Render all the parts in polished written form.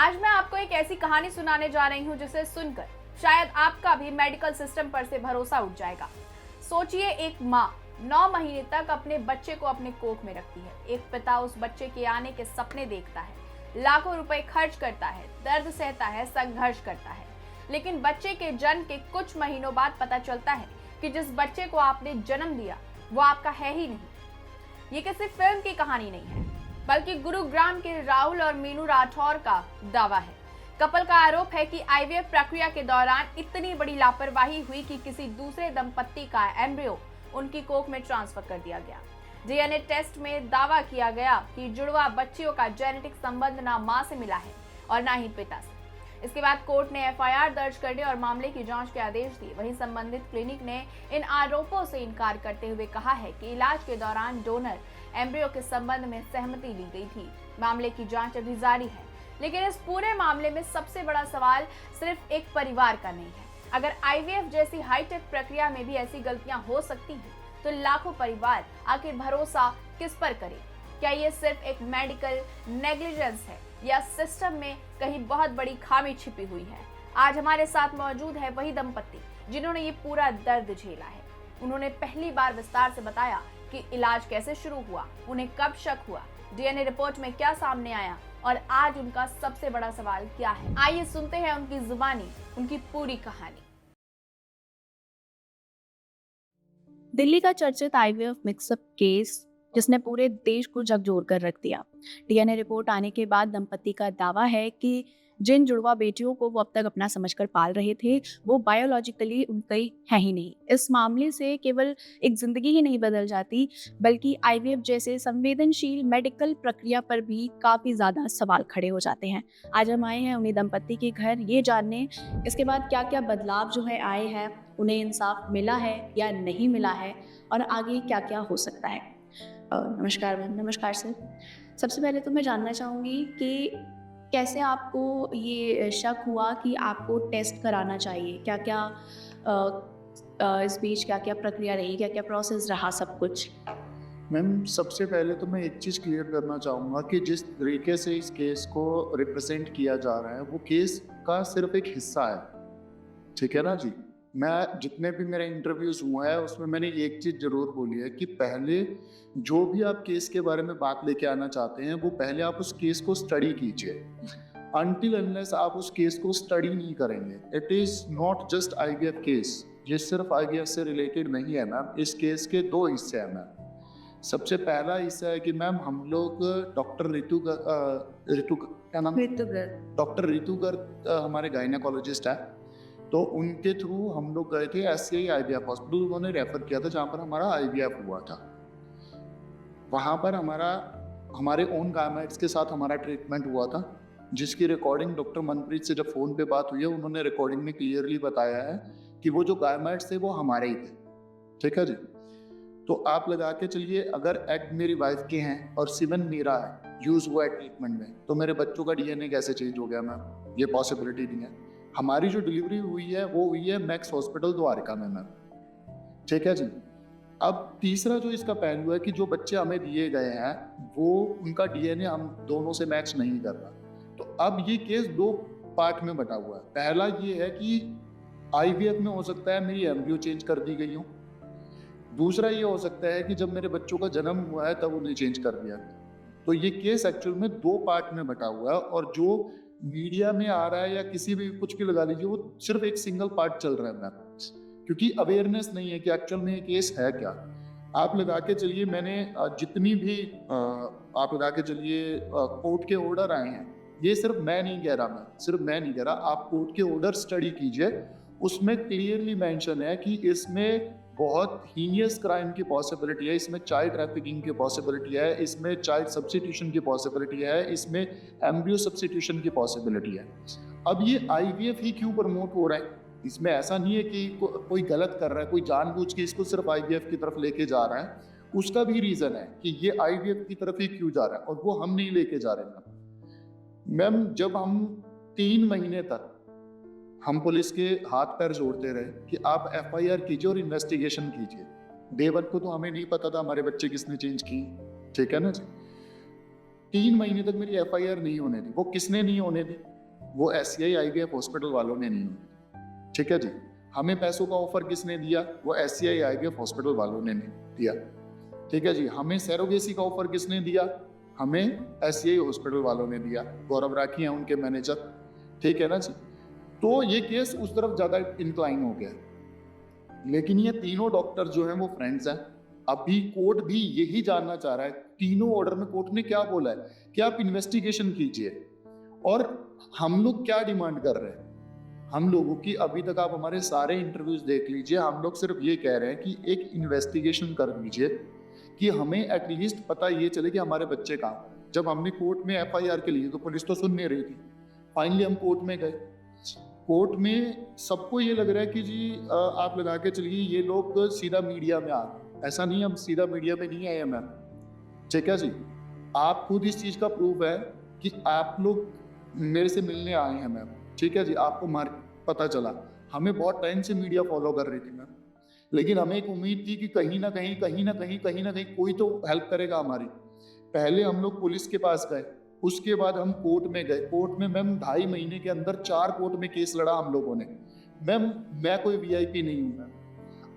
आज मैं आपको एक ऐसी कहानी सुनाने जा रही हूँ जिसे सुनकर शायद आपका भी मेडिकल सिस्टम पर से भरोसा उठ जाएगा। सोचिए, एक माँ 9 महीने तक अपने बच्चे को अपने कोख में रखती है। एक पिता उस बच्चे के आने के सपने देखता है, लाखों रुपए खर्च करता है, दर्द सहता है, संघर्ष करता है, लेकिन बच्चे के जन्म के कुछ महीनों बाद पता चलता है कि जिस बच्चे को आपने जन्म दिया वो आपका है ही नहीं। ये किसी फिल्म की कहानी नहीं है, बल्कि गुरुग्राम के राहुल और मीनू राठौर का दावा है। कपल का आरोप है कि आईवीएफ प्रक्रिया के दौरान इतनी बड़ी लापरवाही हुई कि किसी दूसरे दंपत्ति का एम्ब्रियो उनकी कोख में ट्रांसफर कर दिया गया। डीएनए टेस्ट में दावा किया गया कि जुड़वा बच्चियों का जेनेटिक संबंध ना मां से मिला है और ना ही पिता से। इसके बाद कोर्ट ने एफआईआर दर्ज करने और मामले की जांच के आदेश दिए। वहीं संबंधित क्लिनिक ने इन आरोपों से इनकार करते हुए कहा है कि इलाज के दौरान डोनर एम्ब्रियो के संबंध में सहमति ली गई थी। मामले की जांच अभी जारी है, लेकिन इस पूरे मामले में सबसे बड़ा सवाल सिर्फ एक परिवार का नहीं है। अगर आईवीएफ जैसी हाईटेक प्रक्रिया में भी ऐसी गलतियां हो सकती हैं, तो लाखों परिवार आखिर भरोसा किस पर करें? क्या ये सिर्फ एक मेडिकल नेग्लिजेंस है या सिस्टम में कहीं बहुत बड़ी खामी छिपी हुई है? आज हमारे साथ मौजूद है वही दंपत्ति जिन्होंने ये पूरा दर्द झेला है। उन्होंने पहली बार विस्तार से बताया कि इलाज कैसे शुरू हुआ, उन्हें कब शक हुआ, डीएनए रिपोर्ट में क्या सामने आया और आज उनका सबसे बड़ा सवाल क्या है। आइए सुनते हैं उनकी जुबानी उनकी पूरी कहानी। दिल्ली का चर्चित आईवीएफ मिक्सअप केस जिसने पूरे देश को झकझोर कर रख दिया। डीएनए रिपोर्ट आने के बाद दंपति का दावा है कि जिन जुड़वा बेटियों को वो अब तक अपना समझकर पाल रहे थे, वो बायोलॉजिकली उनकी है ही नहीं। इस मामले से केवल एक जिंदगी ही नहीं बदल जाती, बल्कि आईवीएफ जैसे संवेदनशील मेडिकल प्रक्रिया पर भी काफी ज्यादा सवाल खड़े हो जाते हैं। आज हम आए हैं उन्हीं दंपत्ति के घर ये जानने इसके बाद क्या क्या बदलाव जो है आए हैं, उन्हें इंसाफ मिला है या नहीं मिला है और आगे क्या क्या हो सकता है। नमस्कार बहन। नमस्कार सर। सबसे पहले तो मैं जानना चाहूँगी कि कैसे आपको ये शक हुआ कि आपको टेस्ट कराना चाहिए? क्या क्या इस बीच क्या क्या प्रक्रिया रही, क्या क्या प्रोसेस रहा सब कुछ? मैम, सबसे पहले तो मैं एक चीज़ क्लियर करना चाहूँगा कि जिस तरीके से इस केस को रिप्रेजेंट किया जा रहा है वो केस का सिर्फ एक हिस्सा है, ठीक है ना जी। मैं जितने भी मेरे इंटरव्यूज़ हुए हैं उसमें मैंने एक चीज़ ज़रूर बोली है कि पहले जो भी आप केस के बारे में बात लेके आना चाहते हैं वो पहले आप उस केस को स्टडी कीजिए। अनटिल अनलेस आप उस केस को स्टडी नहीं करेंगे, it is not just IVF case. ये सिर्फ आईवीएफ से रिलेटेड नहीं है मैम। इस केस के 2 हिस्से हैं मैम। सबसे पहला हिस्सा है कि मैम हम लोग डॉक्टर ऋतु क्या नाम? डॉक्टर ऋतु गर्ग हमारे गायनेकोलॉजिस्ट है, तो उनके थ्रू हम लोग गए थे एससीआई आईवीएफ हॉस्पिटल। उन्होंने रेफर किया था जहाँ पर हमारा आईवीएफ हुआ था। वहाँ पर हमारे ओन गायमेट्स के साथ हमारा ट्रीटमेंट हुआ था, जिसकी रिकॉर्डिंग डॉक्टर मनप्रीत से जब फ़ोन पे बात हुई है उन्होंने रिकॉर्डिंग में क्लियरली बताया है कि वो जो गायमेट्स थे वो हमारे ही थे, ठीक है जी। तो आप लगा के चलिए, अगर एग मेरी वाइफ के हैं और सीमेन मेरा है, यूज़ हुआ है ट्रीटमेंट में, तो मेरे बच्चों का डीएनए कैसे चेंज हो गया मैम? ये पॉसिबिलिटी नहीं है। हमारी जो डिलीवरी हुई है वो हुई है मैक्स हॉस्पिटल द्वारका में मैम, ठीक है जी। अब तीसरा जो इसका पहलू है कि जो बच्चे हमें दिए गए हैं वो उनका डीएनए हम दोनों से मैच नहीं कर रहा। तो अब ये केस 2 पार्ट में बटा हुआ है। पहला ये है कि आईवीएफ में हो सकता है मेरी एम्ब्रियो चेंज कर दी गई हो। दूसरा ये हो सकता है कि जब मेरे बच्चों का जन्म हुआ है तब उन्हें चेंज कर दिया। तो ये केस एक्चुअल में 2 पार्ट में बटा हुआ है, और जो मीडिया में आ रहा है या किसी भी कुछ भी लगा लीजिए, वो सिर्फ एक सिंगल पार्ट चल रहा है मैम, क्योंकि अवेयरनेस नहीं है कि एक्चुअल में ये केस है क्या। आप लगा के चलिए, मैंने जितनी भी आप लगा के चलिए कोर्ट के ऑर्डर आए हैं, ये सिर्फ मैं नहीं कह रहा, आप कोर्ट के ऑर्डर स्टडी कीजिए। उसमें क्लियरली मेंशन है कि इसमें बहुत हीनियस क्राइम की पॉसिबिलिटी है, इसमें चाइल्ड ट्रैफिकिंग की पॉसिबिलिटी है, इसमें चाइल्ड सब्स्टिट्यूशन की पॉसिबिलिटी है, इसमें एम्ब्रियो सब्स्टिट्यूशन की पॉसिबिलिटी है। अब ये आईवीएफ ही क्यों प्रमोट हो रहा है? इसमें ऐसा नहीं है कि कोई गलत कर रहा है, कोई जानबूझ के इसको सिर्फ आईवीएफ की तरफ लेके जा रहा है। उसका भी रीज़न है कि ये आईवीएफ की तरफ ही क्यों जा रहा है, और वो हम नहीं लेके जा रहे मैम। जब हम 3 महीने तक हम पुलिस के हाथ पैर जोड़ते रहे कि आप एफआईआर कीजिए और इन्वेस्टिगेशन कीजिए। डे 1 को तो हमें नहीं पता था हमारे बच्चे किसने चेंज की, ठीक है ना जी। 3 महीने तक मेरी एफआईआर नहीं होने दी। वो किसने नहीं होने दी? वो SCI IVF हॉस्पिटल वालों ने नहीं होगी। ठीक है जी। हमें पैसों का ऑफर किसने दिया? वो SCI IVF हॉस्पिटल वालों ने नहीं दिया। ठीक है जी। हमें सैरोगेसी का ऑफर किसने दिया? हमें SCI हॉस्पिटल वालों ने दिया। गौरव राठी हैं उनके मैनेजर। ठीक है ना जी। तो ये केस उस तरफ ज्यादा इंक्लाइन हो गया, लेकिन ये तीनों डॉक्टर जो हैं वो फ्रेंड्स हैं। अभी कोर्ट भी यही जानना चाह रहा है, तीनों ऑर्डर में कोर्ट ने क्या बोला है कि आप इन्वेस्टिगेशन कीजिए। और हम लोग क्या डिमांड कर रहे हैं? हम लोगों की अभी तक आप हमारे सारे इंटरव्यूज देख लीजिए, हम लोग सिर्फ ये कह रहे हैं कि एक इन्वेस्टिगेशन कर दीजिए कि हमें एटलीस्ट पता ये चले कि हमारे बच्चे कहाँ। जब हमने कोर्ट में FIR के लिए तो पुलिस तो सुन नहीं रही थी। फाइनली हम कोर्ट में गए। कोर्ट में सबको ये लग रहा है कि जी आप लगा के चलिए ये लोग सीधा मीडिया में आ गए। ऐसा नहीं, हम सीधा मीडिया में नहीं आए मैम। ठीक है जी। आप खुद इस चीज़ का प्रूफ है कि आप लोग मेरे से मिलने आए हैं मैम। ठीक है जी। आपको पता चला। हमें बहुत टाइम से मीडिया फॉलो कर रही थी मैम, लेकिन हमें एक उम्मीद थी कि कहीं ना कहीं कोई तो हेल्प करेगा हमारी। पहले हम लोग पुलिस के पास गए, उसके बाद हम कोर्ट में गए। कोर्ट में मैम 2.5 महीने के अंदर 4 कोर्ट में केस लड़ा हम लोगों ने। मैम मैं कोई VIP नहीं हूँ मैम।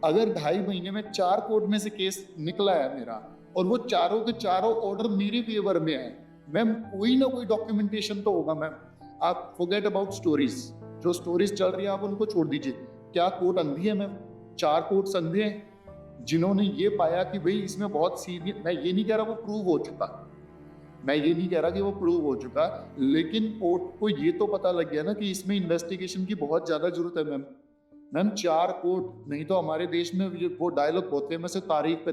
अगर 2.5 महीने में 4 कोर्ट में से केस निकला है मेरा, और वो चारों के चारों ऑर्डर मेरे फेवर में है, मैम कोई ना कोई डॉक्यूमेंटेशन तो होगा मैम। आप फॉरगेट अबाउट स्टोरीज, जो स्टोरीज चल रही है आप उनको छोड़ दीजिए। क्या कोर्ट अंधी है मैम? 4 कोर्ट अंधे हैं जिन्होंने ये पाया कि भाई इसमें बहुत सीरियस। मैं ये नहीं कह रहा वो प्रूव हो चुका, लेकिन कोर्ट को ये तो पता लग गया ना कि इसमें इन्वेस्टिगेशन की बहुत ज्यादा जरूरत है मैम। 4 कोर्ट, नहीं तो हमारे देश में वो डायलॉग बहुत फेमस है, तारीख पे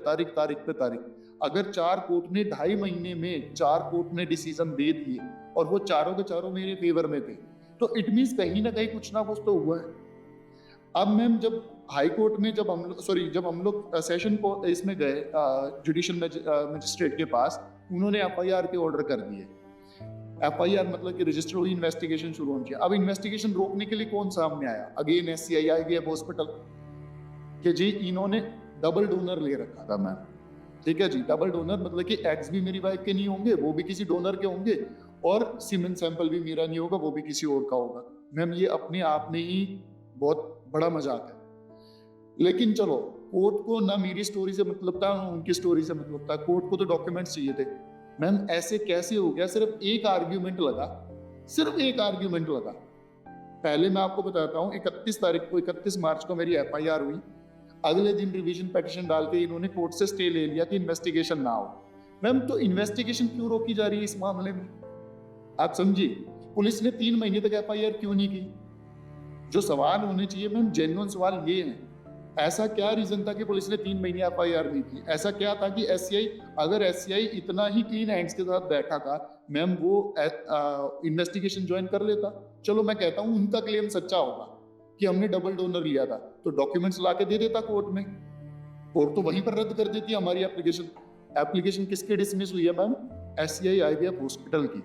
तारीख। अगर 4 कोर्ट ने 2.5 महीने में 4 कोर्ट ने डिसीजन दे दिए और वो चारों के चारों मेरे फेवर में थे, तो इट मीन्स कहीं ना कुछ तो हुआ है। अब मैम जब हाई कोर्ट में जब हम लोग सेशन को इसमें गए जुडिशियल मजिस्ट्रेट के पास, उन्होंने FIR के ऑर्डर कर दिए। FIR मतलब कि रजिस्टर हुई, इन्वेस्टिगेशन शुरू होनी चाहिए। अब इन्वेस्टिगेशन रोकने के लिए कौन सामने आया? अगेन SCI IVF हॉस्पिटल कि जी इन्होंने डबल डोनर ले रखा था मैम। ठीक है जी। डबल डोनर मतलब कि एग्स भी मेरी वाइफ के नहीं होंगे, वो भी किसी डोनर के होंगे, और सीमेन सैंपल भी मेरा नहीं होगा, वो भी किसी और का होगा। मैम ये अपने आप में ही बहुत बड़ा मजाक है। लेकिन चलो, कोर्ट को ना मेरी स्टोरी से मतलब था ना उनकी स्टोरी से मतलब था। कोर्ट को तो डॉक्यूमेंट्स चाहिए थे। मैम ऐसे कैसे हो गया? सिर्फ एक आर्ग्यूमेंट लगा। पहले मैं आपको बताता हूँ, 31 मार्च को मेरी FIR हुई। अगले दिन रिवीजन पिटीशन डाल के इन्होंने कोर्ट से स्टे ले लिया कि इन्वेस्टिगेशन ना हो। मैम तो इन्वेस्टिगेशन क्यों रोकी जा रही है इस मामले में? आप समझिए, पुलिस ने 3 महीने तक FIR क्यों नहीं की? जो सवाल होने चाहिए मैम, जेन्युइन सवाल ये है, ऐसा क्या रीजन था कि पुलिस ने 3 महीने FIR नहीं की? ऐसा क्या था कि अगर SCI इतना ही क्लीन हैंड्स के साथ बैठा था मैम, वो इन्वेस्टिगेशन ज्वाइन कर लेता। चलो मैं कहता हूँ उनका क्लेम सच्चा होगा कि हमने डबल डोनर लिया था, तो डॉक्यूमेंट्स ला के दे देता कोर्ट में, कोर्ट तो वहीं पर रद्द कर देती हमारी एप्लीकेशन किसके डिसमिस हुई है मैम? SCI IVF हॉस्पिटल की।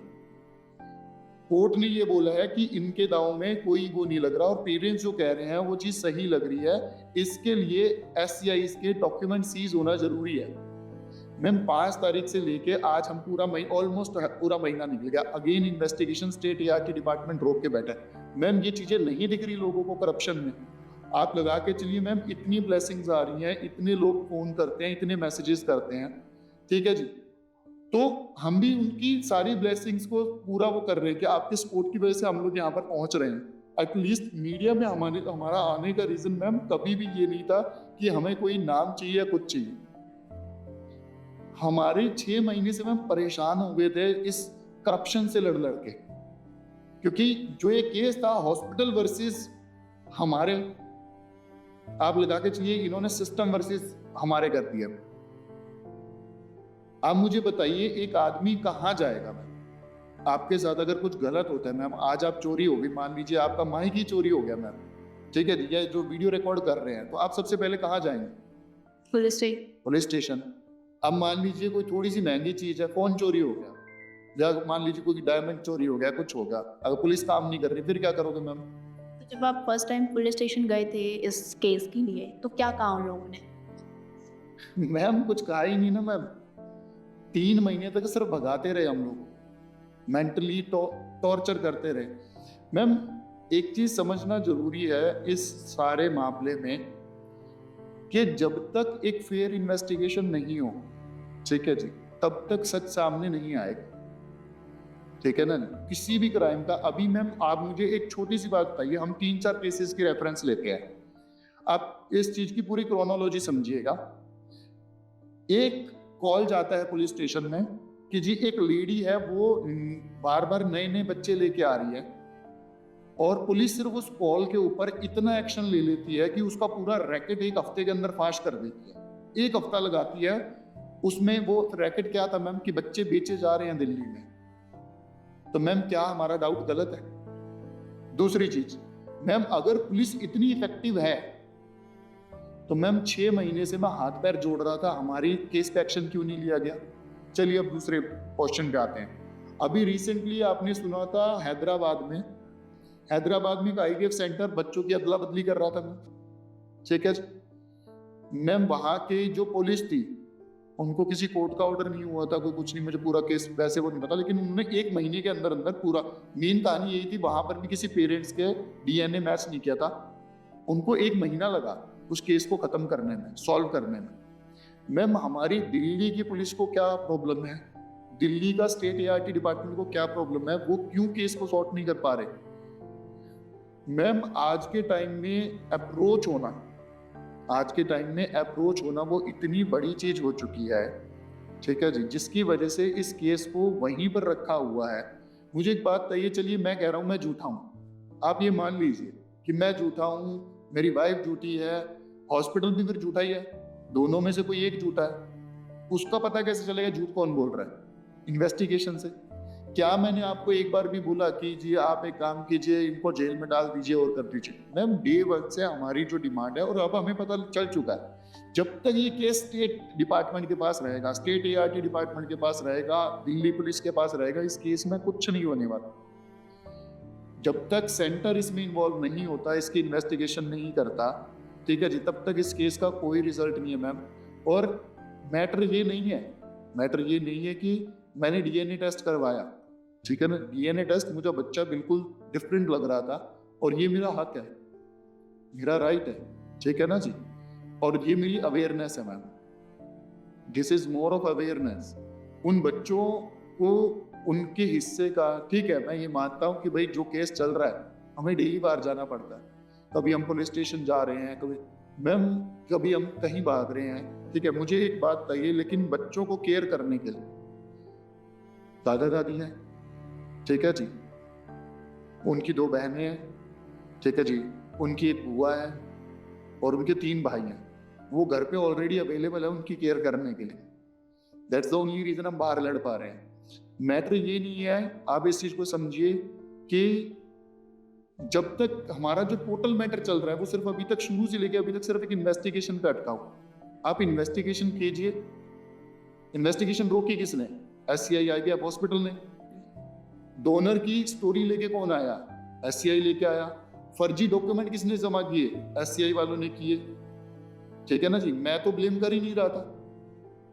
कोर्ट ने ये बोला है कि इनके दांव में कोई वो नहीं लग रहा, और पेरेंट्स जो कह रहे हैं वो चीज सही लग रही है। इसके लिए SCI के डॉक्यूमेंट सीज होना जरूरी है। मैम 5 तारीख से लेके आज हम ऑलमोस्ट पूरा महीना निकल गया। अगेन इन्वेस्टिगेशन स्टेट या की डिपार्टमेंट रोक के बैठा है। मैम ये चीजें नहीं दिख रही लोगों को करप्शन में। आप लगा के चलिए मैम, इतनी ब्लेसिंग्स आ रही हैं, इतने लोग फोन करते हैं, इतने मैसेजेस करते हैं। ठीक है जी। तो हम भी उनकी सारी ब्लेसिंग्स को पूरा वो कर रहे हैं कि आपके सपोर्ट की वजह से हम लोग यहाँ पर पहुंच रहे हैं। एटलीस्ट मीडिया में हमारा आने का रीजन मैम कभी भी ये नहीं था कि हमें कोई नाम चाहिए या कुछ चाहिए। हमारे 6 महीने से मैम परेशान हो गए थे इस करप्शन से लड़ के, क्योंकि जो ये केस था हॉस्पिटल वर्सेस हमारे, आप लगा के चलिए इन्होंने सिस्टम वर्सेस हमारे कर दिया। आप मुझे बताइए एक आदमी कहाँ जाएगा मैम? आपके साथ अगर कुछ गलत होता है मैम, आज आप चोरी हो गई, मान लीजिए आपका माइक ही चोरी हो गया मैम, ठीक है, ये जो वीडियो रिकॉर्ड कर रहे हैं, तो आप सबसे पहले कहाँ जाएंगे? Police station. अब मान लीजिए कोई थोड़ी सी महंगी चीज है, फोन चोरी हो गया, या मान लीजिए कोई डायमंड चोरी हो गया, कुछ होगा, अगर पुलिस काम नहीं कर रही फिर क्या करोगे मैम? तो जब आप फर्स्ट टाइम पुलिस स्टेशन गए थे इस केस के लिए, तो क्या कहा उन लोगों ने? मैम कुछ कहा ही नहीं ना मैम। 3 महीने तक सिर्फ भगाते रहे हम लोग, मेंटली टॉर्चर करते रहे। मैम एक चीज समझना जरूरी है इस सारे मामले में कि जब तक एक फेयर इन्वेस्टिगेशन नहीं हो, ठीक है जी, तब तक सच सामने नहीं आएगा, ठीक है ना। किसी भी क्राइम का अभी मैम आप मुझे एक छोटी सी बात बताइए, हम 3-4 केसेस की रेफरेंस लेते हैं, आप इस चीज की पूरी क्रोनोलॉजी समझिएगा। एक कॉल जाता है पुलिस स्टेशन में कि जी एक लेडी है वो बार बार नए नए बच्चे लेके आ रही है, और पुलिस सिर्फ उस कॉल के ऊपर इतना एक्शन ले लेती है कि उसका पूरा रैकेट एक हफ्ते के अंदर फाश कर देती है। एक हफ्ता लगाती है उसमें। वो रैकेट क्या था मैम कि बच्चे बेचे जा रहे हैं दिल्ली में। तो मैम क्या हमारा डाउट गलत है? दूसरी चीज मैम, अगर पुलिस इतनी इफेक्टिव है तो मैम 6 महीने से मैं हाथ पैर जोड़ रहा था, हमारी केस पे एक्शन क्यों नहीं लिया गया? चलिए अब दूसरे क्वेश्चन पे आते हैं। अभी रिसेंटली आपने सुना था हैदराबाद में एक आईवीएफ सेंटर बच्चों की अदला बदली कर रहा था मैं, ठीक है मैम। वहां के जो पुलिस थी उनको किसी कोर्ट का ऑर्डर नहीं हुआ था, कोई कुछ नहीं, मुझे पूरा केस वैसे वो नहीं पता, लेकिन उन्होंने 1 महीने के अंदर अंदर पूरा, मेन कहानी यही थी, वहां पर भी किसी पेरेंट्स के डीएनए मैच नहीं किया था, उनको 1 महीना लगा उस केस को खत्म करने में, सॉल्व करने में। मैम हमारी दिल्ली की पुलिस को क्या प्रॉब्लम है, दिल्ली का स्टेट एआरटी डिपार्टमेंट को क्या प्रॉब्लम है, वो क्यों केस को सॉर्ट नहीं कर पा रहे? मैम आज के टाइम में अप्रोच होना वो इतनी बड़ी चीज हो चुकी है, ठीक है जी, जिसकी वजह से इस केस को वहीं पर रखा हुआ है। मुझे एक बात बताइए, चलिए मैं कह रहा हूं मैं झूठा हूं, आप ये मान लीजिए कि मैं झूठा हूं, मेरी वाइफ झूठी है, हॉस्पिटल भी फिर झूठा ही है, दोनों में से कोई एक झूठा है, उसका पता कैसे चलेगा झूठ कौन बोल रहा है? इन्वेस्टिगेशन से। क्या मैंने आपको एक बार भी बोला कि जी आप एक काम कीजिए, इनको जेल में डाल दीजिए और कर दीजिए? मैम डे 1 से हमारी जो डिमांड है, और अब हमें पता चल चुका है, जब तक ये केस स्टेट डिपार्टमेंट के पास रहेगा, स्टेट एआरटी डिपार्टमेंट के पास रहेगा, दिल्ली पुलिस के पास रहेगा, इस केस में कुछ नहीं होने वाला। जब तक सेंटर इसमें इन्वॉल्व नहीं होता, इसकी इन्वेस्टिगेशन नहीं करता, ठीक है जी, तब तक इस केस का कोई रिजल्ट नहीं है मैम। और मैटर ये नहीं है कि मैंने डीएनए टेस्ट करवाया, ठीक है ना, डीएनए टेस्ट मुझे बच्चा बिल्कुल डिफरेंट लग रहा था, और ये मेरा हक है, मेरा राइट है, ठीक है ना जी, और ये मेरी अवेयरनेस है ma'am. This is more of awareness. उन बच्चों को उनके हिस्से का, ठीक है, मैं ये मानता हूँ कि भाई जो केस चल रहा है हमें डेली बाहर जाना पड़ता है, कभी हम पुलिस स्टेशन जा रहे हैं, कभी हम कहीं भाग रहे हैं, ठीक है। मुझे एक बात बताइए, लेकिन बच्चों को केयर करने के लिए दादा दादी है, ठीक है जी, उनकी 2 बहनें हैं, ठीक है जी, उनकी एक बुआ है और उनके 3 भाई हैं, वो घर पे ऑलरेडी अवेलेबल है उनकी केयर करने के लिए। दैट्स द ओनली रीजन हम बाहर लड़ पा रहे हैं। मैटर ये नहीं है, आप इस चीज को समझिए कि जब तक हमारा जो टोटल मैटर चल रहा है वो सिर्फ अभी तक शुरू से लेके अभी तक सिर्फ एक इन्वेस्टिगेशन पे अटका हुआ। आप इन्वेस्टिगेशन कीजिए। इन्वेस्टिगेशन रोकी किसने? एससीआई आईवीएफ हॉस्पिटल ने। डोनर की स्टोरी लेके कौन आया? एससीआई लेके आया। फर्जी डॉक्यूमेंट किसने जमा किए? एससीआई वालों ने किए, ठीक है ना जी। मैं तो ब्लेम कर ही नहीं रहा था,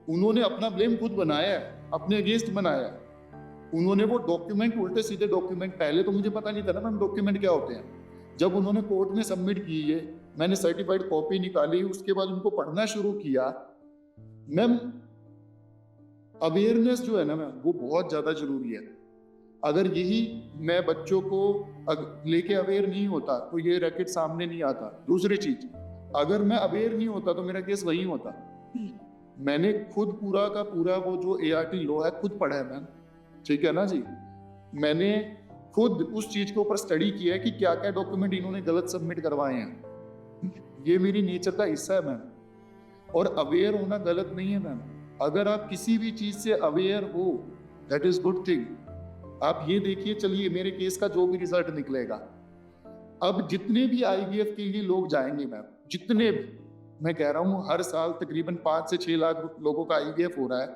उन्होंने अपना ब्लेम खुद बनाया है, अपने अगेंस्ट बनाया है। उन्होंने वो डॉक्यूमेंट, उल्टे सीधे डॉक्यूमेंट, पहले तो मुझे पता नहीं था ना मैम डॉक्यूमेंट क्या होते हैं। जब उन्होंने कोर्ट में सबमिट किए, मैंने सर्टिफाइड कॉपी निकाली, उसके बाद उनको पढ़ना शुरू किया। मैम अवेयरनेस जो है ना मैम, वो बहुत ज्यादा जरूरी है। अगर यही मैं बच्चों को लेके अवेयर नहीं होता तो ये रैकेट सामने नहीं आता। दूसरी चीज, अगर मैं अवेयर नहीं होता तो मेरा केस वही होता। मैंने खुद पूरा का पूरा वो जो एआरटी लॉ है खुद पढ़ा है मैम, ठीक है ना जी। मैंने खुद उस चीज के ऊपर स्टडी किया है कि क्या क्या डॉक्यूमेंट इन्होंने गलत सबमिट करवाए हैं। ये मेरी नेचर का हिस्सा है मैम। और अवेयर होना गलत नहीं है मैम। अगर आप किसी भी चीज से अवेयर हो, दैट इज गुड थिंग। आप ये देखिए, चलिए मेरे केस का जो भी रिजल्ट निकलेगा, अब जितने भी आईवीएफ के लिए लोग जाएंगे मैम, जितने भी, मैं कह रहा हूँ हर साल तकरीबन 5 से 6 लाख लोगों का आईवीएफ हो रहा है,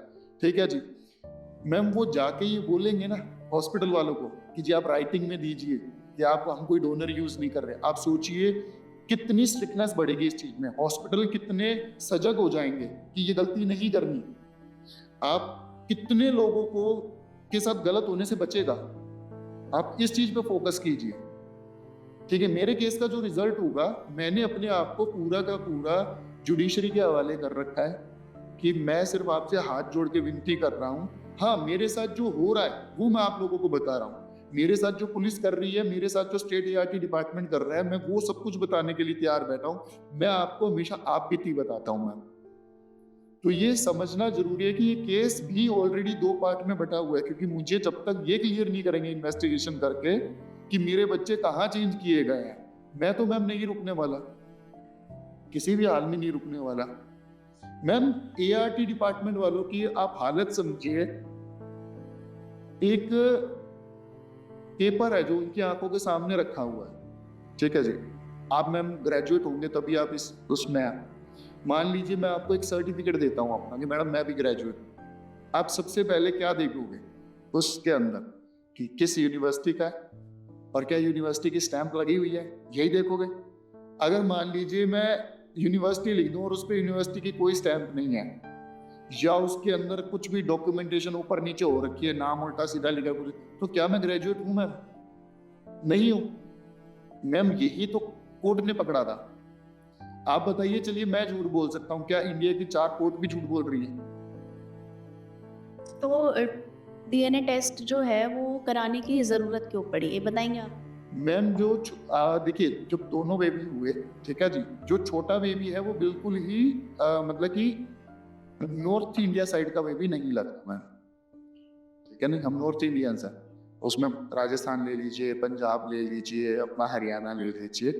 ठीक है जी। मैम वो जाके ये बोलेंगे ना हॉस्पिटल वालों को कि जी आप राइटिंग में दीजिए कि आप हम कोई डोनर यूज नहीं कर रहे। आप सोचिए कितनी स्ट्रिक्टनेस बढ़ेगी इस चीज में। हॉस्पिटल कितने सजग हो जाएंगे कि ये गलती नहीं करनी। आप कितने लोगों को के साथ गलत होने से बचेगा। आप इस चीज पे फोकस कीजिए। ठीक है, मेरे केस का जो रिजल्ट होगा, मैंने अपने आप को पूरा का पूरा जुडिशरी के हवाले कर रखा है कि मैं सिर्फ आपसे हाथ जोड़ के विनती कर रहा हूँ। हाँ, मेरे साथ जो हो रहा है वो मैं आप लोगों को बता रहा हूँ। मेरे साथ जो पुलिस कर रही है, मेरे साथ जो स्टेट ART डिपार्टमेंट कर रहा है, मैं वो सब कुछ बताने के लिए तैयार बैठा हूँ। मैं आपको हमेशा आप बीती बताता हूँ मैम। तो ये समझना जरूरी है कि ये केस भी ऑलरेडी 2 पार्ट में बटा हुआ है, क्योंकि मुझे जब तक ये क्लियर नहीं करेंगे इन्वेस्टिगेशन करके कि मेरे बच्चे कहाँ चेंज किए गए हैं, मैं तो मैम नहीं रुकने वाला, किसी भी हाल में नहीं रुकने वाला। मैम ART डिपार्टमेंट वालों की आप हालत समझिए। एक पेपर है जो उनकी आंखों के सामने रखा हुआ है, ठीक है जी। आप मैम ग्रेजुएट होंगे तभी आप इस उसमें हैं। मान लीजिए मैं आपको एक सर्टिफिकेट देता हूँ अपना कि मैडम मैं भी ग्रेजुएट हूँ। आप सबसे पहले क्या देखोगे उसके अंदर कि किस यूनिवर्सिटी का है और क्या यूनिवर्सिटी की स्टैंप लगी हुई है, यही देखोगे। अगर मान लीजिए मैं यूनिवर्सिटी लिख दूं और उस पर यूनिवर्सिटी की कोई स्टैंप नहीं है, या उसके अंदर कुछ भी डॉक्यूमेंटेशन ऊपर नीचे हो रखी है, नाम उल्टा सीधा लिखा कुछ, तो क्या मैं ग्रेजुएट हूं? मैम नहीं हूं। मैम यही तो कोर्ट ने पकड़ा था। आप बताइए, चलिए मैं झूठ बोल सकता हूँ, क्या इंडिया की 4 कोर्ट भी झूठ बोल रही है? तो DNA टेस्ट जो है वो कराने की ज़रूरत क्यों पड़ी, ये बताएंगे आप? मैम जो देखिए, जब दोनों बेबी हुए, ठीक है जी, जो छोटा बेबी है वो बिल्कुल ही मतलब कि नॉर्थ इंडिया साइड का बेबी नहीं लगता मैम, ठीक है नहीं, हम नॉर्थ इंडियंस हैं। उसमें राजस्थान ले लीजिए, पंजाब ले लीजिए, अपना हरियाणा ले लीजिए,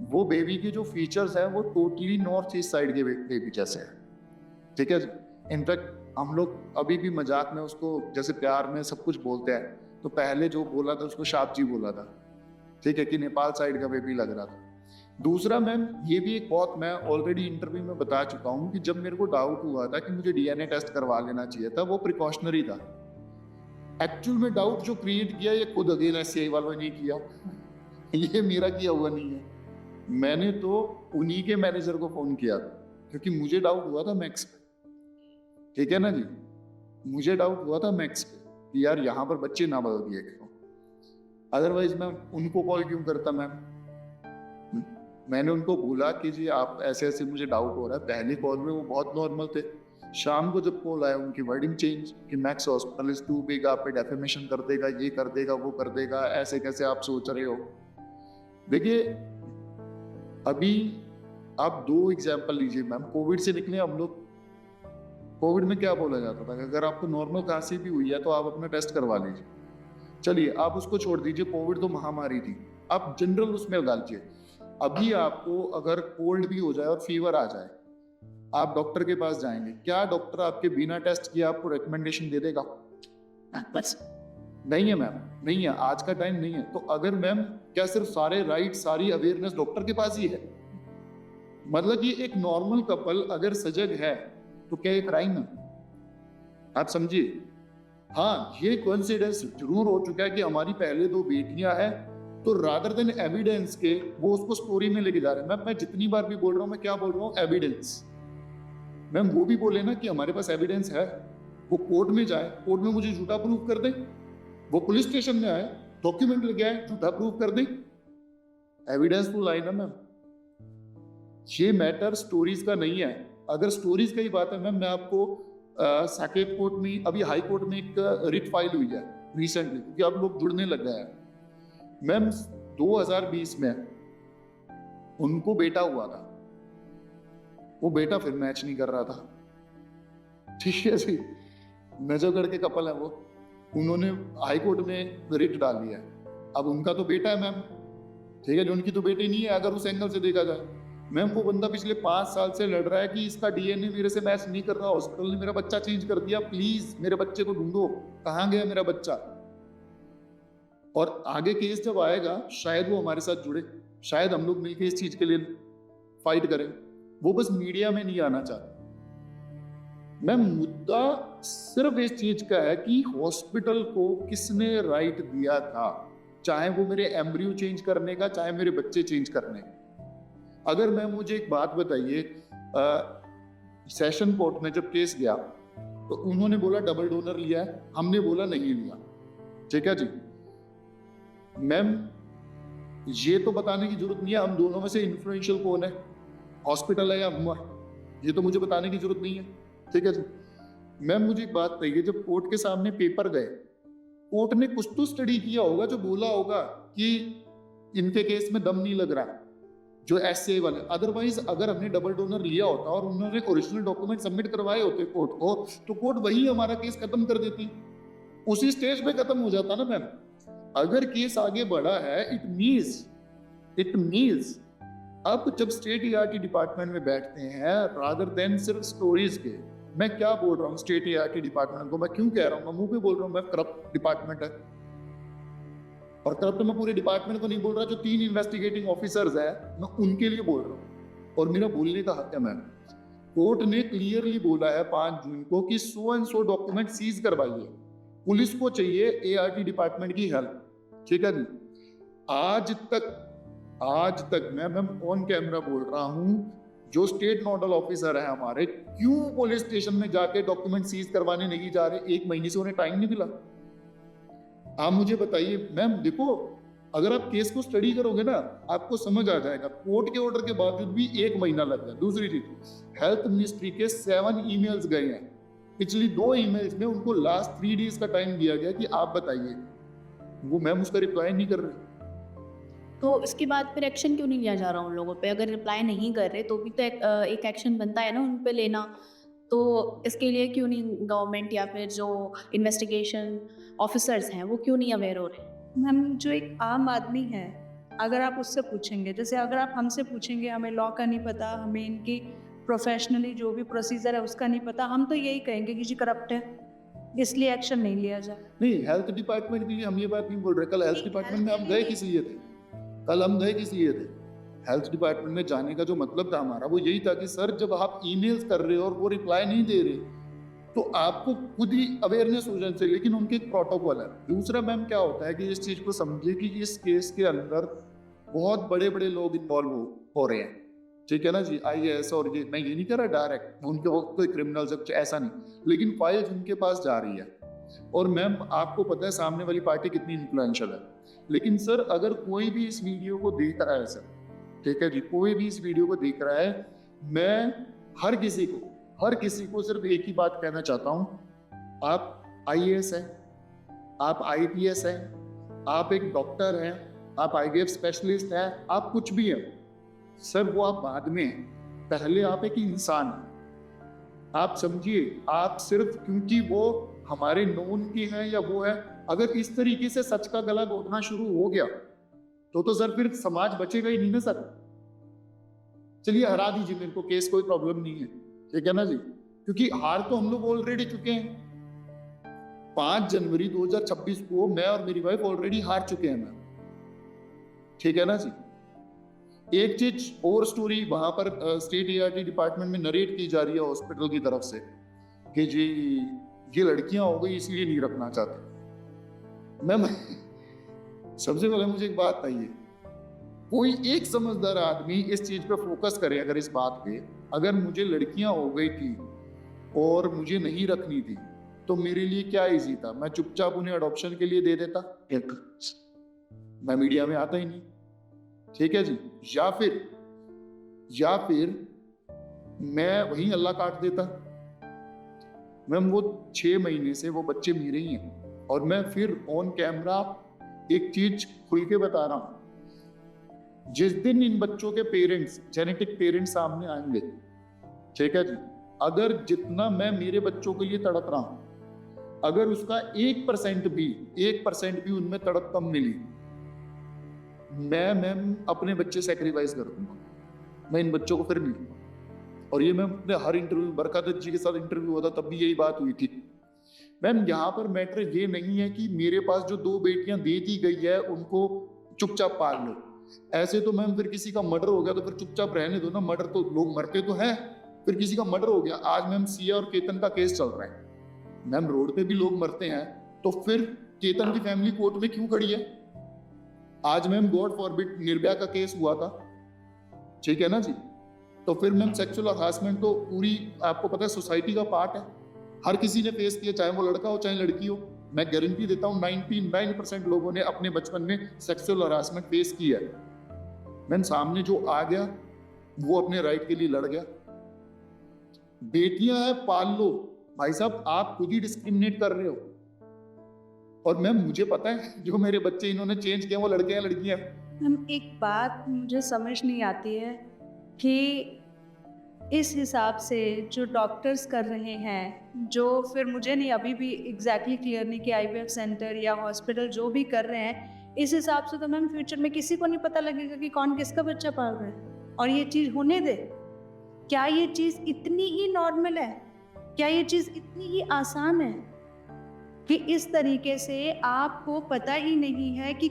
वो बेबी के जो फीचर्स हैं वो टोटली नॉर्थ ईस्ट साइड के बेबी जैसे हैं, ठीक है। इनफैक्ट हम लोग अभी भी मजाक में उसको जैसे प्यार में सब कुछ बोलते हैं, तो पहले जो बोला था उसको शाप जी बोला था, ठीक है, कि नेपाल साइड का बेबी लग रहा था। दूसरा मैम, ये भी एक बहुत मैं ऑलरेडी इंटरव्यू में बता चुका हूँ कि जब मेरे को डाउट हुआ था कि मुझे DNA टेस्ट करवा लेना चाहिए था, वो प्रिकॉशनरी था। एक्चुअल में डाउट जो क्रिएट किया ये खुद अगेन SCI वालों ने किया, ये मेरा किया हुआ नहीं है। मैंने तो उन्हीं के मैनेजर को फोन किया था, क्योंकि मुझे डाउट हुआ था मैक्स पे, ठीक है ना जी, मुझे डाउट हुआ था मैक्स पे कि यार यहाँ पर बच्चे ना बदल दिए गए। अदरवाइज मैं उनको कॉल क्यों करता मैम? मैंने उनको बोला कि जी आप ऐसे ऐसे मुझे डाउट हो रहा है। पहली कॉल में वो बहुत नॉर्मल थे, शाम को जब कॉल आया उनकी वर्डिंग चेंज कि Max hospital is too big, आप पे डेफेमेशन कर देगा, ये कर देगा, वो कर देगा, ऐसे कैसे आप सोच रहे हो। देखिए अभी आप 2 एग्जाम्पल लीजिए मैम, कोविड से निकले हम लोग। कोविड में क्या बोला जाता था, अगर आपको नॉर्मल खांसी भी हुई है तो आप अपना टेस्ट करवा लीजिए। चलिए आप उसको छोड़ दीजिए, कोविड तो महामारी थी, आप जनरल उसमें डालिए। अभी आपको अगर कोल्ड भी हो जाए और फीवर आ जाए, आप डॉक्टर के पास जाएंगे, क्या डॉक्टर आपके बिना टेस्ट किए आपको रिकमेंडेशन दे देगा? बस नहीं है मैम, नहीं है, आज का टाइम नहीं है। तो अगर मैम क्या सिर्फ सारे राइट, सारी अवेयरनेस डॉक्टर के पास ही है? मतलब कि एक नॉर्मल कपल अगर सजग है तो क्या ये क्राइम है? आप समझिए। हाँ, ये कोइंसिडेंस जरूर हो चुका है कि हमारी पहले 2 बेटियां हैं, तो रादर देन एविडेंस के वो उसको स्टोरी में लेके जा रहे हैं। मैं जितनी बार भी बोल रहा हूँ, मैं क्या बोल रहा हूँ, एविडेंस। मैम वो भी बोले ना कि हमारे पास एविडेंस है, वो कोर्ट में जाए, कोर्ट में मुझे झूठा प्रूफ कर दे, वो पुलिस स्टेशन में आए, डॉक्यूमेंट लेके आए, झूठा प्रूफ कर दे, एविडेंस तो लाई ना मैम। ये मैटर स्टोरीज का नहीं है। अगर स्टोरीज का ही बात है मैम, मैं आपको साकेत कोर्ट में, अभी हाई कोर्ट में एक रिट फाइल हुई है रिसेंटली, क्योंकि अब लोग जुड़ने लग गए हैं मैम। 2020 में उनको बेटा हुआ था, वो बेटा फिर मैच नहीं कर रहा था, ठीक है जी। नजरगढ़ के कपल है वो, उन्होंने हाई कोर्ट में रिट डाली है। अब उनका तो बेटा है मैम, ठीक है, जो उनकी तो बेटी नहीं है अगर उस एंगल से देखा जाए। मैम वो बंदा पिछले 5 साल से लड़ रहा है कि इसका DNA मेरे से मैच नहीं कर रहा, हॉस्पिटल ने मेरा बच्चा चेंज कर दिया, प्लीज मेरे बच्चे को ढूंढो, कहाँ गया मेरा बच्चा। और आगे केस जब आएगा शायद वो हमारे साथ जुड़े, शायद हम लोग मिलकर इस चीज के लिए फाइट करें। वो बस मीडिया में नहीं आना चाहते। मैम मुद्दा सिर्फ इस चीज का है कि हॉस्पिटल को किसने राइट दिया था, चाहे वो मेरे एम्ब्रियो चेंज करने का, चाहे मेरे बच्चे चेंज करने का। अगर मैम मुझे एक बात बताइए, सेशन कोर्ट में जब केस गया तो उन्होंने बोला डबल डोनर लिया है, हमने बोला नहीं लिया, ठीक है जी। मैम ये तो बताने की जरूरत नहीं है हम दोनों में से इन्फ्लुएंशियल कौन है, हॉस्पिटल है या हुआ, ये तो मुझे बताने की जरूरत नहीं है। ठीक है जी। मैम मुझे एक बात बताइए, जब कोर्ट के सामने पेपर गए, कोर्ट ने कुछ तो स्टडी किया होगा जो बोला होगा कि इनके केस में दम नहीं लग रहा, जो एससीआई वाले। अदरवाइज अगर हमने डबल डोनर लिया होता और उन्होंने ओरिजिनल डॉक्यूमेंट सबमिट करवाए होते कोर्ट को, तो कोर्ट वही हमारा केस खत्म कर देती, उसी स्टेज पे खत्म हो जाता ना मैम। अगर केस आगे बढ़ा है, इट मींस अब जब स्टेट ईआरटी डिपार्टमेंट में बैठते हैं, रादर देन सिर्फ स्टोरीज के, मैं क्या बोल रहा हूँ स्टेट ईआरटी डिपार्टमेंट को, मैं क्यों कह रहा हूँ, मैं मुंह पे बोल रहा हूँ मैं करप्ट डिपार्टमेंट है। और करप्ट मैं पूरे डिपार्टमेंट को नहीं बोल रहा, जो 3 इन्वेस्टिगेटिंग ऑफिसर्स है मैं उनके लिए बोल रहा हूँ, और मेरा बोलने का हक है मैम। कोर्ट ने क्लियरली बोला है 5 जून को कि so and so document seize करवाइए, पुलिस को चाहिए एआरटी डिपार्टमेंट की हेल्प। ठीक है जी। आज तक मैं ऑन कैमरा बोल रहा हूं, जो स्टेट नोडल ऑफिसर है हमारे, क्यों पुलिस स्टेशन में जाके डॉक्यूमेंट सीज करवाने नहीं जा रहे, 1 महीने से उन्हें टाइम नहीं मिला। आप मुझे बताइए मैम, देखो अगर आप केस को स्टडी करोगे ना, आपको समझ आ जाएगा, कोर्ट के ऑर्डर के बावजूद भी 1 महीना लग गया। दूसरी चीज, हेल्थ मिनिस्ट्री के 7 ईमेल्स गए हैं, पिछली 2 ईमेल्स में उनको लास्ट 3 डेज का टाइम दिया गया कि आप बताइए, वो मैम उसका रिप्लाई नहीं कर रहे। तो इसके बाद फिर एक्शन क्यों नहीं लिया जा रहा उन लोगों पे? अगर रिप्लाई नहीं कर रहे तो भी तो एक एक्शन बनता है ना उन पे लेना। तो इसके लिए क्यों नहीं गवर्नमेंट या फिर जो इन्वेस्टिगेशन ऑफिसर्स हैं वो क्यों नहीं अवेयर हो रहे? मैम जो एक आम आदमी है, अगर आप उससे पूछेंगे, जैसे अगर आप हमसे पूछेंगे हमें लॉ का नहीं पता, हमें इनकी प्रोफेशनली जो भी प्रोसीजर है उसका नहीं पता, हम तो यही कहेंगे कि जी करप्ट है, इसलिए एक्शन नहीं लिया जाए। नहीं, हेल्थ डिपार्टमेंट के लिए हम ये बात नहीं बोल रहे। कल हेल्थ डिपार्टमेंट में हम गए किस लिए थे? कल हम गए किस लिए थे? हेल्थ डिपार्टमेंट में जाने का जो मतलब था हमारा, वो यही था कि सर जब आप ईमेल्स कर रहे हो और वो रिप्लाई नहीं दे रहे, तो आपको खुद ही अवेयरनेस हो जानी चाहिए, लेकिन उनके एक प्रोटोकॉल है। दूसरा मैम क्या होता है कि इस चीज को समझिए कि इस केस के अंदर बहुत बड़े बड़े लोग इन्वॉल्व हो रहे हैं। ठीक है ना जी, IAS, और ये मैं ये नहीं कह रहा डायरेक्ट उनके वो कोई क्रिमिनल्स कुछ ऐसा नहीं, लेकिन फाइल्स उनके पास जा रही है। और मैम आपको पता है सामने वाली पार्टी कितनी इन्फ्लुएंशियल है। लेकिन सर अगर कोई भी इस वीडियो को देख रहा है सर, ठीक है जी, कोई भी इस वीडियो को देख रहा है, मैं हर किसी को सिर्फ एक ही बात कहना चाहता हूँ, आप IAS हैं, आप IPS हैं, आप एक डॉक्टर हैं, आप IVF स्पेशलिस्ट हैं, आप कुछ भी हैं सर, वो आप बाद में हैं, पहले आप एक इंसान हैं। आप समझिए, आप सिर्फ क्योंकि वो हमारे नोन की हैं या वो है, अगर इस तरीके से सच का गला घोटना शुरू हो गया तो सर फिर समाज बचेगा ही नहीं ना सर। चलिए हरा दीजिए मेरे को केस, कोई प्रॉब्लम नहीं है, ठीक है ना जी, क्योंकि हार तो हम लोग ऑलरेडी चुके हैं। 5 जनवरी 2026 को मैं और मेरी वाइफ ऑलरेडी हार चुके हैं मैम, ठीक है ना जी। एक चीज और स्टोरी वहां पर स्टेट ERT डिपार्टमेंट में नरेट की जा रही है हॉस्पिटल की तरफ से कि जी ये लड़कियां हो गई इसलिए नहीं रखना चाहते। मैम सबसे पहले मुझे एक बात बताइए, कोई एक समझदार आदमी इस चीज पे फोकस करे अगर इस बात पे, अगर मुझे लड़कियां हो गई थी और मुझे नहीं रखनी थी तो मेरे लिए क्या इजी था, मैं चुपचाप उन्हें अडॉप्शन के लिए दे देता, मैं मीडिया में आता ही नहीं, ठीक है जी, या फिर मैं वहीं अल्लाह काट देता। मैम वो 6 महीने से वो बच्चे मेरे ही हैं, और मैं फिर ऑन कैमरा एक चीज खुल के बता रहा हूं, जिस दिन इन बच्चों के पेरेंट्स, जेनेटिक पेरेंट्स सामने आएंगे, ठीक है जी, अगर जितना मैं मेरे बच्चों के लिए तड़प रहा हूं, अगर उसका 1% भी उनमें तड़प कम मिली, मैं अपने बच्चे सैक्रिफाइस कर दूंगा, मैं इन बच्चों को फिर मिलूंगा। और ये मैं अपने हर इंटरव्यू, बरकत जी के साथ इंटरव्यू हुआ था तब भी यही बात हुई थी। मैम यहाँ पर मैटर ये नहीं है कि मेरे पास जो 2 बेटियां दे दी गई है उनको चुपचाप पाल लो, ऐसे तो मैम फिर किसी का मर्डर हो गया तो फिर चुपचाप रहने दो ना, मर्डर तो लोग मरते तो हैं, फिर किसी का मर्डर हो गया, आज मैम सिया और केतन का केस चल रहा है, मैम रोड पे भी लोग मरते हैं, तो फिर केतन की फैमिली कोर्ट में क्यों खड़ी है? आज मैम गॉड फॉरबिड निर्भया का केस हुआ था, ठीक है ना जी, तो फिर मैम सेक्सुअल हरासमेंट तो पूरी आपको पता है सोसाइटी का पार्ट है, हर किसी ने फेस किया, चाहे वो लड़का हो चाहे लड़की हो। मैं गारंटी देता हूँ 99% लोगों ने अपने बचपन में सेक्सुअल हरासमेंट फेस किया है। मैम सामने जो आ गया वो अपने राइट के लिए लड़ गया। बेटियां हैं पाल लो, भाई साहब आप खुद ही डिस्क्रिमिनेट कर रहे हो। और मैम मुझे पता है जो मेरे बच्चे इन्होंने चेंज किया वो लड़के हैं लड़कियां। हम एक बात मुझे समझ नहीं आती है कि इस हिसाब से जो डॉक्टर्स कर रहे हैं, जो फिर मुझे नहीं अभी भी एग्जैक्टली क्लियर नहीं कि आईवीएफ सेंटर या हॉस्पिटल जो भी कर रहे हैं, इस हिसाब से तो मैम फ्यूचर में किसी को नहीं पता लगेगा कि कौन किसका बच्चा पाल रहा है। और ये चीज़ होने दे। क्या ये चीज़ इतनी ही नॉर्मल है? क्या ये चीज़ इतनी ही आसान है कि इस तरीके से आपको पता ही नहीं है कि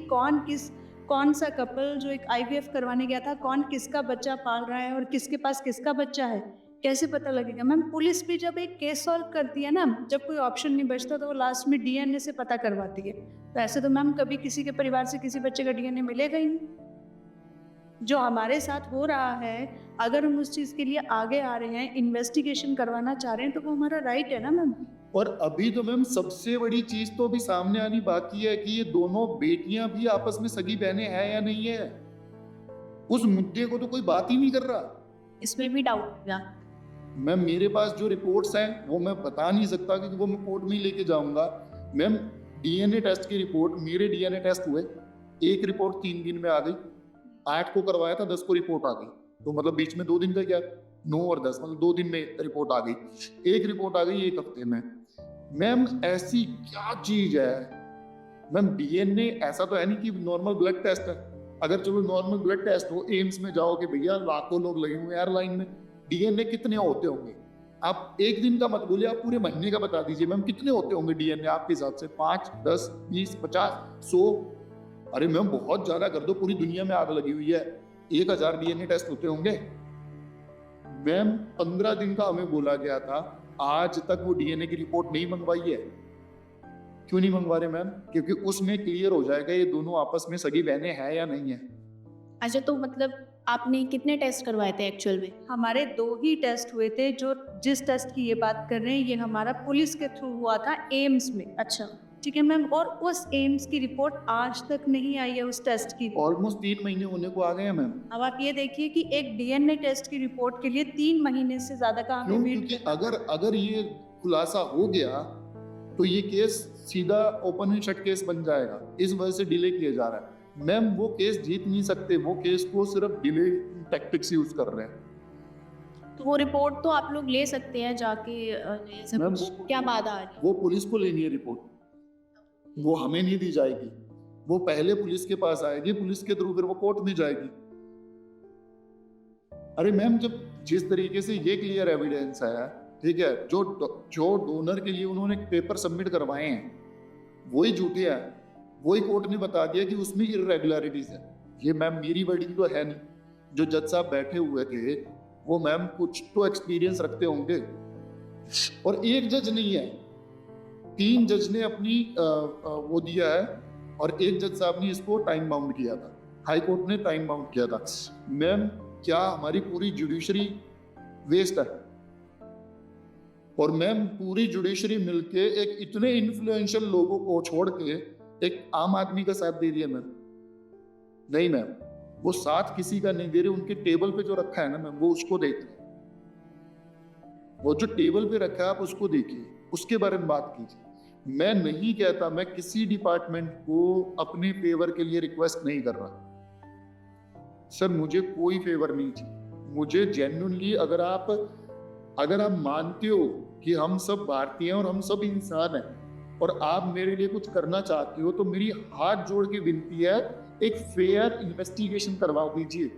कौन सा कपल जो एक आईवीएफ करवाने गया था कौन किसका बच्चा पाल रहा है और किसके पास किसका बच्चा है, कैसे पता लगेगा? मैम पुलिस भी जब एक केस सॉल्व करती है ना, जब कोई ऑप्शन नहीं बचता तो वो लास्ट में डीएनए से पता करवाती है। तो ऐसे तो मैम कभी किसी के परिवार से किसी बच्चे का डीएनए मिलेगा ही नहीं। जो हमारे साथ हो रहा है, अगर हम उस चीज़ के लिए आगे आ रहे हैं, इन्वेस्टिगेशन करवाना चाह रहे हैं, तो वो हमारा राइट है ना मैम। और अभी तो मैम सबसे बड़ी चीज तो अभी सामने आनी बाकी है कि ये दोनों बेटियां भी आपस में सगी बहनें हैं या नहीं है। उस मुद्दे को तो कोई बात ही नहीं कर रहा। इसमें भी डाउट होगा। मैम मेरे पास जो रिपोर्ट्स हैं वो मैं बता नहीं सकता क्योंकि वो मैं कोर्ट में ही लेके जाऊंगा। मैम डीएनए टेस्ट की रिपोर्ट, मेरे डीएनए टेस्ट हुए, एक रिपोर्ट 3 दिन में आ गई, 8 को करवाया था, 10 को रिपोर्ट आ गई। तो मतलब बीच में 2 दिन का क्या, 9 और 10 मतलब 2 दिन में रिपोर्ट आ गई। एक रिपोर्ट आ गई 1 हफ्ते में। मैम ऐसी क्या चीज है? मैम डीएनए ऐसा तो है नहीं कि नॉर्मल ब्लड टेस्ट है। अगर चलो नॉर्मल ब्लड टेस्ट हो, एम्स में जाओ कि भैया लाखों लोग लगे हुए हैं लाइन में, डीएनए कितने होते होंगे? आप एक दिन का मत बोलिए, आप पूरे महीने का बता दीजिए मैम कितने होते होंगे डीएनए आपके हिसाब से? 5, 10, 20, 50, 100? अरे मैम बहुत ज्यादा कर दो, पूरी दुनिया में आग लगी हुई है, 1000 डीएनए टेस्ट होते होंगे। मैम 15 दिन का हमें बोला गया था, आज तक वो डीएनए की रिपोर्ट नहीं मंगवाई है। क्यों नहीं मंगवा रहे मैम? क्योंकि उसमें क्लियर हो जाएगा ये दोनों आपस में सगी बहनें हैं या नहीं है। अच्छा, तो मतलब आपने कितने टेस्ट करवाए थे एक्चुअल में? हमारे 2 ही टेस्ट हुए थे। जो जिस टेस्ट की ये बात कर रहे हैं, ये हमारा पुलिस के थ्रू हुआ था एम्स में। अच्छा, ठीक है मैम। और उस एम्स की रिपोर्ट आज तक नहीं आई है उस टेस्ट की। ऑलमोस्ट 3 महीने होने को आ गए हैं मैम। अब आप ये देखिए कि एक डीएनए टेस्ट की रिपोर्ट के लिए 3 महीने से ज्यादा का हमें क्यों? वेट क्योंकि अगर ये खुलासा हो गया तो ये केस सीधा ओपन एंड शट केस बन जाएगा। इस वजह से डिले किया जा रहा है। मैम वो केस जीत नहीं सकते, वो केस को सिर्फ डिले टैक्टिक्स यूज कर रहे हैं। तो वो रिपोर्ट तो आप लोग ले सकते हैं जाके, ऐसा मैम कुछ क्या बात आ रही है? वो पुलिस को लेनी है रिपोर्ट, वो हमें नहीं दी जाएगी। वो पहले पुलिस के पास आएगी, पुलिस के थ्रू फिर वो कोर्ट में जाएगी। अरे मैम जब जिस तरीके से ये क्लियर एविडेंस है, ठीक है, जो डोनर के लिए उन्होंने पेपर सबमिट करवाए हैं वही झूठे हैं, वही कोर्ट ने बता दिया कि उसमें इरेगुलरिटीज है। ये मैम मेरी वर्डिंग तो है नहीं, जो जज साहब बैठे हुए थे वो मैम कुछ तो एक्सपीरियंस रखते होंगे। और एक जज नहीं है, 3 जज ने अपनी वो दिया है और एक जज साहब ने इसको टाइम बाउंड किया था। हाई कोर्ट ने टाइम बाउंड किया था। मैम क्या हमारी पूरी जुडिशरी वेस्ट है? और मैम पूरी जुडिशरी मिलके एक इतने इन्फ्लुएंशियल लोगों को छोड़ के एक आम आदमी का साथ दे दिया मैम? नहीं मैम, वो साथ किसी का नहीं दे रहे, उनके टेबल पे जो रखा है ना मैम वो उसको देख रहे हैं। वो जो टेबल पे रखा है आप उसको देखिए, उसके बारे में बात कीजिए। मैं नहीं कहता, मैं किसी डिपार्टमेंट को अपने फेवर के लिए रिक्वेस्ट नहीं कर रहा सर, मुझे कोई फेवर नहीं चाहिए। मुझे जेन्युइनली अगर आप मानते हो कि हम सब भारतीय हैं और हम सब इंसान हैं और आप मेरे लिए कुछ करना चाहते हो तो मेरी हाथ जोड़ के विनती है, एक फेयर इन्वेस्टिगेशन करवा दीजिए।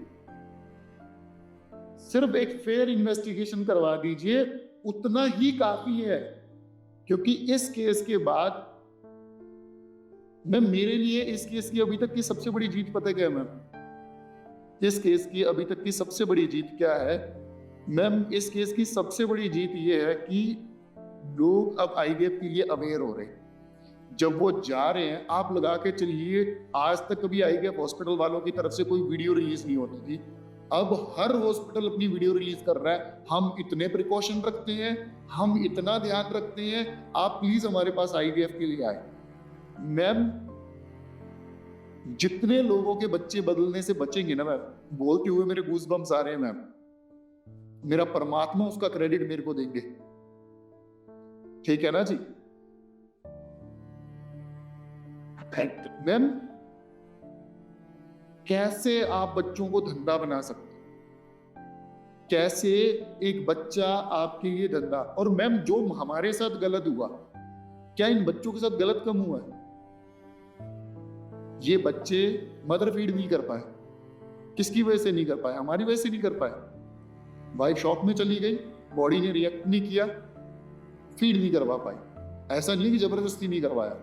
सिर्फ एक फेयर इन्वेस्टिगेशन करवा दीजिए, उतना ही काफी है। क्योंकि इस केस के बाद मैम मेरे लिए इस केस की अभी तक की सबसे बड़ी जीत पता क्या है मैम? इस केस की अभी तक की सबसे बड़ी जीत क्या है मैम? इस केस की सबसे बड़ी जीत ये है कि लोग अब आईवीएफ के लिए अवेयर हो रहे हैं। जब वो जा रहे हैं, आप लगा के चलिए, आज तक कभी आईवीएफ हॉस्पिटल वालों की तरफ से कोई वीडियो रिलीज नहीं होती थी, अब हर हॉस्पिटल अपनी वीडियो रिलीज कर रहा है। हम इतने प्रिकॉशन रखते हैं, हम इतना ध्यान रखते हैं, आप प्लीज हमारे पास आईवीएफ के लिए आए। मैम जितने लोगों के बच्चे बदलने से बचेंगे ना मैम, बोलते हुए मेरे गूज बम्स आ रहे हैं मैम, मेरा परमात्मा उसका क्रेडिट मेरे को देंगे, ठीक है ना जी। मैम कैसे आप बच्चों को धंधा बना सकते, कैसे एक बच्चा आपके लिए धंधा। और मैम जो हमारे साथ गलत हुआ, क्या इन बच्चों के साथ गलत कम हुआ है? ये बच्चे मदर फीड नहीं कर पाए, किसकी वजह से नहीं कर पाए? हमारी वजह से नहीं कर पाए। वाइफ शॉक में चली गई, बॉडी ने रिएक्ट नहीं किया, फीड नहीं करवा पाई। ऐसा नहीं कि जबरदस्ती नहीं करवाया,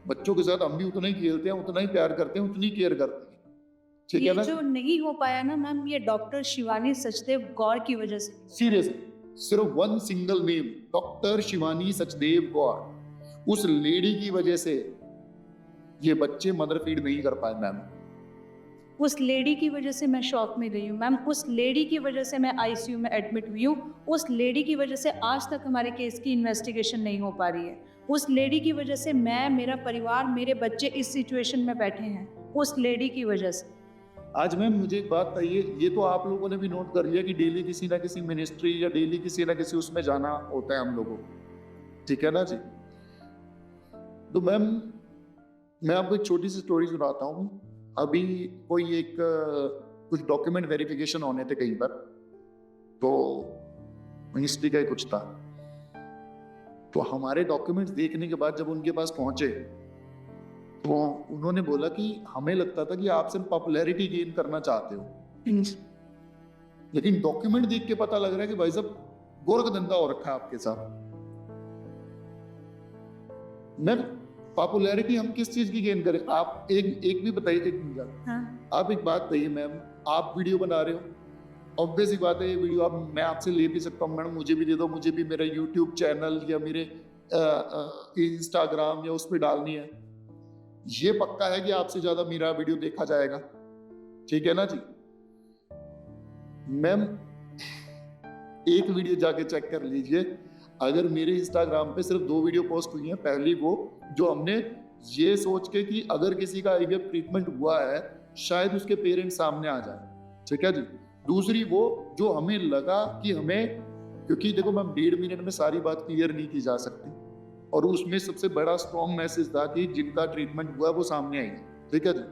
बच्चों के साथ हम भी उतना ही खेलते हैं, उतना ही प्यार करते हैं, उतनी केयर करते हैं, ठीक है ये ना। जो नहीं हो पाया ना मैम, ये डॉक्टर शिवानी सचदेव गौर की वजह से। सीरियसली सिर्फ one single name, doctor Shivani Sachdev Gaur, उस लेडी की वजह से ये बच्चे मदर फीड नहीं कर पाए मैम। उस लेडी की वजह से मैं शॉक में गई हूँ मैम, उस लेडी की वजह से मैं आईसीयू में एडमिट हुई हूँ, उस लेडी की वजह से आज तक हमारे केस की इन्वेस्टिगेशन नहीं हो पा रही है, उस लेडी की वजह से मैं, मेरा परिवार, मेरे बच्चे इस सिचुएशन में बैठे हैं, उस लेडी की वजह से। आज मैम मुझे एक बात बताइए, ये तो आप लोगों ने भी नोट कर लिया कि डेली किसी ना किसी मिनिस्ट्री या डेली किसी ना किसी उसमें जाना होता है हम लोगों को, ठीक है ना जी। तो मैम मैं आपको एक छोटी सी स्टोरी सुनाता हूँ। अभी कोई एक कुछ डॉक्यूमेंट वेरिफिकेशन होने थे कहीं पर, तो मिनिस्ट्री का ही कुछ था, तो हमारे डॉक्यूमेंट्स देखने के बाद जब उनके पास पहुंचे तो उन्होंने बोला कि हमें लगता था कि आप सिर्फ पॉपुलैरिटी गेन करना चाहते हो, लेकिन डॉक्यूमेंट देख के पता लग रहा है कि भाई साहब गोरख धंधा हो रखा है आपके साथ। मैम पॉपुलैरिटी हम किस चीज की गेन करें? आप एक भी बताइए, एक मिनट। हाँ। आप एक बात बताइए मैम, आप वीडियो बना रहे हो, ऑब्वियस ही बात है ये वीडियो आप मैं आपसे ले भी सकता हूँ, मैडम मुझे भी दे दो, मुझे भी मेरा यूट्यूब चैनल या मेरे इंस्टाग्राम या उस पर डालनी है, ये पक्का है कि आपसे ज्यादा मेरा वीडियो देखा जाएगा, ठीक है ना जी। मैम एक वीडियो जाके चेक कर लीजिए, अगर मेरे इंस्टाग्राम पे सिर्फ 2 वीडियो पोस्ट हुई हैं, पहली वो जो हमने ये सोच के कि अगर किसी का आईवीएफ ट्रीटमेंट हुआ है शायद उसके पेरेंट्स सामने आ जाए, ठीक है जी। दूसरी वो जो हमें लगा कि हमें, क्योंकि देखो मैम 1.5 मिनट में सारी बात क्लियर नहीं की जा सकती, और उसमें सबसे बड़ा स्ट्रॉन्ग मैसेज था कि जिनका ट्रीटमेंट हुआ वो सामने आएंगे, ठीक है जी।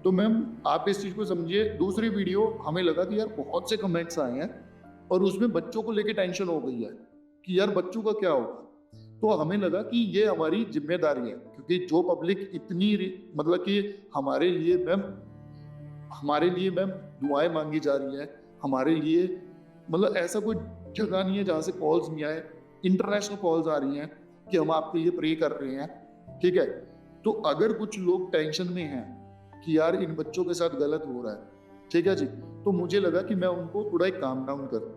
तो मैम आप इस चीज को समझिए। दूसरी वीडियो हमें लगा कि यार बहुत से कमेंट्स आए हैं और उसमें बच्चों को लेके टेंशन हो गई है कि यार बच्चों का क्या होगा, तो हमें लगा कि ये हमारी जिम्मेदारी है, क्योंकि जो पब्लिक इतनी मतलब कि हमारे लिए मैम दुआएं मांगी जा रही है, हमारे लिए मतलब ऐसा कोई जगह नहीं है जहाँ से कॉल्स नहीं आए, इंटरनेशनल कॉल्स आ रही हैं कि हम आपके लिए प्रे कर रहे हैं, ठीक है। तो अगर कुछ लोग टेंशन में हैं कि यार इन बच्चों के साथ गलत हो रहा है, ठीक है जी, तो मुझे लगा कि मैं उनको थोड़ा एक काम डाउन करूं,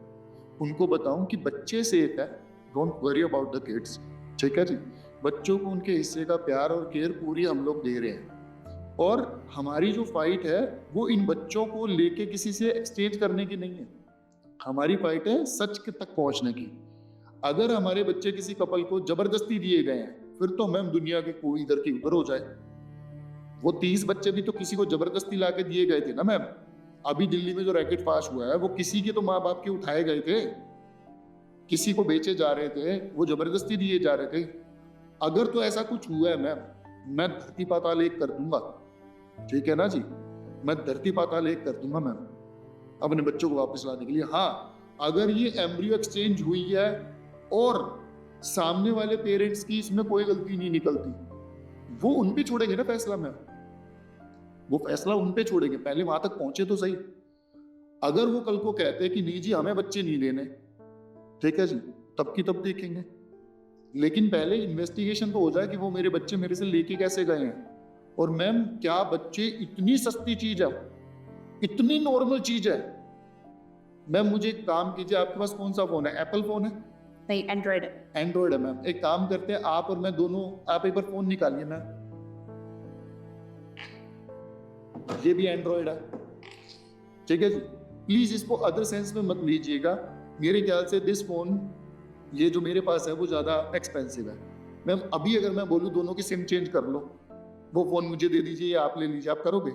उनको बताऊं कि बच्चे सेफ है, don't worry about the kids, ठीक है जी। बच्चों को उनके हिस्से का प्यार और केयर पूरी हम लोग दे रहे हैं, और हमारी जो फाइट है वो इन बच्चों को लेके किसी से एक्सचेंज करने की नहीं है, हमारी फाइट है सच तक पहुंचने की। अगर हमारे बच्चे किसी कपल को जबरदस्ती दिए गए हैं फिर तो मैम दुनिया के कोई इधर की उधर हो जाए। वो 30 बच्चे भी तो किसी को जबरदस्ती लाके दिए गए थे ना मैम। अभी दिल्ली में जो रैकेट फाश हुआ है वो किसी के तो माँ बाप के उठाए गए थे, किसी को बेचे जा रहे थे, वो जबरदस्ती दिए जा रहे थे। अगर तो ऐसा कुछ हुआ है मैम, मैं धरती पाताल एक कर दूंगा, ठीक है ना जी, मैं धरती पाताल एक कर दूंगा मैम अपने बच्चों को वापस लाने के लिए। हाँ, अगर ये एम्ब्रियो एक्सचेंज हुई है और सामने वाले पेरेंट्स की इसमें कोई गलती नहीं निकलती, वो उन पे छोड़ेंगे ना फैसला मैम, वो फैसला उन पे छोड़ेंगे, पहले वहां तक पहुंचे तो सही। अगर वो कल को कहते हैं कि नहीं जी हमें बच्चे नहीं लेने, ठीक है जी, तब की तब देखेंगे, लेकिन पहले इन्वेस्टिगेशन तो हो जाए कि वो मेरे बच्चे मेरे से लेके कैसे गए हैं। और मैम क्या बच्चे इतनी सस्ती चीज है, इतनी नॉर्मल चीज है मैम। मुझे एक काम कीजिए, आपके पास कौन सा फोन है? एप्पल फोन है? नहीं, एंड्रॉइड है। एंड्रॉइड है मैम। एक काम करते हैं, आप और मैं दोनों, आप एक बार फोन निकालिए मैम, ये भी एंड्रॉइड है, ठीक है जी। प्लीज इसको अदर सेंस में मत लीजिएगा, मेरे ख्याल से दिस फोन ये जो मेरे पास है वो ज्यादा एक्सपेंसिव है मैम। अभी अगर मैं बोलूँ दोनों की सिम चेंज कर लो वो फोन मुझे दे दीजिए या आप ले लीजिए, आप करोगे?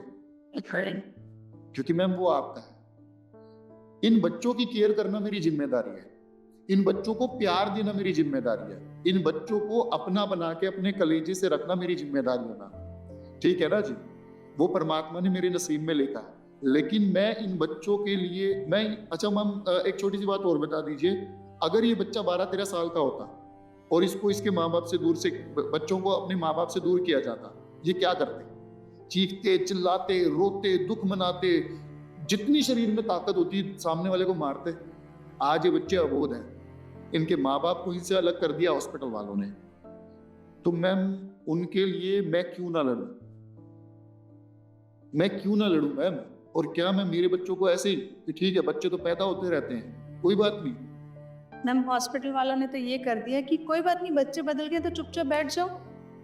क्योंकि मैम वो आपका है। इन बच्चों की केयर करना मेरी जिम्मेदारी है, इन बच्चों को प्यार देना मेरी जिम्मेदारी है, इन बच्चों को अपना बना के अपने कलेजे से रखना मेरी जिम्मेदारी है ना, ठीक है ना जी। वो परमात्मा ने मेरे नसीब में लिखा है, लेकिन मैं इन बच्चों के लिए अच्छा मैम एक छोटी सी बात और बता दीजिए, अगर ये बच्चा 12-13 साल का होता और इसको इसके माँ बाप से दूर से, बच्चों को अपने माँ बाप से दूर किया जाता, ये क्या करते? चीखते, चिल्लाते, रोते, दुख मनाते, जितनी शरीर में ताकत होती सामने वाले को मारते। आज ये बच्चे अबोध हैं, इनके माँ बाप को इनसे अलग कर दिया हॉस्पिटल वालों ने, तो मैम उनके लिए मैं क्यों ना लड़ूं? मैं क्यों ना लड़ूं मैम? और क्या मैं मेरे बच्चों को ऐसे ही कि ठीक है बच्चे तो पैदा होते रहते हैं, कोई बात नहीं। मैम हॉस्पिटल वालों ने तो ये कर दिया कि कोई बात नहीं, बच्चे बदल गए तो चुपचाप बैठ जाओ,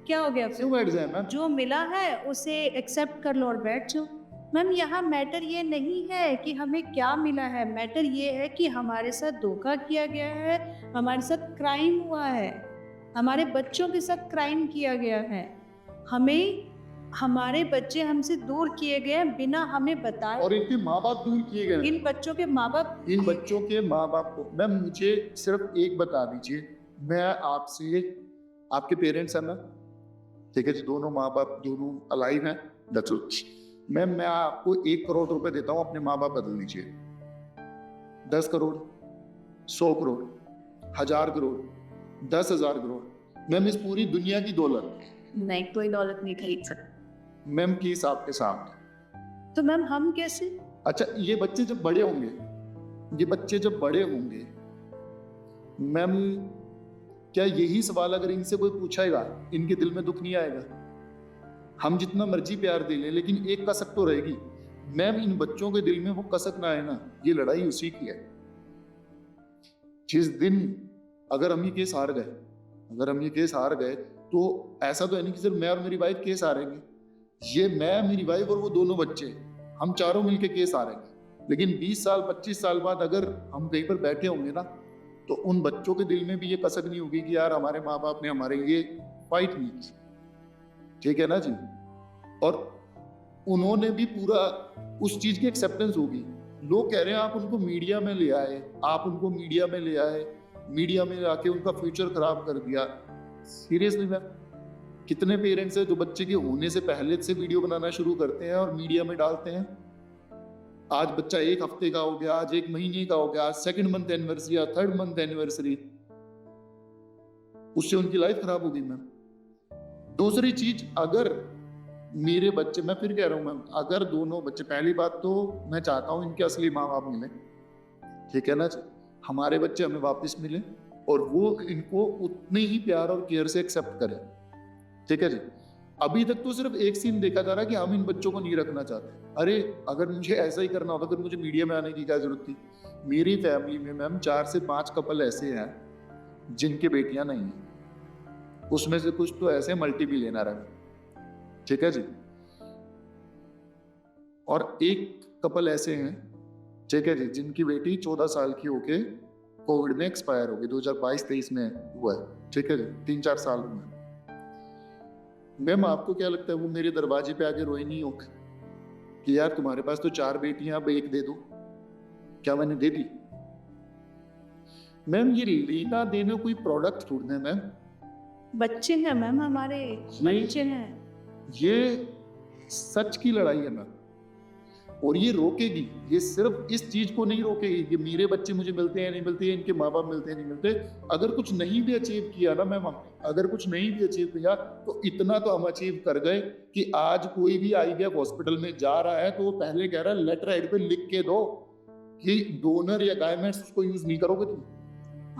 क्या हो गया फिर? क्यों बैठ जाए मैम? जो मिला है उसे एक्सेप्ट कर लो और बैठ जाओ। मैम यहाँ मैटर ये नहीं है कि हमें क्या मिला है, मैटर ये है कि हमारे साथ धोखा किया गया है, हमारे साथ क्राइम हुआ है, हमारे बच्चों के साथ क्राइम किया गया है, हमें हमारे बच्चे हमसे दूर किए गए बिना हमें बताए, और इनके माँ बाप दूर किए गए। इन बच्चों के माँ बाप, इन बच्चों के माँ बाप को मैम मुझे सिर्फ एक बता दीजिए, मैं आपसे, आपके पेरेंट्स हैं ना, ठीक है जी, दोनों माँ बाप दोनों अलाइव हैं, दैट्स ऑल मैम। मैं आपको 1 करोड़ रुपए देता हूँ, अपने माँ बाप बदल दीजिए। 10 करोड़, 100 करोड़, 1000 करोड़, 10,000 करोड़, मैम इस पूरी दुनिया की दौलत नहीं, कोई दौलत नहीं खरीद सकता। मैम की हिसाब के साथ। तो मैम हम कैसे? अच्छा ये बच्चे जब बड़े होंगे, ये बच्चे जब बड़े होंगे मैम, क्या यही सवाल अगर इनसे कोई पूछेगा, इनके दिल में दुख नहीं आएगा? हम जितना मर्जी प्यार दे लें, लेकिन एक कसक तो रहेगी मैम, इन बच्चों के दिल में वो कसक ना आए ना, ये लड़ाई उसी की है। जिस दिन अगर हम ये केस हार गए, अगर हम ये केस हार गए, तो ऐसा तो है नहीं कि सिर्फ मैं और मेरी वाइफ केस हारेंगे, ये मैं, मेरी वाइफ और वो दोनों बच्चे, हम चारों मिलके केस हारेंगे। लेकिन 20 साल 25 साल बाद अगर हम कहीं पर बैठे होंगे ना, तो उन बच्चों के दिल में भी ये कसक नहीं होगी कि यार हमारे माँ बाप ने हमारे लिए फाइट नहीं की, ठीक है ना जी। और उन्होंने भी पूरा उस चीज की एक्सेप्टेंस होगी। लोग कह रहे हैं आप उनको मीडिया में ले आए, आप उनको मीडिया में ले आए, मीडिया में आके उनका फ्यूचर खराब कर दिया। सीरियसली मैम, कितने पेरेंट्स हैं जो बच्चे के होने से पहले से वीडियो बनाना शुरू करते हैं और मीडिया में डालते हैं। आज बच्चा 1 हफ्ते का हो गया, आज 1 महीने का हो गया, आज 2nd मंथ एनिवर्सरी या 3rd मंथ एनिवर्सरी, उससे उनकी लाइफ खराब हो गई मैम। दूसरी चीज, अगर मेरे बच्चे, मैं फिर कह रहा हूं मैम, अगर दोनों बच्चे, पहली बात तो मैं चाहता हूं इनके असली माँ बाप मिले, ठीक है ना जी, हमारे बच्चे हमें वापस मिले और वो इनको उतने ही प्यार और केयर से एक्सेप्ट करें, ठीक है जी। अभी तक तो सिर्फ एक सीन देखा जा रहा है कि हम इन बच्चों को नहीं रखना चाहते। अरे अगर मुझे ऐसा ही करना होता तो मुझे मीडिया में आने की क्या जरूरत थी? मेरी फैमिली में मैम 4 से 5 कपल ऐसे हैं जिनके बेटियां नहीं हैं, उसमें से कुछ तो ऐसे मल्टी बिलियनर हैं, ठीक है जी, और एक कपल ऐसे हैं, ठीक है जी, जिनकी बेटी 14 साल की होके कोविड में एक्सपायर हो गई, 2022-23 में हुआ है, ठीक है जी, 3-4 साल में। मैम आपको क्या लगता है वो मेरे दरवाजे पे आके रोए नहीं होके कि यार तुम्हारे पास तो 4 बेटियां, अब 1 दे दो? क्या मैंने दे दी? मैम ये लेना देना कोई प्रोडक्ट थोड़ी है मैम, बच्चे हैं मैम, हमारे बच्चे हैं। ये सच की लड़ाई है मैम, और ये रोकेगी, ये सिर्फ इस चीज को नहीं रोकेगी कि मेरे बच्चे मुझे मिलते हैं नहीं मिलते, इनके माँ बाप मिलते हैं नहीं मिलते। अगर कुछ नहीं भी अचीव किया ना मैम, अगर कुछ नहीं भी अचीव किया तो इतना तो हम अचीव कर गए कि आज कोई भी IVF हॉस्पिटल में जा रहा है तो वो पहले कह रहा है लेटर हेड पे लिख के दो कि डोनर या गायमेट्स उसको यूज नहीं करोगे तुम,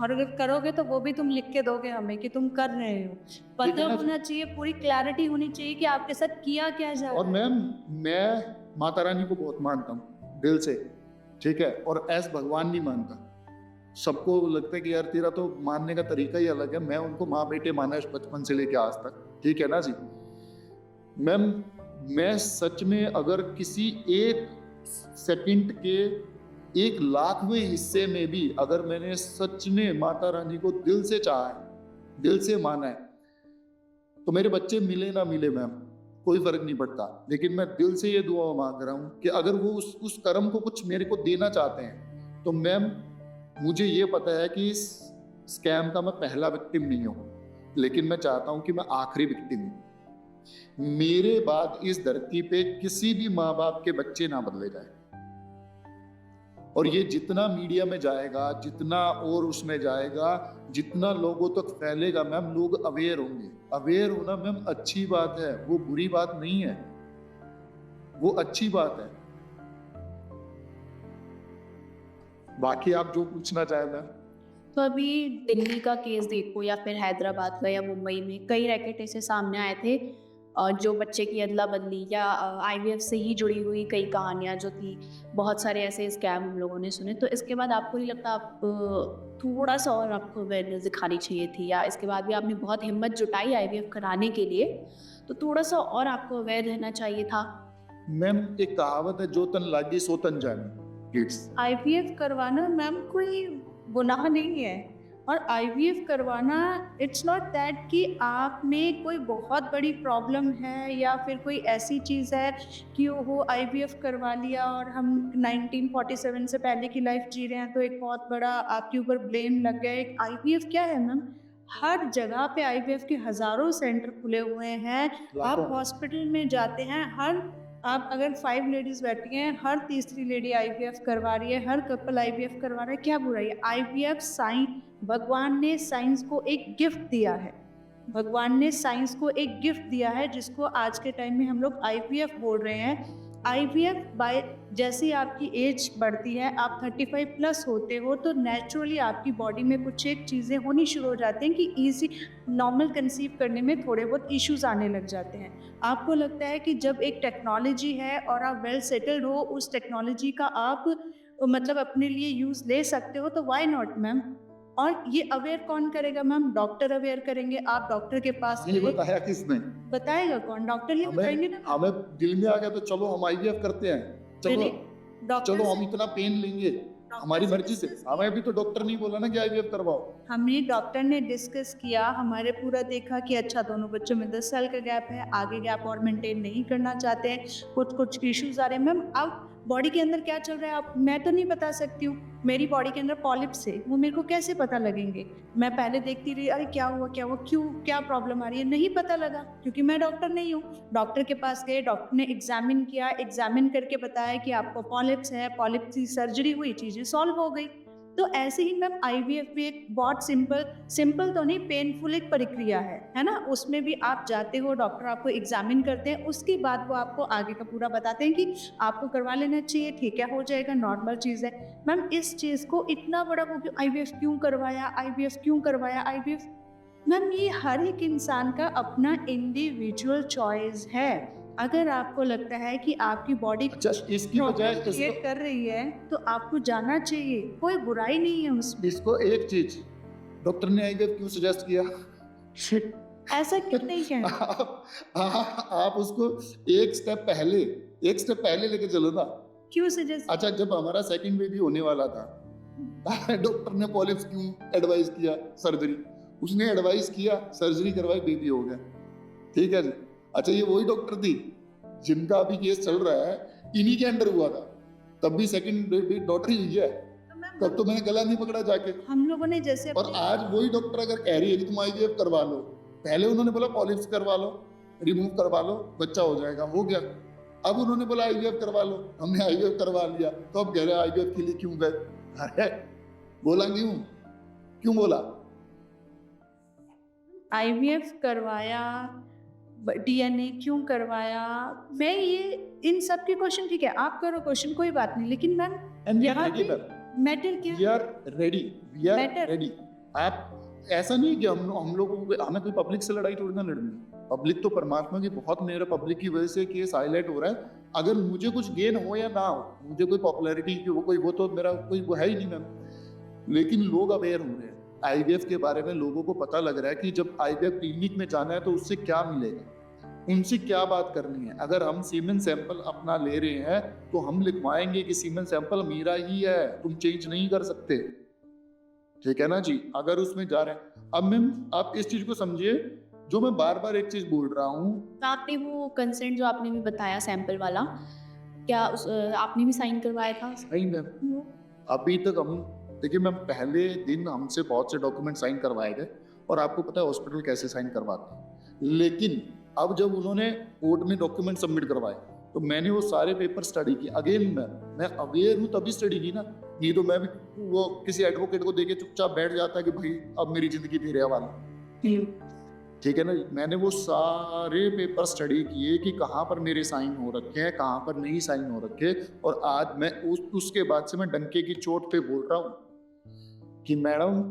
और अगर करोगे तो वो भी तुम लिख के दोगे हमें कि तुम कर रहे हो। पता होना चाहिए, पूरी क्लैरिटी होनी चाहिए कि आपके साथ किया क्या जा रहा है। और मैम मैं माता रानी को बहुत मानता हूँ दिल से, ठीक है, और ऐस भगवान नहीं मानता। सबको लगता है कि यार तेरा तो मानने का तरीका ही अलग है, मैं उनको माँ बेटे माना है बचपन से लेके आज तक, ठीक है ना जी। मैम मैं सच में अगर किसी 1 सेकंड के 1,00,000वें हिस्से में भी अगर मैंने सच में माता रानी को दिल से चाहा है, दिल से माना है, तो मेरे बच्चे मिले ना मिले मैम, कोई फर्क नहीं पड़ता, लेकिन मैं दिल से ये दुआ मांग रहा हूँ कि अगर वो उस कर्म को कुछ मेरे को देना चाहते हैं तो मैम मुझे ये पता है कि इस स्कैम का मैं पहला विक्टिम नहीं हूँ, लेकिन मैं चाहता हूँ कि मैं आखिरी विक्टिम हूँ। मेरे बाद इस धरती पे किसी भी माँ बाप के बच्चे ना बदले जाए। और ये जितना मीडिया में जाएगा, जितना और उसमें जाएगा, जितना लोगों तक फैलेगा मैम, लोग अवेयर होंगे। अवेयर होना मैम अच्छी बात है, वो बुरी बात नहीं है, वो अच्छी बात है। बाकी आप जो पूछना चाहे मैम। तो अभी दिल्ली का केस देखो या फिर हैदराबाद का या मुंबई में कई रैकेट ऐसे सामने आए थे और जो बच्चे की अदला बदली या आईवीएफ से ही जुड़ी हुई कई कहानियाँ जो थी, बहुत सारे ऐसे स्कैम हम लोगों ने सुने। तो इसके बाद आपको नहीं लगता आप थोड़ा सा और आपको अवेयरनेस दिखानी चाहिए थी, या इसके बाद भी आपने बहुत हिम्मत जुटाई आईवीएफ कराने के लिए, तो थोड़ा सा और आपको अवेयर रहना चाहिए था? मैम एक कहावत है, जो तन लागी सो तन जाने। किड्स आईवीएफ करवाना मैम कोई गुनाह नहीं है, और आईवीएफ करवाना इट्स नॉट दैट कि आप में कोई बहुत बड़ी प्रॉब्लम है या फिर कोई ऐसी चीज़ है कि वो आईवीएफ करवा लिया और हम 1947 से पहले की लाइफ जी रहे हैं तो एक बहुत बड़ा आपके ऊपर ब्लेम लग गया। एक आईवीएफ क्या है मैम, हर जगह पे आईवीएफ के हज़ारों सेंटर खुले हुए हैं। आप हॉस्पिटल में जाते हैं, आप अगर 5 लेडीज़ बैठी हैं, हर तीसरी लेडी आईवीएफ करवा रही है, हर कपल आईवीएफ करवा रहा है। क्या बुराई है? आईवीएफ साइंस, भगवान ने साइंस को एक गिफ्ट दिया है, भगवान ने साइंस को एक गिफ्ट दिया है जिसको आज के टाइम में हम लोग आईवीएफ बोल रहे हैं। आईवीएफ बाय जैसे आपकी एज बढ़ती है, आप 35 प्लस होते हो तो नेचुरली आपकी बॉडी में कुछ एक चीज़ें होनी शुरू हो जाती हैं कि ईजी नॉर्मल कंसीव करने में थोड़े बहुत इश्यूज आने लग जाते हैं। आपको लगता है कि जब एक टेक्नोलॉजी है और आप वेल सेटल्ड हो, उस टेक्नोलॉजी का आप मतलब अपने लिए यूज़ ले सकते हो, तो वाई नॉट मैम। और ये अवेयर कौन करेगा मैम? डॉक्टर अवेयर करेंगे। आप डॉक्टर के पास ये बताया किसने? बताएगा कौन? डॉक्टर ही बताएंगे ना। हमें दिल में आ गया तो चलो हम आईवीएफ करते हैं, चलो चलो हम इतना पेन लेंगे हमारी मर्जी से। हमें भी तो डॉक्टर नहीं बोला ना कि आईवीएफ करवाओ। हमने डॉक्टर ने डिस्कस किया, हमारे पूरा देखा कि अच्छा दोनों बच्चों में 10 साल का गैप है, आगे गैप और मेंटेन नहीं करना चाहते हैं, कुछ इश्यूज आ रहे हैं। मैम अब बॉडी के अंदर क्या चल रहा है आप मैं तो नहीं बता सकती हूँ। मेरी बॉडी के अंदर पॉलिप्स है, वो मेरे को कैसे पता लगेंगे? मैं पहले देखती रही, अरे क्या हुआ क्यों क्या प्रॉब्लम आ रही है, नहीं पता लगा क्योंकि मैं डॉक्टर नहीं हूँ। डॉक्टर के पास गए, डॉक्टर ने एग्जामिन किया, एग्जामिन करके बताया कि आपको पॉलिप्स है, पॉलिप्स की सर्जरी हुई, चीज़ें सॉल्व हो गई। तो ऐसे ही मैम आईवीएफ भी एक बहुत सिंपल तो नहीं, पेनफुल एक प्रक्रिया है ना। उसमें भी आप जाते हो, डॉक्टर आपको एग्जामिन करते हैं, उसके बाद वो आपको आगे का पूरा बताते हैं कि आपको करवा लेना चाहिए, ठीक है हो जाएगा, नॉर्मल चीज़ है। मैम इस चीज़ को इतना बड़ा वो आईवीएफ क्यों करवाया आईवीएफ मैम, ये हर एक इंसान का अपना इंडिविजुअल चॉइस है। अगर आपको लगता है कि आपकी बॉडी इसकी वजह कर रही है तो आपको जाना चाहिए, कोई बुराई नहीं है उसमें। इसको एक चीज डॉक्टर ने आईवीएफ क्यों सजेस्ट किया? ऐसा क्यों नहीं है? आप उसको एक स्टेप पहले लेके चलो ना। क्यों सजेस्ट? अच्छा जब हमारा सेकंड बेबी होने वाला था, डॉक्टर ने पॉलिप्स क्यों एडवाइस किया? सर्जरी, उसने एडवाइस किया, सर्जरी करवाई, बेबी हो गया, ठीक है जी। अच्छा ये वही डॉक्टर थी जिनका अभी केस चल रहा है, इन्हीं के अंडर हुआ था, तब भी सेकंड बेबी डॉटर ही हुई है, तब तो मैंने गला नहीं पकड़ा जाके। हम लोगों ने जैसे और आज वही डॉक्टर अगर कह रही है कि तुम आईवीएफ करवा लो, पहले उन्होंने बोला पॉलिप्स करवा लो, रिमूव करवा लो, बच्चा हो जाएगा, हो गया। अब उन्होंने बोला आईवीएफ करवा लो, हमने आईवीएफ करवा लिया, तो अब कह रहे आईवीएफ के लिए क्यों गए? अरे बोला क्यों बोला? आईवीएफ करवाया, डीएनए क्यों करवाया, मैं ये इन सब के क्वेश्चन ठीक है आप करो क्वेश्चन, कोई बात नहीं, लेकिन मैम मैटर क्या? We are ready. आप ऐसा नहीं कि हम लोगों को हमें कोई पब्लिक से लड़ाई थोड़ी ना लड़नी। पब्लिक तो परमात्मा की बहुत मेरा पब्लिक की वजह से केस हाईलाइट हो रहा है। अगर मुझे कुछ गेन हो या ना हो, मुझे कोई पॉपुलैरिटी की वो तो मेरा कोई वो है ही नहीं मैम, लेकिन लोग अवेयर हो रहे हैं आईवीएफ के बारे में। लोगों को पता लग रहा है कि जब आईवीएफ क्लिनिक में जाना है तो उससे क्या मिलेगा, उनसे क्या बात करनी है। अगर हम सीमेन सैंपल अपना ले रहे हैं तो हम लिखवाएंगे कि सीमेन सैंपल मेरा ही है, तुम चेंज नहीं कर सकते, ठीक है ना जी। अगर उसमें जा रहे हैं, अब मैम आप इस चीज को समझिए, जो मैं बार बार एक चीज बोल रहा हूँ, तो आपने वो कंसेंट जो आपने भी बताया सैंपल वाला, क्या आपने भी साइन करवाया था? नहीं मैम, अभी तक हम देखिए मैम, पहले दिन हमसे बहुत से डॉक्यूमेंट साइन करवाए गए और आपको पता है हॉस्पिटल कैसे साइन करवाते हैं, लेकिन अब जब उन्होंने कोर्ट में डॉक्यूमेंट सबमिट करवाए तो मैंने वो सारे पेपर स्टडी किए। अगेन मैं अवेयर हूँ तभी स्टडी की ना, नहीं तो मैं भी वो किसी एडवोकेट को देके चुपचाप बैठ जाता कि भाई अब मेरी जिंदगी तेरे हवाले, ठीक है ना। मैंने वो सारे पेपर स्टडी किए कि कहाँ पर मेरे साइन हो रखे हैं, कहाँ पर नहीं साइन हो रखे, और आज मैं उसके बाद से मैं डंके की चोट पे बोल रहा हूँ कि मैडम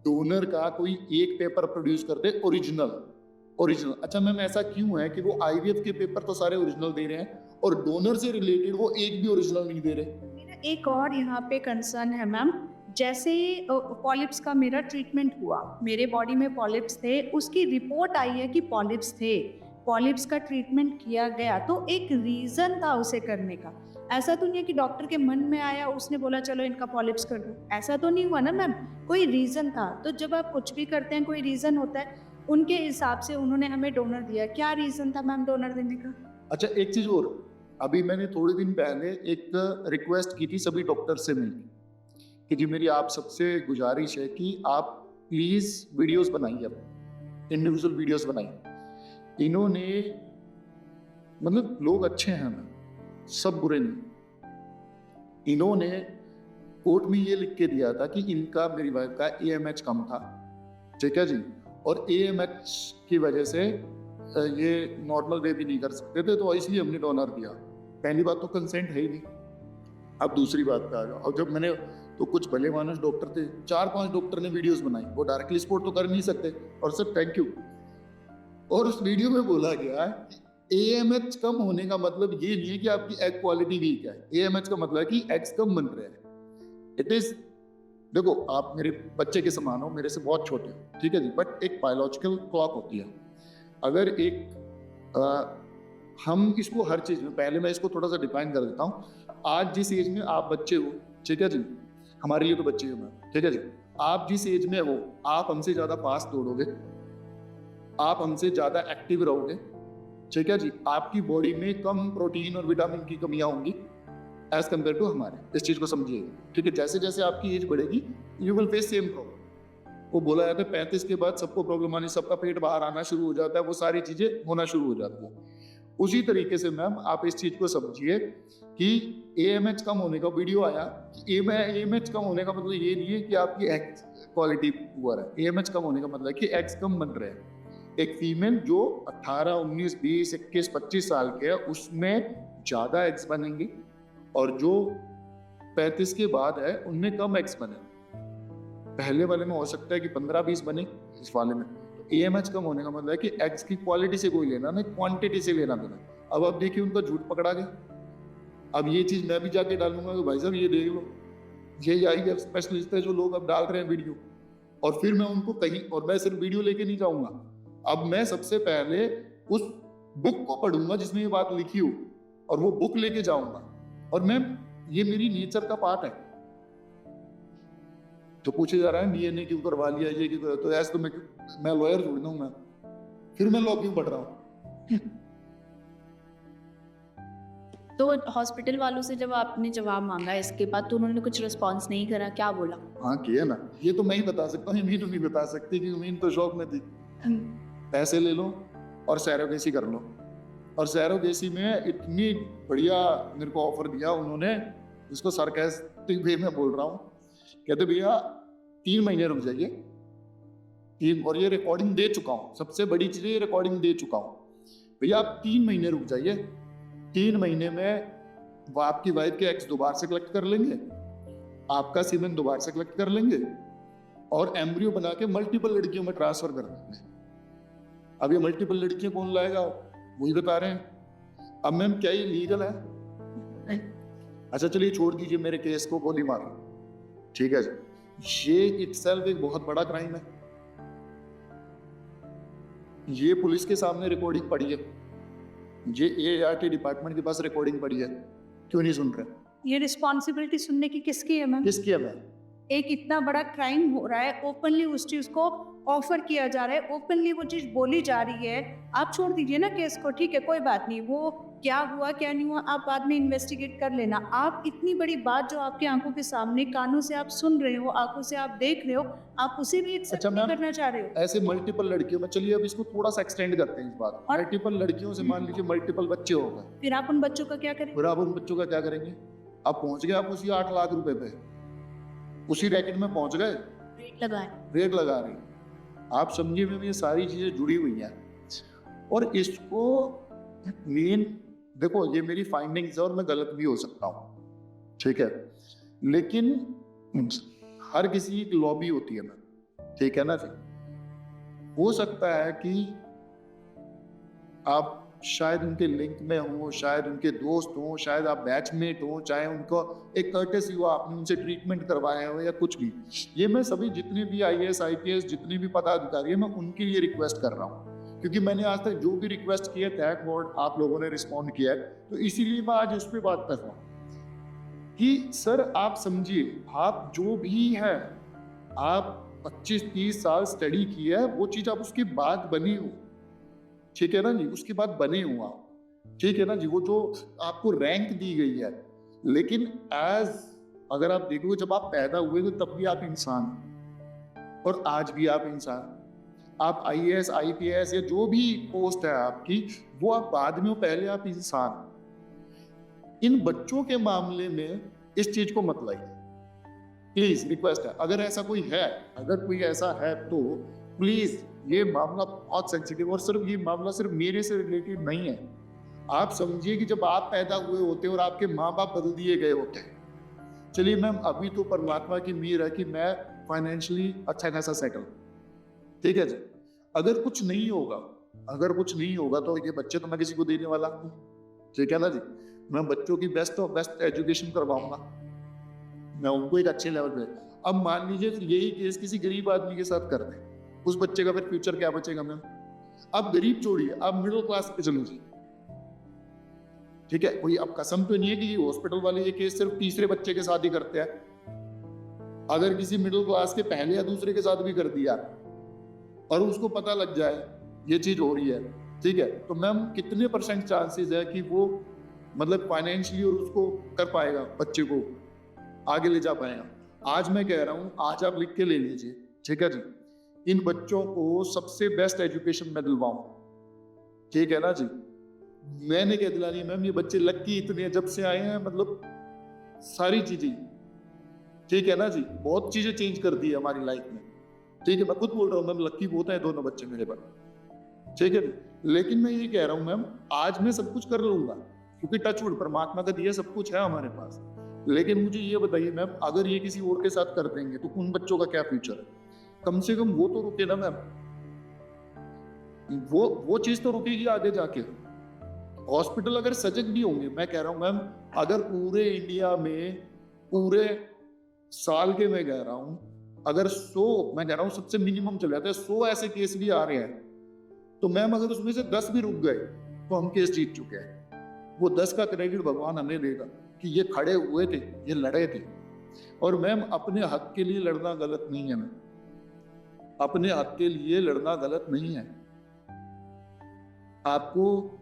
डोनर का कोई एक पेपर प्रोड्यूस कर दे ओरिजिनल। अच्छा मैम, ऐसा क्यों है कि वो आईवीएफ के पेपर तो सारे ओरिजिनल दे रहे हैं और डोनर से रिलेटेड वो एक भी ओरिजिनल नहीं दे रहे? मेरा एक और यहाँ पे कंसर्न है मैम, जैसे पॉलिप्स का मेरा ट्रीटमेंट हुआ, मेरे बॉडी में पॉलिप्स थे, उसकी रिपोर्ट आई है कि पॉलिप्स थे, पॉलिप्स का ट्रीटमेंट किया गया, तो एक रीज़न था उसे करने का। ऐसा तो नहीं है कि डॉक्टर के मन में आया उसने बोला चलो इनका पॉलिप्स कर दो, ऐसा तो नहीं हुआ ना मैम, कोई रीज़न था। तो जब आप कुछ भी करते हैं कोई रीज़न होता है, उनके हिसाब से उन्होंने हमें डोनर दिया, क्या रीज़न था मैम डोनर देने का? अच्छा एक चीज़ और, अभी मैंने थोड़े दिन पहले एक रिक्वेस्ट की थी सभी डॉक्टर से मिलकर कि जी मेरी आप सबसे गुजारिश है कि आप प्लीज़ वीडियोस बनाइए, इंडिविजुअल वीडियोस बनाइए। इन्होंने मतलब लोग अच्छे हैं ना, सब बुरे नहीं, इन्होंने कोर्ट में ये लिख के दिया था कि इनका मेरी वाइफ का AMH कम था, ठीक है जी, और AMH की वजह से ये नॉर्मल बेबी नहीं कर सकते थे, तो इसलिए हमने डोनर दिया। पहली बात तो कंसेंट है ही नहीं। अब दूसरी बात पे आ जाओ, और जब मैंने तो कुछ भले मानस डॉक्टर थे, 4-5 डॉक्टर ने वीडियोस बनाई, वो डायरेक्टली सपोर्ट तो कर नहीं सकते, और सर थैंक यू। और उस वीडियो में बोला गया है AMH कम होने का मतलब ये नहीं है कि आपकी एग क्वालिटी वीक है, AMH का मतलब है कि एग्स कम बन रहे हैं। इट इज, देखो आप मेरे बच्चे के समान हो, मेरे से बहुत छोटे हो, ठीक है जी, बट एक बायोलॉजिकल क्लॉक होती है। अगर एक हम इसको हर चीज़ में, पहले मैं इसको थोड़ा सा डिफाइन कर देता हूँ। आज जिस एज में आप बच्चे हो, ठीक है जी, हमारे लिए तो बच्चे हो मैं, ठीक है जी, आप जिस एज में हो आप हमसे ज़्यादा फास्ट दौड़ोगे, आप हमसे ज़्यादा एक्टिव रहोगे, ठीक है जी, आपकी बॉडी में कम प्रोटीन और विटामिन की कमियाँ होंगी एज कम्पेयर टू हमारे। इस चीज़ को समझिएगा, ठीक है। जैसे जैसे आपकी एज बढ़ेगी you will face same problem. वो बोला जाता है 35 के बाद सबको प्रॉब्लम आनी, सबका पेट बाहर आना शुरू हो जाता है, वो सारी चीज़ें होना शुरू हो जाती है। उसी तरीके से मैम आप इस चीज़ को समझिए कि AMH कम होने का वीडियो आया, AMH कम होने का मतलब ये नहीं है कि आपकी एग्स क्वालिटी पुअर है, AMH कम होने का मतलब है कि एग्स कम बन रहे हैं। एक फीमेल जो 18, 19, 20, 21, 25 साल के है उसमें ज़्यादा एग्स बनेंगी, और जो 35 के बाद है उनमें कम एग्स बने। पहले वाले में हो सकता है कि 15-20 बने, इस वाले में AMH कम होने का मतलब है कि एग्स की क्वालिटी से कोई लेना नहीं, क्वांटिटी से लेना देना। अब आप देखिए उनका झूठ पकड़ा गया। अब ये चीज़ मैं भी जाके डालूंगा कि भाई साहब ये देख लो, ये IVF स्पेशलिस्ट है जो लोग अब डाल रहे हैं वीडियो, और फिर मैं उनको कहीं, और मैं सिर्फ वीडियो लेके नहीं जाऊंगा, अब मैं सबसे पहले उस बुक को पढ़ूंगा जिसमें ये बात लिखी हो, और वो बुक लेके जाऊंगा, और मैं, ये मेरी नेचर का पार्ट है। तो पूछे जा रहा है DNA क्यों करवा लिया, ये क्यों करवा, तो ऐसे तो मैं लॉयर थोड़ी ना हूं, मैं फिर मैं लॉ क्यों पढ़ रहा हूँ? तो हॉस्पिटल वालों से जब आपने जवाब मांगा इसके बाद, तो उन्होंने कुछ रिस्पॉन्स नहीं करा, क्या बोला? हाँ किया ना, ये तो मैं ही बता सकता हूँ, ये तो नहीं बता सकती कि मीन तो शौक में थी। पैसे ले लो और सैरोगेसी कर लो, और सैरोगेसी में इतनी बढ़िया मेरे को ऑफर दिया उन्होंने, इसको सरकास्टिक वे में बोल रहा हूँ, कहते भैया 3 महीने रुक जाइए, और ये रिकॉर्डिंग दे चुका हूँ, सबसे बड़ी चीज़ ये रिकॉर्डिंग दे चुका हूँ, भैया आप 3 महीने रुक जाइए, 3 महीने में वो आपकी वाइफ के एग्स दोबारा से कलेक्ट कर लेंगे, आपका सीमेन दोबारा से कलेक्ट कर लेंगे, और एम्ब्रियो बना के मल्टीपल लड़कियों में ट्रांसफर कर देंगे। अब ये मल्टीपल लड़कियां कौन लाएगा, वही बता रहे हैं। अब मैम क्या ये लीगल है? अच्छा चलिए छोड़ दीजिए मेरे केस को, गोली मार, ठीक है जी, ये इटसेल्फ एक बहुत बड़ा क्राइम है। ये पुलिस के सामने रिकॉर्डिंग पड़ी है, ये AART डिपार्टमेंट के पास रिकॉर्डिंग पड़ी है, क्यों नहीं सुन रहे? ये रिस्पॉन्सिबिलिटी सुनने की किसकी है मैम? किसकी है मैम? एक इतना बड़ा क्राइम हो रहा है, ओपनली उस चीज़ को ऑफर किया जा रहा है, ओपनली वो चीज़ बोली जा रही है। आप छोड़ दीजिए ना केस को, ठीक है कोई बात नहीं, वो क्या हुआ क्या नहीं हुआ आप बाद में इन्वेस्टिगेट कर लेना। आप इतनी बड़ी बात जो आपकी आंखों के सामने, कानों से आप सुन रहे हो, आंखों से आप देख रहे हो, आप उसे भी एक्सेप्ट अच्छा, नहीं मैम, करना चाह रहे हो। ऐसे मल्टीपल लड़कियों में, चलिए अब इसको थोड़ा सा एक्सटेंड करते हैं इस बात, और- मल्टीपल लड़कियों से मान लीजिए मल्टीपल बच्चे हो गए, फिर आप उन बच्चों का क्या करें? फिर आप उन बच्चों का क्या करेंगे? आप पहुंच गए, आप उसी 8 लाख रुपए पे, उसी रैकेट में पहुंच गए, रेट लगाए। रेट लगा रही। आप समझिए मैम, ये सारी चीजें जुड़ी हुई हैं और इसको मेन देखो, ये मेरी फाइंडिंग्स है और मैं गलत भी हो सकता हूँ, ठीक है, लेकिन हर किसी की लॉबी होती है मैम, ठीक है ना जी। हो सकता है कि आप शायद उनके लिंक में हो, शायद उनके दोस्त हो, शायद आप बैचमेट हो, चाहे उनको एक कर्टेसी हो, आपने उनसे ट्रीटमेंट करवाया हो या कुछ भी। ये मैं सभी जितने भी IAS IPS जितने भी पदाधिकारी हैं, मैं उनके लिए रिक्वेस्ट कर रहा हूँ, क्योंकि मैंने आज तक जो भी रिक्वेस्ट किया थैंक गॉड आप लोगों ने रिस्पॉन्ड किया है, तो इसीलिए मैं आज इस पर बात कर रहा हूँ कि सर आप समझिए, आप जो भी है, आप 25-30 साल स्टडी किया है, वो चीज़ आप उसके बाद बनी हो, ठीक है ना जी, उसके बाद बने हो आप, ठीक है ना जी, वो जो आपको रैंक दी गई है, लेकिन एज अगर आप देखोगे जब आप पैदा हुए तो तब भी आप इंसान और आज भी आप इंसान। आप IAS IPS या जो भी पोस्ट है आपकी, वो आप बाद में हो, पहले आप इंसान। इन बच्चों के मामले में इस चीज को मत लाइए प्लीज, रिक्वेस्ट है। अगर ऐसा कोई है, अगर कोई ऐसा है तो प्लीज, ये मामला बहुत सेंसिटिव, और सिर्फ ये मामला सिर्फ मेरे से रिलेटेड नहीं है। आप समझिए कि जब आप पैदा हुए होते और आपके माँ बाप बदल दिए गए होते, चलिए मैम अभी तो परमात्मा की मेहर है कि मैं फाइनेंशियली अच्छा खासा सेटल, ठीक है जी। अगर कुछ नहीं होगा, अगर कुछ नहीं होगा तो ये बच्चे तो मैं किसी को देने वाला हूँ, ठीक है ना जी। मैं बच्चों की बेस्ट ऑफ बेस्ट एजुकेशन करवाऊंगा, मैं उनको एक अच्छे लेवल पे। अब मान लीजिए यही केस किसी गरीब आदमी के साथ कर दें, उस बच्चे का फिर फ्यूचर क्या बचेगा मैम? अब गरीब छोड़िए, अब मिडिल क्लास पे चलो जी, ठीक है। कोई अब कसम तो नहीं है कि ये हॉस्पिटल वाले ये केस सिर्फ तीसरे बच्चे के साथ ही करते हैं। अगर किसी मिडिल क्लास के पहले या दूसरे के साथ भी कर दिया और उसको पता लग जाए ये चीज हो रही है, ठीक है, तो मैम कितने % चांसेस है कि वो मतलब फाइनेंशियली और उसको कर पाएगा, बच्चे को आगे ले जा पाएगा। आज मैं कह रहा हूँ, आज आप लिख के ले लीजिए, ठीक है जी, इन बच्चों को सबसे बेस्ट एजुकेशन मैं दिलवाऊं, ठीक है ना जी। मैंने क्या दिलानी है मैम, ये बच्चे लक्की इतने जब से आए हैं, मतलब सारी चीजें, ठीक है ना जी, बहुत चीजें चेंज कर दी है हमारी लाइफ में, ठीक है। मैं खुद बोल रहा हूँ मैम, लक्की बहुत है दोनों बच्चे मेरे पास, ठीक है। लेकिन मैं ये कह रहा हूँ मैम, आज मैं सब कुछ कर लूंगा क्योंकि टचवुड परमात्मा का दिया सब कुछ है हमारे पास, लेकिन मुझे ये बताइए मैम, अगर ये किसी और के साथ कर देंगे तो उन बच्चों का क्या फ्यूचर है? कम से कम वो तो रुके ना मैम, वो चीज तो रुकेगी आगे जाके। हॉस्पिटल अगर सजग भी होंगे, मैं कह रहा हूँ मैम, अगर पूरे इंडिया में पूरे साल के मैं कह रहा हूँ, अगर 100, मैं कह रहा हूँ सबसे मिनिमम चले जाते हैं, 100 ऐसे केस भी आ रहे हैं, तो मैम अगर उसमें से 10 भी रुक गए तो हम केस जीत चुके हैं। वो 10 का क्रेडिट भगवान हमें देगा कि ये खड़े हुए थे, ये लड़े थे। और मैम अपने हक के लिए लड़ना गलत नहीं है मैम, अपने हक के लिए लड़ना गलत नहीं है। आपको,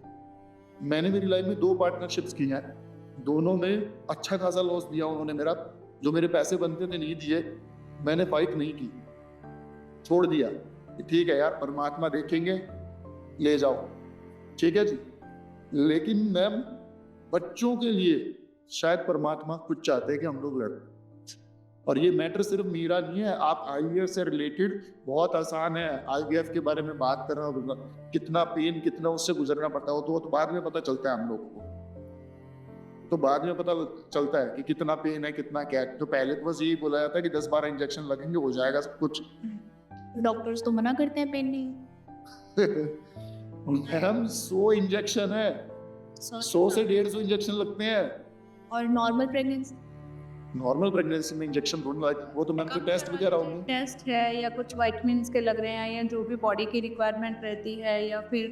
मैंने मेरी लाइफ में 2 पार्टनरशिप्स की हैं, दोनों में अच्छा खासा लॉस दिया उन्होंने मेरा, जो मेरे पैसे बनते थे नहीं दिए, मैंने फाइट नहीं की, छोड़ दिया कि ठीक है यार परमात्मा देखेंगे, ले जाओ, ठीक है जी। लेकिन मैम बच्चों के लिए शायद परमात्मा कुछ चाहते हैं कि हम लोग लड़ें, और ये मैटर सिर्फ मेरा नहीं है। आप IVF से रिलेटेड बहुत आसान है, IVF के बारे में बात कर रहा हूँ, कितना पेन, कितना उससे गुजरना पड़ता हो तो बाद में पता चलता है हम लोगों को, तो बाद में पता चलता है कि कितना पेन है, कितना क्या है। तो पहले तो बस यही बोला जाता है कि 10-12 इंजेक्शन लगेंगे, हो जाएगा सब कुछ। डॉक्टर्स तो मना करते हैं पेन नहीं। मैम 100 इंजेक्शन है, 100 से 150 इंजेक्शन लगते हैं। और नॉर्मल प्रेगनेंसी, नॉर्मल प्रेगनेंसी में इंजेक्शन थोड़ी लगते, वो तो मैम को टेस्ट वगैरह होंगे, टेस्ट है या कुछ वाइटमिन्स के लग रहे हैं या जो भी बॉडी की रिक्वायरमेंट रहती है, या फिर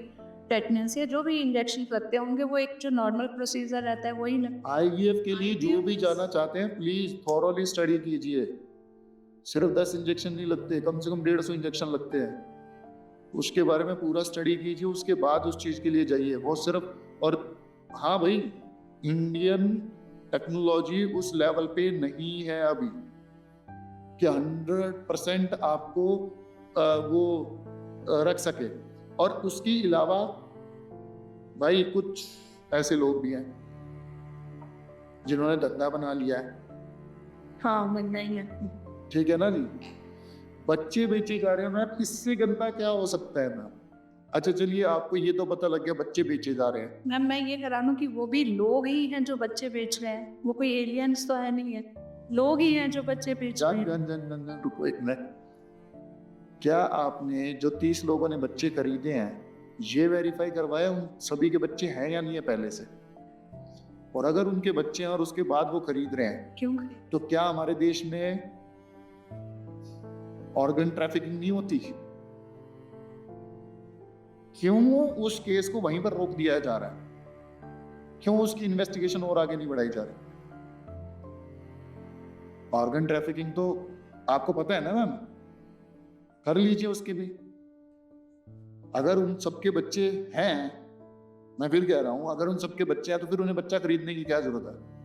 टेटनेस या जो भी इंजेक्शन लगते होंगे, वो एक जो नॉर्मल प्रोसीजर रहता है वही लगता IVF के लिए जो भी जाना चाहते हैं प्लीज थॉरोली स्टडी कीजिए, सिर्फ 10 इंजेक्शन नहीं लगते, कम से कम 150 इंजेक्शन लगते हैं। उसके बारे में पूरा स्टडी कीजिए, उसके बाद उस चीज़ के लिए जाइए। वो सिर्फ, और हाँ भाई, इंडियन टेक्नोलॉजी उस लेवल पे नहीं है अभी कि 100% आपको वो रख सके। और उसके अलावा भाई कुछ ऐसे लोग भी हैं जिन्होंने धंधा बना लिया है, हाँ बनना ही है। ठीक है ना जी। बच्चे बेचे जा रहे हैं मैम, इससे गंदा क्या हो सकता है मैम? अच्छा चलिए, आपको ये तो पता लग गया बच्चे बेचे जा रहे हैं। मैम मैं ये कह रहा हूँ कि वो भी लोग ही हैं जो बच्चे बेच रहे हैं, वो कोई एलियंस तो है नहीं है, लोग ही हैं जो बच्चे बेच रहे हैं। जान रुको एक मिनट। क्या आपने जो 30 लोगों ने बच्चे खरीदे हैं, ये वेरीफाई करवाया उन सभी के बच्चे हैं या नहीं है पहले से? और अगर उनके बच्चे हैं और उसके बाद वो खरीद रहे हैं, क्यों? तो क्या हमारे देश में ऑर्गन ट्रैफिकिंग नहीं होती? क्यों उस केस को वहीं पर रोक दिया जा रहा है? क्यों उसकी इन्वेस्टिगेशन और आगे नहीं बढ़ाई जा रही? ऑर्गन ट्रैफिकिंग तो आपको पता है ना मैम, कर लीजिए उसके भी। अगर उन सबके बच्चे हैं, मैं फिर कह रहा हूं, अगर उन सबके बच्चे हैं तो फिर उन्हें बच्चा खरीदने की क्या जरूरत है?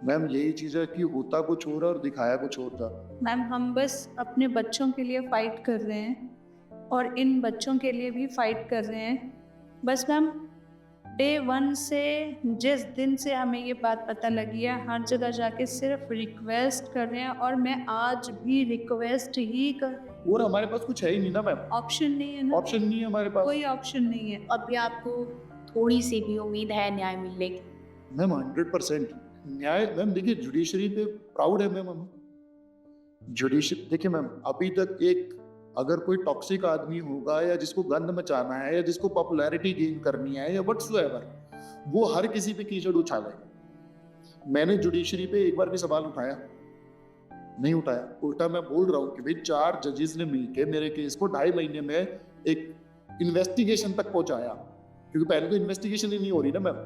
मैम यही चीज है कि होता कुछ और और दिखाया कुछ और था। मैम हम बस अपने बच्चों के लिए फाइट कर रहे हैं और इन बच्चों के लिए भी फाइट कर रहे हैं। बस मैम डे 1 से, जिस दिन से हमें ये बात पता लगी है, हर जगह जाके सिर्फ रिक्वेस्ट कर रहे हैं और मैं आज भी रिक्वेस्ट ही कर। और हमारे पास कुछ है ही नहीं ना मैम, ऑप्शन नहीं है ना, ऑप्शन नहीं है हमारे पास, कोई ऑप्शन नहीं है। अभी आपको थोड़ी सी भी उम्मीद है न्याय मिलने की? मैम 100% न्याय। मैम देखिए, जुडिशरी पे प्राउड है मैम हम। जुडिशरी देखिए मैम, अभी तक एक अगर कोई टॉक्सिक आदमी होगा या जिसको गंद मचाना है या जिसको पॉपुलैरिटी गेन करनी है या व्हाटसोएवर, वो हर किसी पे कीचड़ उछालेगा। मैंने जुडिशरी पे एक बार भी सवाल उठाया नहीं उठाया, उल्टा मैं बोल रहा हूँ कि भाई 4 जजेस ने मिलकर मेरे केस को 2.5 महीने में एक इन्वेस्टिगेशन तक पहुंचाया, क्योंकि पहले तो इन्वेस्टिगेशन ही नहीं हो रही ना मैम,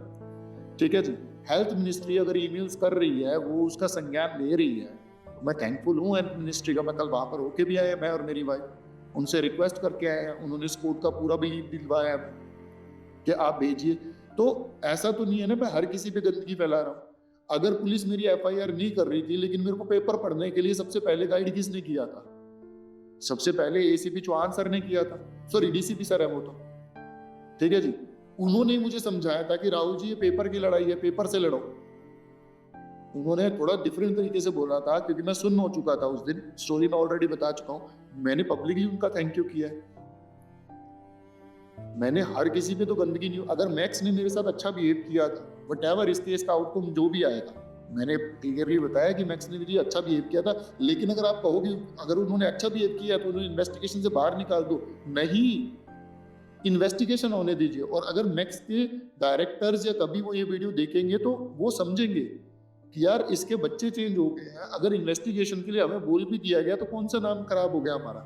ठीक है जी। हेल्थ मिनिस्ट्री अगर ईमेल्स कर रही है, वो उसका संज्ञान ले रही है, मैं थैंकफुल हूँ हेल्थ मिनिस्ट्री का। मैं कल वहाँ पर होके भी आया, मैं और मेरी वाइफ, उनसे रिक्वेस्ट करके आए हैं, उन्होंने स्पोर्ट का पूरा बिलीव दिलवाया कि आप भेजिए। तो ऐसा तो नहीं है ना मैं हर किसी पे गंदगी फैला रहा हूँ। अगर पुलिस मेरी FIR नहीं कर रही थी, लेकिन मेरे को पेपर पढ़ने के लिए सबसे पहले गाइड किसने किया था? सबसे पहले ACP चौहान सर ने किया था, सॉरी DCP सर है वो तो, ठीक है जी। उन्होंने मुझे समझाया था कि राहुल जी ये पेपर की लड़ाई है, पेपर से लड़ो। उन्होंने थोड़ा डिफरेंट तरीके से बोला था, क्योंकि मैं सुन हो चुका था उस दिन, स्टोरी में ऑलरेडी बता चुका हूँ। मैंने पब्लिकली उनका थैंक यू किया है। मैंने हर किसी पे तो गंदगी नहीं। अगर मैक्स ने मेरे साथ अच्छा बिहेव किया था, व्हाटएवर इस केस का आउटकम जो भी आएगा, मैंने क्लियरली बताया कि मैक्स ने मुझे अच्छा बिहेव किया था। लेकिन अगर आप कहोगे अगर उन्होंने अच्छा बिहेव किया तो उन्होंने इन्वेस्टिगेशन से बाहर निकाल दो, नहीं, इन्वेस्टिगेशन होने दीजिए। और अगर मैक्स के डायरेक्टर्स या कभी वो ये वीडियो देखेंगे तो वो समझेंगे कि यार इसके बच्चे चेंज हो गए हैं। अगर इन्वेस्टिगेशन के लिए हमें बोल भी दिया गया तो कौन सा नाम खराब हो गया हमारा?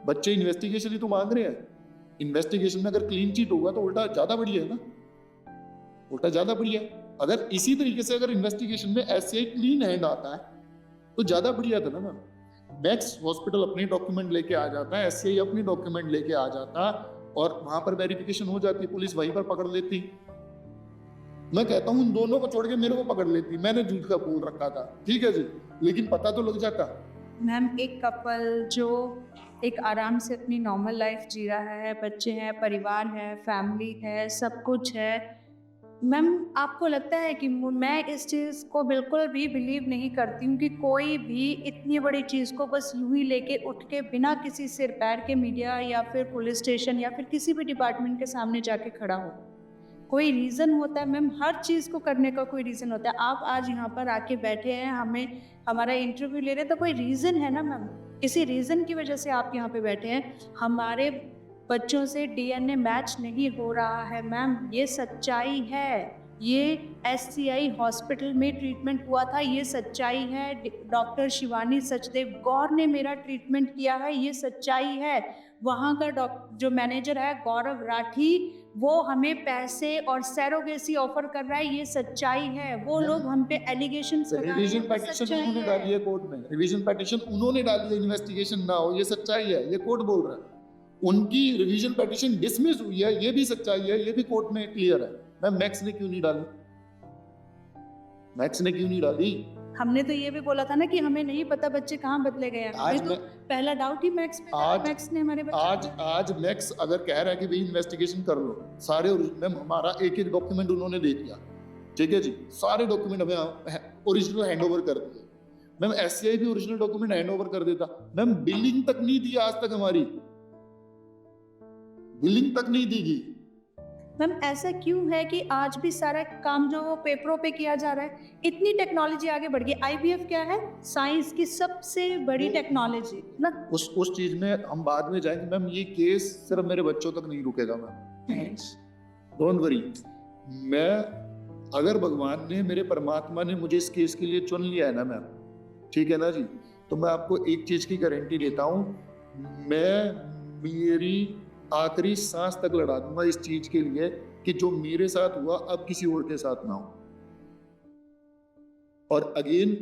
बच्चे इन्वेस्टिगेशन ही तो मांग रहे हैं। इन्वेस्टिगेशन में अगर क्लीन चिट होगा तो उल्टा ज्यादा बढ़िया है ना, उल्टा ज्यादा बढ़िया। अगर इसी तरीके से अगर इन्वेस्टिगेशन में ऐसे क्लीन हैंड आता है तो ज्यादा बढ़िया था ना। मैक्स हॉस्पिटल अपने डॉक्यूमेंट लेके आ जाता है, SCI अपनी डॉक्यूमेंट लेके आ जाता और वहां पर वेरिफिकेशन हो जाती, पुलिस वहीं पर पकड़ लेती। मैं कहता हूँ उन दोनों को छोड़ के मेरे को पकड़ लेती, मैंने झूठ का बोल रखा था, ठीक है जी, लेकिन पता तो लग जाता। मैम एक कपल जो एक आराम से अपनी नॉर्मल लाइफ जी रहा है, बच्चे हैं, परिवार है, फैमिली है, सब कुछ है, मैम आपको लगता है कि मैं इस चीज़ को बिल्कुल भी बिलीव नहीं करती हूँ कि कोई भी इतनी बड़ी चीज़ को बस यूं ही लेके उठ के बिना किसी सिर पैर के मीडिया या फिर पुलिस स्टेशन या फिर किसी भी डिपार्टमेंट के सामने जाके खड़ा हो? कोई रीज़न होता है मैम, हर चीज़ को करने का कोई रीज़न होता है। आप आज यहाँ पर आके बैठे हैं, हमें हमारा इंटरव्यू ले रहे हैं, तो कोई रीज़न है ना मैम, किसी रीज़न की वजह से आप यहाँ पे बैठे हैं। हमारे बच्चों से DNA मैच नहीं हो रहा है मैम, ये सच्चाई है। ये SCI हॉस्पिटल में ट्रीटमेंट हुआ था, ये सच्चाई है। डॉक्टर शिवानी सचदेव गौर ने मेरा ट्रीटमेंट किया है, ये सच्चाई है। वहाँ का जो मैनेजर है गौरव राठी, वो हमें पैसे और सैरोगेसी ऑफर कर रहा है, ये सच्चाई है। वो लोग हम पे एलिगेशन रिवीजन पिटीशन उन्होंने डाली है कोर्ट में, रिवीजन पिटीशन उन्होंने डाली है, इन्वेस्टिगेशन ना हो, ये सच्चाई है, ये कोर्ट बोल रहा है। उनकी रिवीजन पिटीशन डिसमिस हुई है, ये भी सच्चाई है, ये भी कोर्ट में क्लियर है। मैम मैक्स ने क्यों नहीं डाली? मैक्स ने क्यों नहीं डाली? हमने तो ये भी बोला था ना कि हमें नहीं पता बच्चे कहाँ बदले गए हैं। आज हमें तो पहला डाउट ही मैक्स पे था, मैक्स ने हमारे बच्चे आज मैक्स अगर कह रहा है कि भाई इन्वेस्टिगेशन कर लो, सारे मैम हमारा एक एक डॉक्यूमेंट उन्होंने दे दिया, ठीक है जी, सारे डॉक्यूमेंट हमें ओरिजिनल हैंडओवर कर दिए। मैम एससीआई भी ओरिजिनल डॉक्यूमेंट हैंडओवर कर देता। मैम बिलिंग तक नहीं दी आज तक, हमारी बिलिंग तक नहीं दी गई। मैम ऐसा क्यों है कि आज भी सारा काम जो पेपरों पे किया जा रहा है? इतनी टेक्नोलॉजी आगे बढ़ गई। आईवीएफ क्या है? साइंस की सबसे बड़ी टेक्नोलॉजी ना। उस चीज में हम बाद में जाएंगे। मैम ये केस सिर्फ मेरे बच्चों तक नहीं रुकेगा मैम, डोंट वरी। मैं अगर भगवान ने, मेरे परमात्मा ने मुझे इस केस के लिए चुन लिया है ना मैम, ठीक है ना जी, तो मैं आपको एक चीज की गारंटी देता हूँ, मैं मेरी आखिरी सांस तक लड़ा दूंगा इस चीज के लिए कि जो मेरे साथ हुआ अब किसी और के साथ ना हो। और अगेन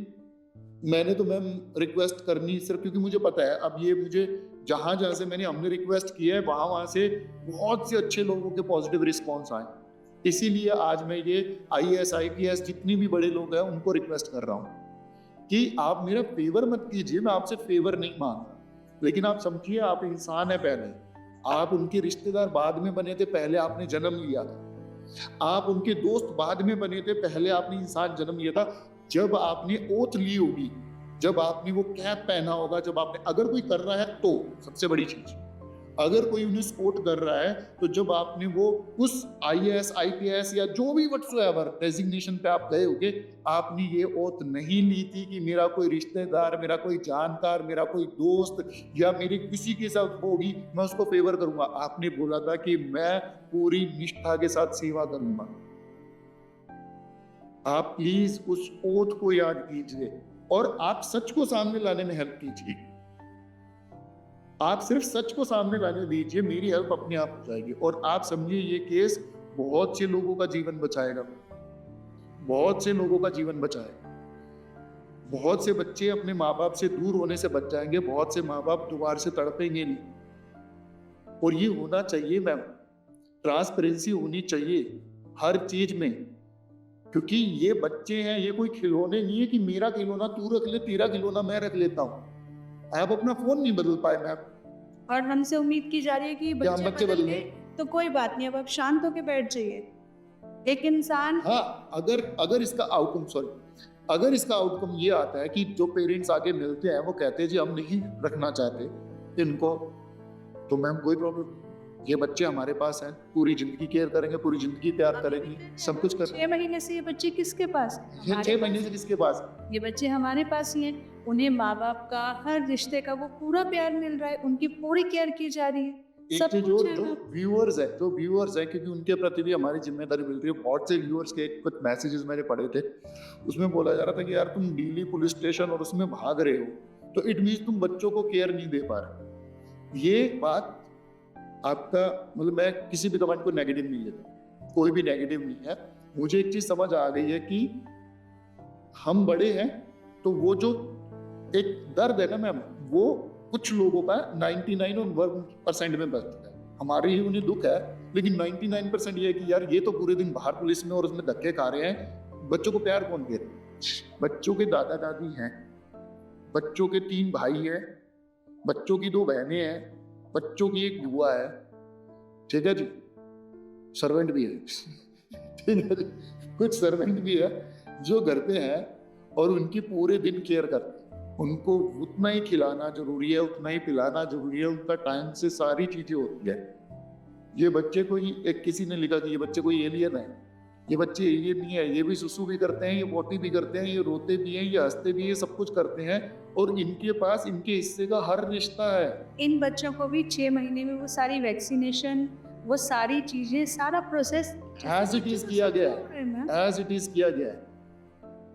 मैंने तो मैम रिक्वेस्ट करनी सिर्फ क्योंकि मुझे पता है, अब ये मुझे जहां जहां से हमने रिक्वेस्ट की है वहां से बहुत से अच्छे लोगों के पॉजिटिव रिस्पॉन्स आए, इसीलिए आज मैं ये IAS IPS जितनी भी बड़े लोग हैं उनको रिक्वेस्ट कर रहा हूँ कि आप मेरा फेवर मत कीजिए, मैं आपसे फेवर नहीं मांग रहा, लेकिन आप समझिए आप इंसान है, पहले आप उनके रिश्तेदार बाद में बने थे, पहले आपने जन्म लिया था। आप उनके दोस्त बाद में बने थे, पहले आपने इंसान जन्म लिया था। जब आपने ओथ ली होगी, जब आपने वो कैप पहना होगा, जब आपने, अगर कोई कर रहा है तो सबसे बड़ी चीज, अगर कोई उन्हें सपोर्ट कर रहा है तो जब आपने वो उस IAS IPS या जो भी व्हाटसोएवर डेजिग्नेशन पे आप गए होगे, आपने ये ओथ नहीं ली थी कि मेरा कोई रिश्तेदार, मेरा कोई जानकार, मेरा कोई दोस्त या मेरे किसी के साथ होगी मैं उसको फेवर करूंगा। आपने बोला था कि मैं पूरी निष्ठा के साथ सेवा करूंगा। आप प्लीज उस ओथ को याद कीजिए और आप सच को सामने लाने में हेल्प कीजिए। आप सिर्फ सच को सामने लाने दीजिए, मेरी हेल्प अपने आप हो जाएगी। और आप समझिए ये केस बहुत से लोगों का जीवन बचाएगा, बहुत से लोगों का जीवन बचाएगा। बहुत से बच्चे अपने माँ बाप से दूर होने से बच जाएंगे, बहुत से माँ बाप दोबारा से तड़पेंगे नहीं। और ये होना चाहिए मैम, ट्रांसपेरेंसी होनी चाहिए हर चीज में, क्योंकि ये बच्चे हैं, ये कोई खिलौने नहीं है कि मेरा खिलौना तू रख ले, तेरा खिलौना मैं रख लेता हूँ। आप अपना फोन नहीं बदल पाए मैम, और हमसे उम्मीद की जा रही है कि बच्चे बदल गए तो कोई बात नहीं, अब आप शांत होकर बैठ जाइए। एक इंसान, हाँ, अगर इसका आउटकम अगर इसका आउटकम ये आता है कि जो पेरेंट्स आगे मिलते हैं वो कहते हैं जी हम नहीं रखना चाहते इनको, तो मैम कोई प्रॉब्लम, ये बच्चे हमारे पास हैं, पूरी जिंदगी केयर करेंगे, पूरी जिंदगी प्यार करेंगे, सब कुछ करेंगे। 6 महीने से ये बच्चे किसके पास? 6 महीने से किसके पास? ये बच्चे हमारे पास ही हैं। उन्हें माँ बाप का, हर रिश्ते का वो पूरा प्यार मिल रहा है, उनकी पूरी केयर की जा रही है। एक चीज जो व्यूअर्स है क्योंकि उनके प्रति भी हमारी जिम्मेदारी मिल रही है। बहुत से व्यूअर्स के कुछ मैसेजेस मैंने पढ़े थे, उसमें बोला जा रहा था कि यार तुम दिल्ली पुलिस स्टेशन और उसमें भाग रहे हो तो इट मीन्स तुम बच्चों को केयर नहीं दे पा रहे। ये बात आपका, मतलब मैं किसी भी कमेंट को नेगेटिव नहीं लेता, कोई भी नेगेटिव नहीं है। मुझे एक चीज समझ आ गई है कि हम बड़े हैं तो वो जो एक दर्द है ना मैम, वो कुछ लोगों का 99% में बचता है। हमारे ही उन्हें दुख है, लेकिन 99% ये है कि यार ये तो पूरे दिन बाहर पुलिस में और उसमें धक्के खा रहे हैं, बच्चों को प्यार कौन दे रहे? बच्चों के दादा दादी हैं, बच्चों के 3 भाई हैं, बच्चों की 2 बहनें हैं, बच्चों की 1 बुआ है, ठीक है जी, सर्वेंट भी है ठीक है जी, कुछ सर्वेंट भी है जो घर पे हैं और उनकी पूरे दिन केयर करते हैं। उनको उतना ही खिलाना जरूरी है, उतना ही पिलाना जरूरी है, उनका टाइम से सारी चीजें होती है। ये बच्चे कोई, एक किसी ने लिखा कि ये बच्चे कोई एलियन है, ये बच्चे एलियन नहीं है, ये भी सुसु भी करते हैं, ये पोटी भी करते हैं, ये रोते भी हैं, ये हंसते भी हैं, सब कुछ करते हैं और इनके पास इनके हिस्से का हर रिश्ता है। इन बच्चों को भी 6 महीने में वो सारी वैक्सीनेशन, वो सारी चीजें, सारा प्रोसेस एज इट इज किया गया है, एज इट इज किया गया है।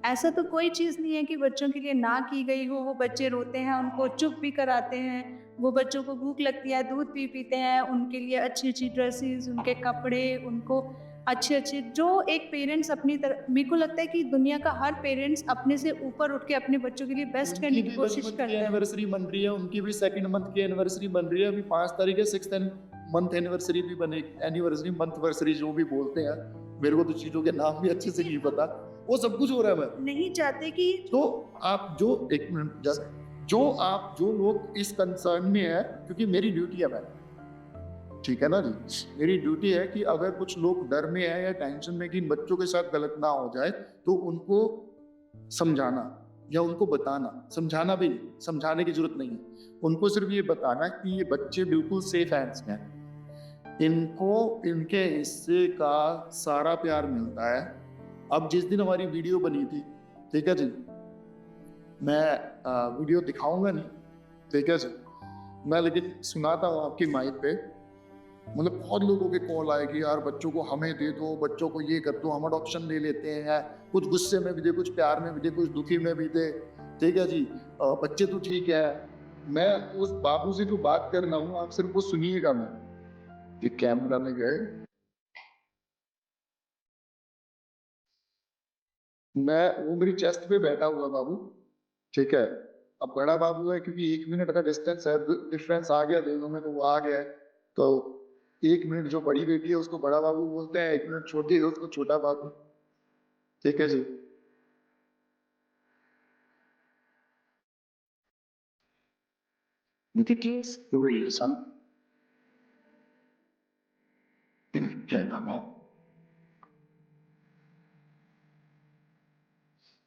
ऐसा तो कोई चीज़ नहीं है कि बच्चों के लिए ना की गई हो। वो बच्चे रोते हैं, उनको चुप भी कराते हैं, वो बच्चों को भूख लगती है, दूध पीते हैं, उनके लिए अच्छी अच्छी ड्रेसेस, उनके कपड़े, उनको अच्छे अच्छे जो एक पेरेंट्स अपनी तरफ, मेरे को लगता है कि दुनिया का हर पेरेंट्स अपने से ऊपर उठ के अपने बच्चों के लिए बेस्ट उनकी करने भी की कोशिश मंथ की करता है। एनिवर्सरी बन रही है, उनकी भी सेकंड मंथ की एनिवर्सरी बन रही है, अभी 5 तारीख है, 6th मंथ एनिवर्सरी भी बने, एनिवर्सरी मंथवर्सरी जो भी बोलते हैं, मेरे को तो चीजों के नाम भी अच्छे से नहीं पता, वो सब कुछ हो रहा है। मैं नहीं चाहते कि तो आप जो एक मिनट जस्ट जो लोग इस कंसर्न में है, क्योंकि मेरी ड्यूटी है मैम, ठीक है ना जी, मेरी ड्यूटी है कि अगर कुछ लोग डर में है या टेंशन में कि इन बच्चों के साथ गलत ना हो जाए, तो उनको समझाना या उनको बताना, समझाना भी नहीं, समझाने की जरूरत नहीं है, उनको सिर्फ ये बताना कि ये बच्चे बिल्कुल सेफ हैंड्स में हैं, इनको इनके हिस्से का सारा प्यार मिलता है। अब जिस दिन हमारी वीडियो बनी थी, ठीक है जी, मैं वीडियो दिखाऊंगा नहीं, ठीक है जी, मैं लेकिन सुनाता हूँ आपकी माइक पे, मतलब बहुत लोगों के कॉल आए कि यार बच्चों को हमें दे दो, बच्चों को ये कर दो, हम अडॉप्शन ले लेते हैं, कुछ गुस्से में भी दे, कुछ प्यार में भी दे, कुछ दुखी में भी दे, ठीक है जी, बच्चे तो ठीक है। मैं उस बाबू से जो बात कर रहा हूँ, आप सिर्फ वो सुनिएगा। मैं ये कैमरा में गए, वो मेरी चेस्ट पे बैठा हुआ बाबू, ठीक है, अब बड़ा बाबू है क्योंकि 1 मिनट का डिस्टेंस है, डिफरेंस आ गया दोनों में, तो वो आ गया है, तो 1 मिनट जो बड़ी बेटी है उसको बड़ा बाबू बोलते हैं, 1 मिनट छोटी है उसको छोटा बाबू, ठीक है जी।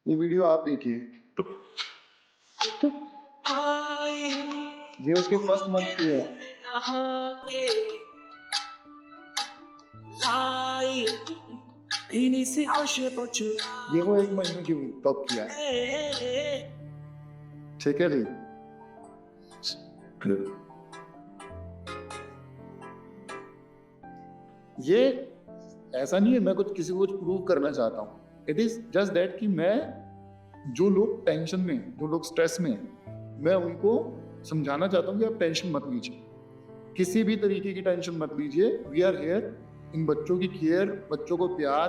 ये वीडियो आप देखिए, ये उसके फर्स्ट मंथ की है, ये वो 1 महीने की तब किया है, ठीक है जी। ये ऐसा नहीं है मैं कुछ किसी को कुछ प्रूव करना चाहता हूँ, इट इज जस्ट दैट कि मैं जो लोग टेंशन में, जो लोग स्ट्रेस में, मैं उनको समझाना चाहता हूँ कि आप टेंशन मत लीजिए, किसी भी तरीके की टेंशन मत लीजिए, वी आर हियर, इन बच्चों की केयर, बच्चों को प्यार,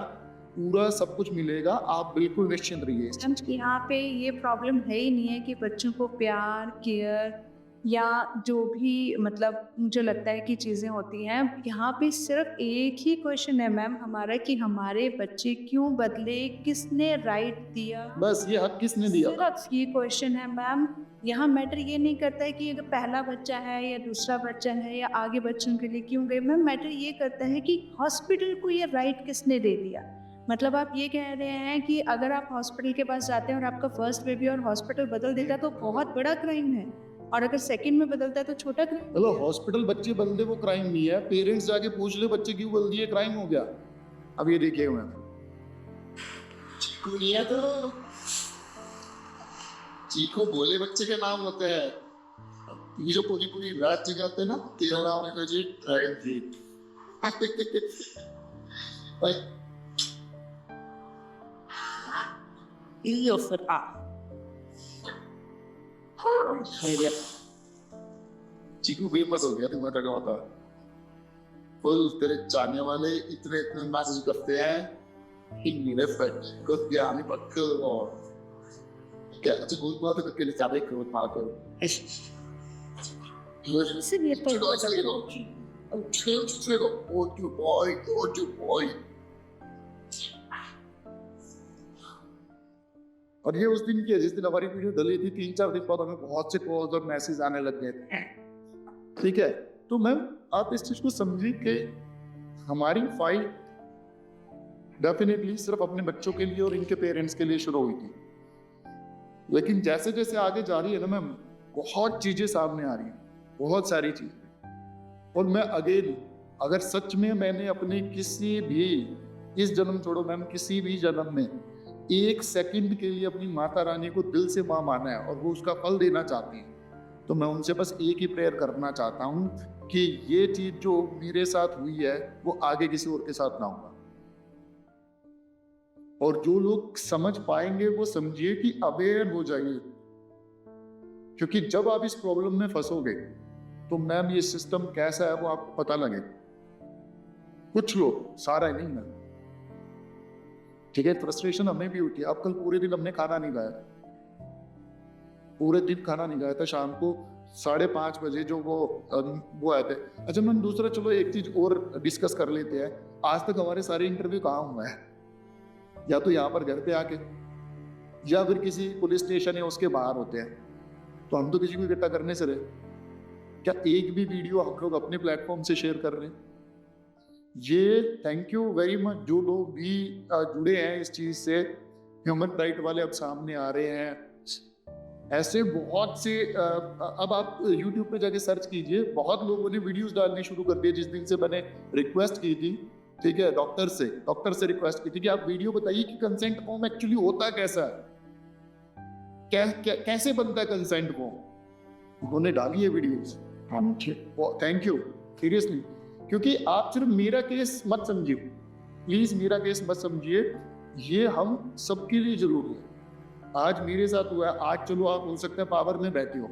पूरा सब कुछ मिलेगा, आप बिल्कुल निश्चिंत रहिए। यहाँ पे ये प्रॉब्लम है ही नहीं है कि बच्चों को प्यार, केयर या जो भी मतलब मुझे लगता है कि चीज़ें होती हैं, यहाँ पे सिर्फ एक ही क्वेश्चन है मैम हमारा कि हमारे बच्चे क्यों बदले, किसने राइट दिया, बस ये हक किसने दिया? सिर्फ ये क्वेश्चन है मैम। यहाँ मैटर ये नहीं करता है कि अगर पहला बच्चा है या दूसरा बच्चा है या आगे बच्चों के लिए क्यों गए, मैम मैटर ये करता है कि हॉस्पिटल को ये राइट किसने दे दिया। मतलब आप ये कह रहे हैं कि अगर आप हॉस्पिटल के पास जाते हैं और आपका फर्स्ट बेबी और हॉस्पिटल बदल देता है तो बहुत बड़ा क्राइम है, और अगर सेकंड में बदलता है तो छोटा क्राइम। चलो हॉस्पिटल बच्चे बदल दे वो क्राइम नहीं है, पेरेंट्स जाके पूछ ले बच्चे क्यों बदल दिए, क्राइम हो गया। अब ये देखिए मैम, तो चीको बोले बच्चे के नाम होते हैं, ये जो पूरी पूरी रात जगाते हैं ना, तेरा नाम है जी ड्रैगन जी, Io farà. चीकू फेमस हो गया तुम्हारा का होता, फुल तेरे चाहने वाले इतने इतने मैसेज करते हैं कि मेरे फ्रेंड को क्या नहीं पक्का, और क्या अच्छा कोई बात करके ले जाते करो मार करो Se mi è poi और ये उस दिन की है जिस दिन हमारी वीडियो डली थी, 3-4 दिन बाद हमें बहुत से कॉल्स और मैसेज आने लग गए थे, ठीक है। तो मैम आप इस चीज को समझिए कि हमारी फाइट डेफिनेटली सिर्फ अपने बच्चों के लिए और इनके पेरेंट्स के लिए शुरू हुई थी, लेकिन जैसे जैसे आगे जा रही है ना मैम, बहुत चीजें सामने आ रही हैं, बहुत सारी चीजें। और मैं अगेन, अगर सच में मैंने अपने किसी भी, इस जन्म छोड़ो मैम, किसी भी जन्म में 1 सेकंड के लिए अपनी माता रानी को दिल से माँ माना है और वो उसका फल देना चाहती है, तो मैं उनसे बस एक ही प्रेयर करना चाहता हूँ कि ये चीज जो मेरे साथ हुई है वो आगे किसी और के साथ ना होगा। और जो लोग समझ पाएंगे वो समझिए कि अवेयर हो जाइए, क्योंकि जब आप इस प्रॉब्लम में फंसोगे तो मैम ये सिस्टम कैसा है वो आपको पता लगे। कुछ लोग, सारा नहीं मैं, ठीक है, फ्रस्ट्रेशन हमें भी होती है। अब कल पूरे दिन हमने खाना नहीं खाया, पूरे दिन खाना नहीं खाया था। शाम को 5:30 बजे जो वो आए थे। अच्छा मैम दूसरा, चलो एक चीज और डिस्कस कर लेते हैं। आज तक हमारे सारे इंटरव्यू कहाँ हुआ है? या तो यहाँ पर घर पे आके, या फिर किसी पुलिस स्टेशन या उसके बाहर होते हैं। तो हम तो किसी को इकट्ठा करने से रहे, क्या एक भी वीडियो हम लोग अपने प्लेटफॉर्म से शेयर कर रहे हैं? ये थैंक यू वेरी मच जो लोग भी जुड़े हैं इस चीज से। ह्यूमन राइट वाले अब सामने आ रहे हैं, ऐसे बहुत से अब आप YouTube पे जाके सर्च कीजिए, बहुत लोगों ने वीडियोस डालने शुरू कर दिए। जिस दिन से मैंने रिक्वेस्ट की थी, ठीक है, डॉक्टर से रिक्वेस्ट की थी कि आप वीडियो बताइए कि कंसेंट फॉर्म एक्चुअली होता कैसा है, कैसे बनता है कंसेंट फॉर्म। उन्होंने डाली है वीडियोस। थैंक यू सीरियसली, क्योंकि आप सिर्फ मेरा केस मत समझिए, प्लीज मेरा केस मत समझिए, ये हम सबके लिए जरूरी है। आज मेरे साथ हुआ है, आज चलो आप हो सकता है पावर में बैठे हो।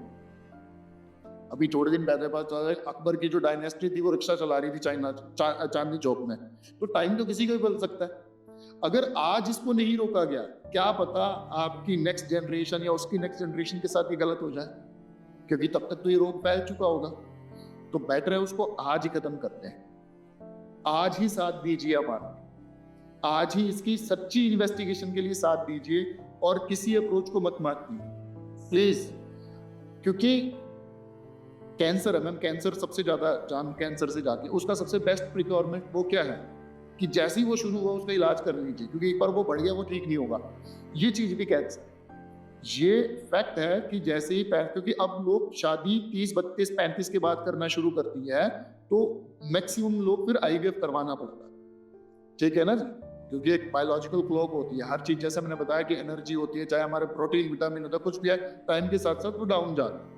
अभी थोड़े दिन पहले बात अकबर की जो डायनेस्टी थी वो रिक्शा चला रही थी चांदनी चौक में, तो टाइम तो किसी का भी बदल सकता है। अगर आज इसको नहीं रोका गया, क्या पता आपकी नेक्स्ट जनरेशन या उसकी नेक्स्ट जनरेशन के साथ ये गलत हो जाए, क्योंकि तब तक तो ये रोग फैल चुका होगा। तो बेटर है उसको आज ही खत्म करते हैं। आज ही साथ दीजिए हमारा, आज ही इसकी सच्ची इन्वेस्टिगेशन के लिए साथ दीजिए और किसी अप्रोच को मत मानिए प्लीज, क्योंकि कैंसर है मैम, कैंसर सबसे ज्यादा जान कैंसर से जाती है। उसका सबसे बेस्ट प्रिकॉर्मेंट वो क्या है कि जैसे ही वो शुरू हुआ उसका इलाज कर लीजिए, क्योंकि एक बार वो बढ़ गया वो ठीक नहीं होगा। ये चीज भी कैंसर, ये फैक्ट है कि जैसे ही क्योंकि अब लोग शादी 30, 32, 35 के बाद करना शुरू करती है, तो मैक्सिमम लोग फिर IVF करवाना पड़ता है, ठीक है ना जी, क्योंकि एक बायोलॉजिकल क्लॉक होती है। हर चीज जैसे मैंने बताया कि एनर्जी होती है, चाहे हमारे प्रोटीन विटामिन होता है, कुछ भी है, टाइम के साथ साथ वो डाउन जा रहा है।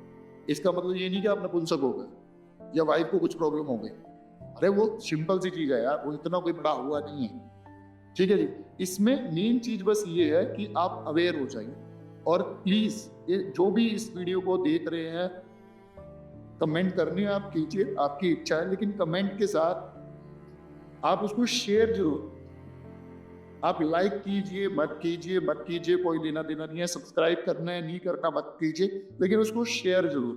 इसका मतलब ये नहीं कि आप नपुंसक हो गए या वाइफ को कुछ प्रॉब्लम हो गई। अरे वो सिंपल सी चीज है यार, वो इतना कोई बड़ा हुआ नहीं है, ठीक है जी। इसमें मेन चीज बस ये है कि आप अवेयर हो जाइए, और प्लीज ये जो भी इस वीडियो को देख रहे हैं, कमेंट करने आप कीजिए, आपकी इच्छा है, लेकिन कमेंट के साथ आप उसको शेयर जरूर। आप लाइक कीजिए मत कीजिए, कोई लेना देना नहीं है। सब्सक्राइब करना है नहीं करना मत कीजिए, लेकिन उसको शेयर जरूर।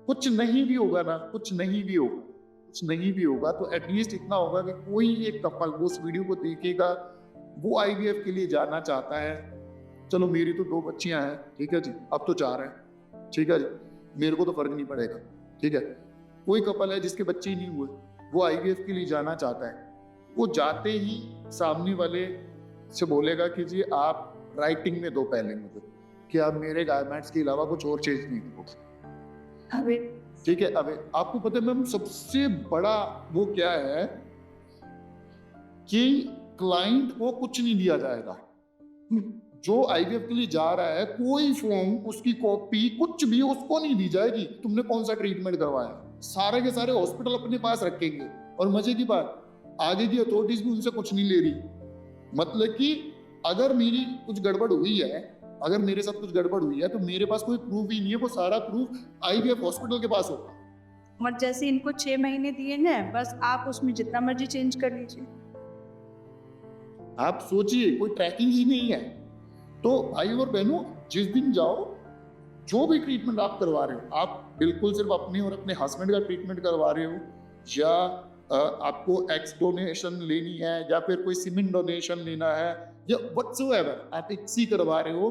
कुछ नहीं भी होगा ना, कुछ नहीं भी होगा तो एटलीस्ट इतना होगा कि कोई एक कपल वो उस वीडियो को देखेगा, वो IVF के लिए जाना चाहता है। चलो मेरी तो 2 बच्चियां हैं, ठीक है जी, अब तो 4 हैं, ठीक है जी, मेरे को तो फर्क नहीं पड़ेगा, ठीक है। कोई कपल है जिसके बच्चे ही नहीं हुए, वो IVF के लिए जाना चाहता है, वो जाते ही सामने वाले से बोलेगा कि जी आप राइटिंग में दो पहले मुझे कि आप मेरे गारमेंट्स के अलावा कुछ और चीज नहीं दो, ठीक है। अब आपको पता है मैम सबसे बड़ा वो क्या है कि क्लाइंट को कुछ नहीं दिया जाएगा। जो IVF के लिए जा रहा है, कोई फॉर्म, उसकी कॉपी, कुछ भी उसको नहीं दी जाएगी। तुमने कौन सा ट्रीटमेंट करवाया, सारे के सारे हॉस्पिटल अपने पास रखेंगे। और मजे की बात, आगे की अथॉरिटीज भी उनसे कुछ नहीं ले रही। मतलब कि अगर मेरी कुछ गड़बड़ हुई है, अगर मेरे साथ कुछ गड़बड़ हुई है, तो मेरे पास कोई प्रूफ ही नहीं है, वो सारा प्रूफ IVF हॉस्पिटल के पास होगा। और जैसे इनको 6 महीने दिए हैं, बस आप उसमें जितना मर्जी चेंज कर लीजिए। आप सोचिए, कोई ट्रैकिंग ही नहीं है। तो भाई और बहनों, जिस दिन जाओ, जो भी ट्रीटमेंट आप करवा रहे हो, आप बिल्कुल सिर्फ अपने और अपने हस्बैंड का ट्रीटमेंट करवा रहे हो, या आपको एक्स डोनेशन लेनी है, या फिर कोई सीमेंट डोनेशन लेना है, या व्हाटसोएवर आप एक्सी करवा रहे हो,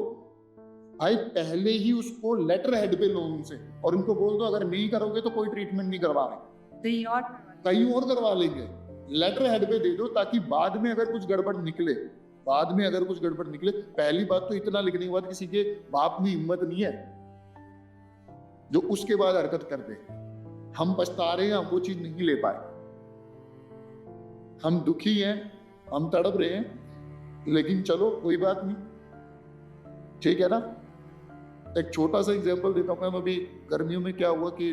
भाई पहले ही उसको लेटर हेड पे लो उनसे, और उनको बोल दो अगर नहीं करोगे तो कोई ट्रीटमेंट नहीं करवा रहे, कहीं और करवा लेंगे। लेटर हेड पे दे दो, ताकि बाद में अगर कुछ गड़बड़ निकले, पहली बात तो इतना लिखने के बाद किसी के बाप में हिम्मत नहीं है जो उसके बाद हरकत कर दे। हम पछता रहे हैं, हम वो चीज नहीं ले पाए, हम दुखी हैं, हम तड़प रहे हैं, लेकिन चलो कोई बात नहीं, ठीक है ना। एक छोटा सा एग्जांपल देता हूँ मैं। अभी गर्मियों में क्या हुआ कि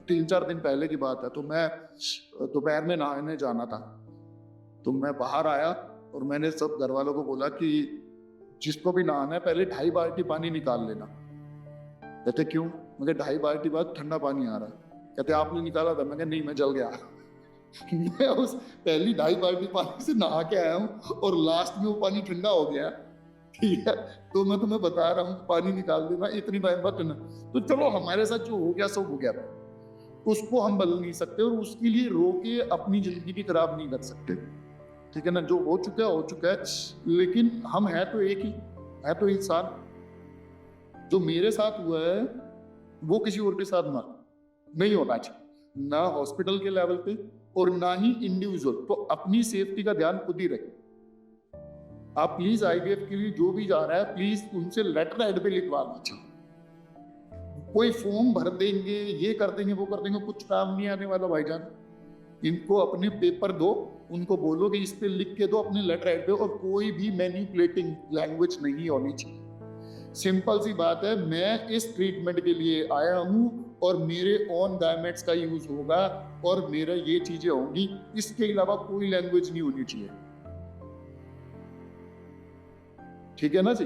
3-4 दिन पहले की बात है, तो मैं दोपहर में नहाने जाना था, तो मैं बाहर आया और मैंने सब घर वालों को बोला कि जिसको भी नहाना है पहले 2.5 बाल्टी पानी निकाल लेना। कहते क्यों? मगर 2.5 बाल्टी बाद ठंडा पानी आ रहा है। कहते आपने निकाला था? मैं कहा नहीं, मैं जल गया। मैं उस पहली 2.5 बाल्टी पानी से नहा के आया हूँ और लास्ट में वो पानी ठंडा हो गया, ठीक है। तो मैं तुम्हें बता रहा हूँ पानी निकाल देना इतनी टाइम बाद ठंडा। तो चलो हमारे साथ जो हो गया सब हो गया, उसको हम बदल नहीं सकते और उसके लिए रो के अपनी जिंदगी भी खराब नहीं कर सकते, ठीक है ना। जो हो चुका है, लेकिन हम है तो एक ही, है तो इंसान। जो मेरे साथ हुआ है वो किसी और के साथ ना नहीं होना चाहिए, ना हॉस्पिटल के लेवल पे और ना ही इंडिविजुअल। तो अपनी सेफ्टी का ध्यान खुद ही रखें। आप प्लीज आईवीएफ के लिए जो भी जा रहा है प्लीज उनसे लेटर हेड पे लिखवा लीजिए। कोई फॉर्म भर देंगे, ये कर देंगे, वो कर देंगे, कुछ काम नहीं आने वाला भाईजान। इनको अपने पेपर दो, उनको बोलो कि इस पे लिख के दो अपने लेटर हेड पे, और कोई भी मैनिपुलेटिंग लैंग्वेज नहीं होनी चाहिए। सिंपल सी बात है, मैं इस ट्रीटमेंट के लिए आया हूँ और मेरे ऑन गारमेंट्स का यूज होगा और मेरा ये चीजें होंगी, इसके अलावा कोई लैंग्वेज नहीं होनी चाहिए, ठीक है ना जी।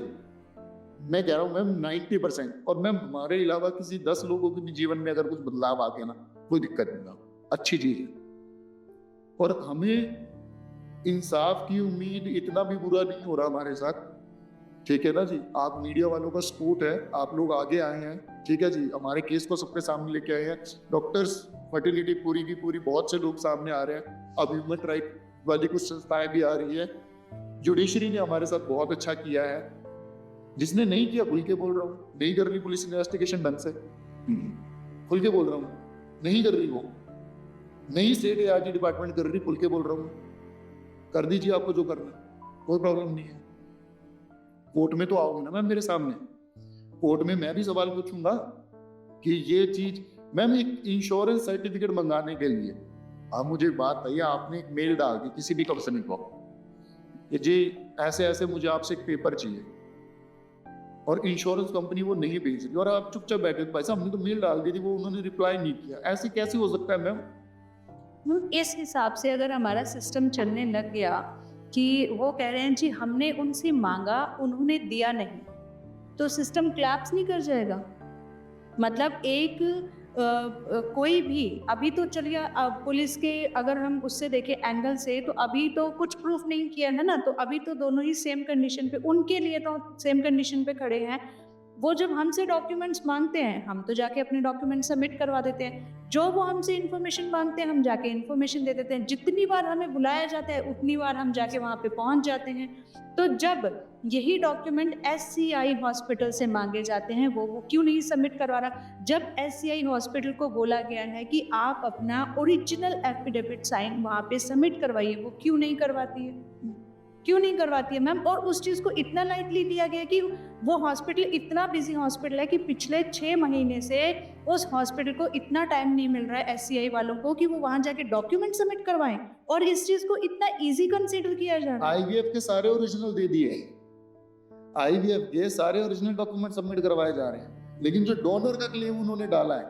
मैं कह रहा हूँ मैम 90%, और मैम हमारे अलावा किसी 10 लोगों के भी जीवन में अगर कुछ बदलाव आ गया ना, कोई दिक्कत नहीं, अच्छी चीज है। और हमें इंसाफ की उम्मीद, इतना भी बुरा नहीं हो रहा हमारे साथ, ठीक है ना जी। आप मीडिया वालों का सपोर्ट है, आप लोग आगे आए हैं, ठीक है जी। हमारे केस को सबके सामने लेके आए हैं, डॉक्टर्स फर्टिलिटी पूरी की पूरी, बहुत से लोग सामने आ रहे हैं। अब ह्यूमन राइट वाली कुछ संस्थाएं भी आ रही है। जुडिशरी ने हमारे साथ बहुत अच्छा किया है। जिसने नहीं किया खुल के बोल रहा हूँ, नहीं कर रही पुलिस इन्वेस्टिगेशन ढंग से, खुल के बोल रहा हूँ, नहीं कर रही, वो नहीं स्टेट एआरटी डिपार्टमेंट कर रही, खुल के बोल रहा हूँ, कर दीजिए आपको जो करना, कोई प्रॉब्लम नहीं है। कोर्ट में तो आओगे ना मैम मेरे सामने, कोर्ट में मैं भी सवाल पूछूंगा कि ये चीज, मैम एक इंश्योरेंस सर्टिफिकेट मंगाने के लिए आप मुझे बात बताइए, आपने एक मेल डाल दी किसी भी कंपनी को कि जी ऐसे ऐसे मुझे आपसे एक पेपर चाहिए, और इंश्योरेंस कंपनी वो नहीं भेज रही, और आप चुपचाप बैठे, भाई साहब हमने तो मेल डाल दी थी, वो उन्होंने रिप्लाई नहीं किया, ऐसे कैसे हो सकता है मैम। इस हिसाब से अगर हमारा सिस्टम चलने लग गया कि वो कह रहे हैं जी हमने उनसे मांगा, उन्होंने दिया नहीं, तो सिस्टम क्लैप्स नहीं कर जाएगा। मतलब एक कोई भी, अभी तो चलिए पुलिस के अगर हम उससे देखें एंगल से, तो अभी तो कुछ प्रूफ नहीं किया है ना, तो अभी तो दोनों ही सेम कंडीशन पे, उनके लिए तो सेम कंडीशन पे खड़े हैं। वो जब हमसे डॉक्यूमेंट्स मांगते हैं, हम तो जाके अपने डॉक्यूमेंट सबमिट करवा देते हैं। जो वो हमसे इन्फॉर्मेशन मांगते हैं, हम जाके इन्फॉर्मेशन दे देते हैं। जितनी बार हमें बुलाया जाता है उतनी बार हम जाके वहाँ पे पहुँच जाते हैं। तो जब यही डॉक्यूमेंट SCI हॉस्पिटल से मांगे जाते हैं, वो क्यों नहीं सबमिट करवा रहा? जब SCI हॉस्पिटल को बोला गया है कि आप अपना ओरिजिनल एफिडेविट साइन वहाँ पे सबमिट करवाइए, वो क्यों नहीं करवाती है? क्यों नहीं करवाती है मैम? और उस चीज़ को इतना लाइटली लिया गया कि वो हॉस्पिटल इतना बिजी हॉस्पिटल है कि पिछले 6 महीने से उस हॉस्पिटल को इतना टाइम नहीं मिल रहा है SCI वालों को कि वो वहाँ जाके डॉक्यूमेंट सबमिट करवाएं, और इस चीज़ को इतना इजी कंसीडर किया जा रहा है। IVF के सारे ओरिजिनल दे दिए, IVF के सारे ओरिजिनल डॉक्यूमेंट सबमिट करवाए जा रहे हैं, लेकिन जो डोनर का क्लेम उन्होंने डाला है,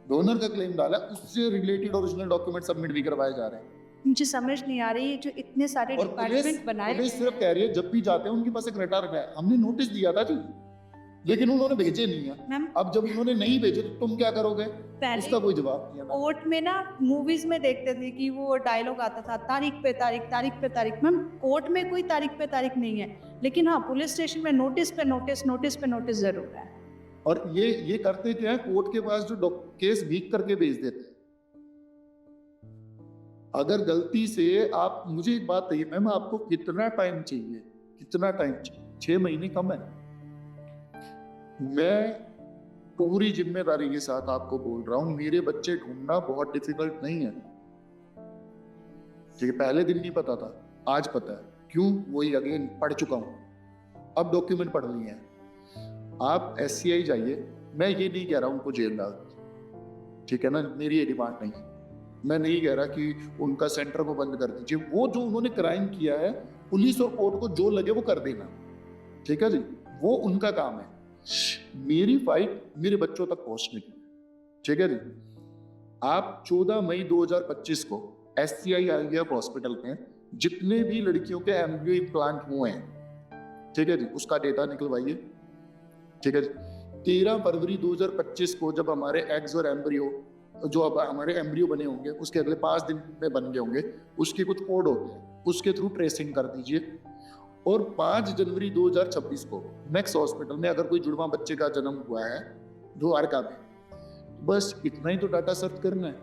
डोनर का क्लेम डाला, उससे रिलेटेड ओरिजिनल डॉक्यूमेंट सबमिट भी करवाए जा रहे हैं। मुझे समझ नहीं आ रही, जो इतने सारे और डिपार्टमेंट बनाए पुलिस सिर्फ कह रही है जब भी जाते हैं उनके पास एक रटा रखा है, हमने नोटिस दिया था जी, लेकिन उन्होंने भेजे नहीं है। मैम अब जब उन्होंने नहीं भेजे तो तुम क्या करोगे? पहले उसका कोई जवाब नहीं है। कोर्ट में ना मूवीज में देखते थे कि वो डायलॉग आता था, तारीख पे तारीख, तारीख पे तारीख। मैम कोर्ट में कोई तारीख पे तारीख नहीं है, लेकिन हाँ पुलिस स्टेशन में नोटिस पे नोटिस, नोटिस पे नोटिस जरूर है। और ये करते क्या है, कोर्ट के पास जो केस वीक करके भेज देते हैं। अगर गलती से आप, मुझे एक बात बताइए मैम, आपको कितना टाइम चाहिए? कितना टाइम चाहिए? 6 महीने कम है? मैं पूरी जिम्मेदारी के साथ आपको बोल रहा हूं, मेरे बच्चे ढूंढना बहुत डिफिकल्ट नहीं है, ठीक है। पहले दिन नहीं पता था, आज पता है। क्यों? वही अगेन पढ़ चुका हूं, अब डॉक्यूमेंट पढ़ लिए हैं। आप SCI जाइए, मैं ये नहीं कह रहा हूं उनको जेल डाल, ठीक है ना, मेरी ये डिमांड नहीं है। मैं नहीं कह रहा कि उनका सेंटर को बंद कर दीजिए, वो जो उन्होंने क्राइम किया है पुलिस और कोर्ट को जो लगे वो कर देना, ठीक है जी, वो उनका काम है। मेरी फाइट मेरे बच्चों तक पहुंचने की, ठीक है जी। आप 14 मई 2025 को SCI IVF हॉस्पिटल में जितने भी लड़कियों के एम्ब्रियो इम्प्लांट हुए हैं, ठीक है जी, उसका डेटा निकलवाइए, ठीक है जी। 13 फरवरी 2025 को जब हमारे एग्स और एम्ब्रियो, जो अब हमारे एम्ब्रियो बने होंगे उसके अगले 5 दिन में बन गए होंगे, उसके कुछ कोड होते हैं, उसके थ्रू ट्रेसिंग कर दीजिए। और 5 जनवरी 2026 को मैक्स हॉस्पिटल में अगर कोई जुड़वा बच्चे का जन्म हुआ है द्वारका में, बस इतना ही तो डाटा सर्च करना है,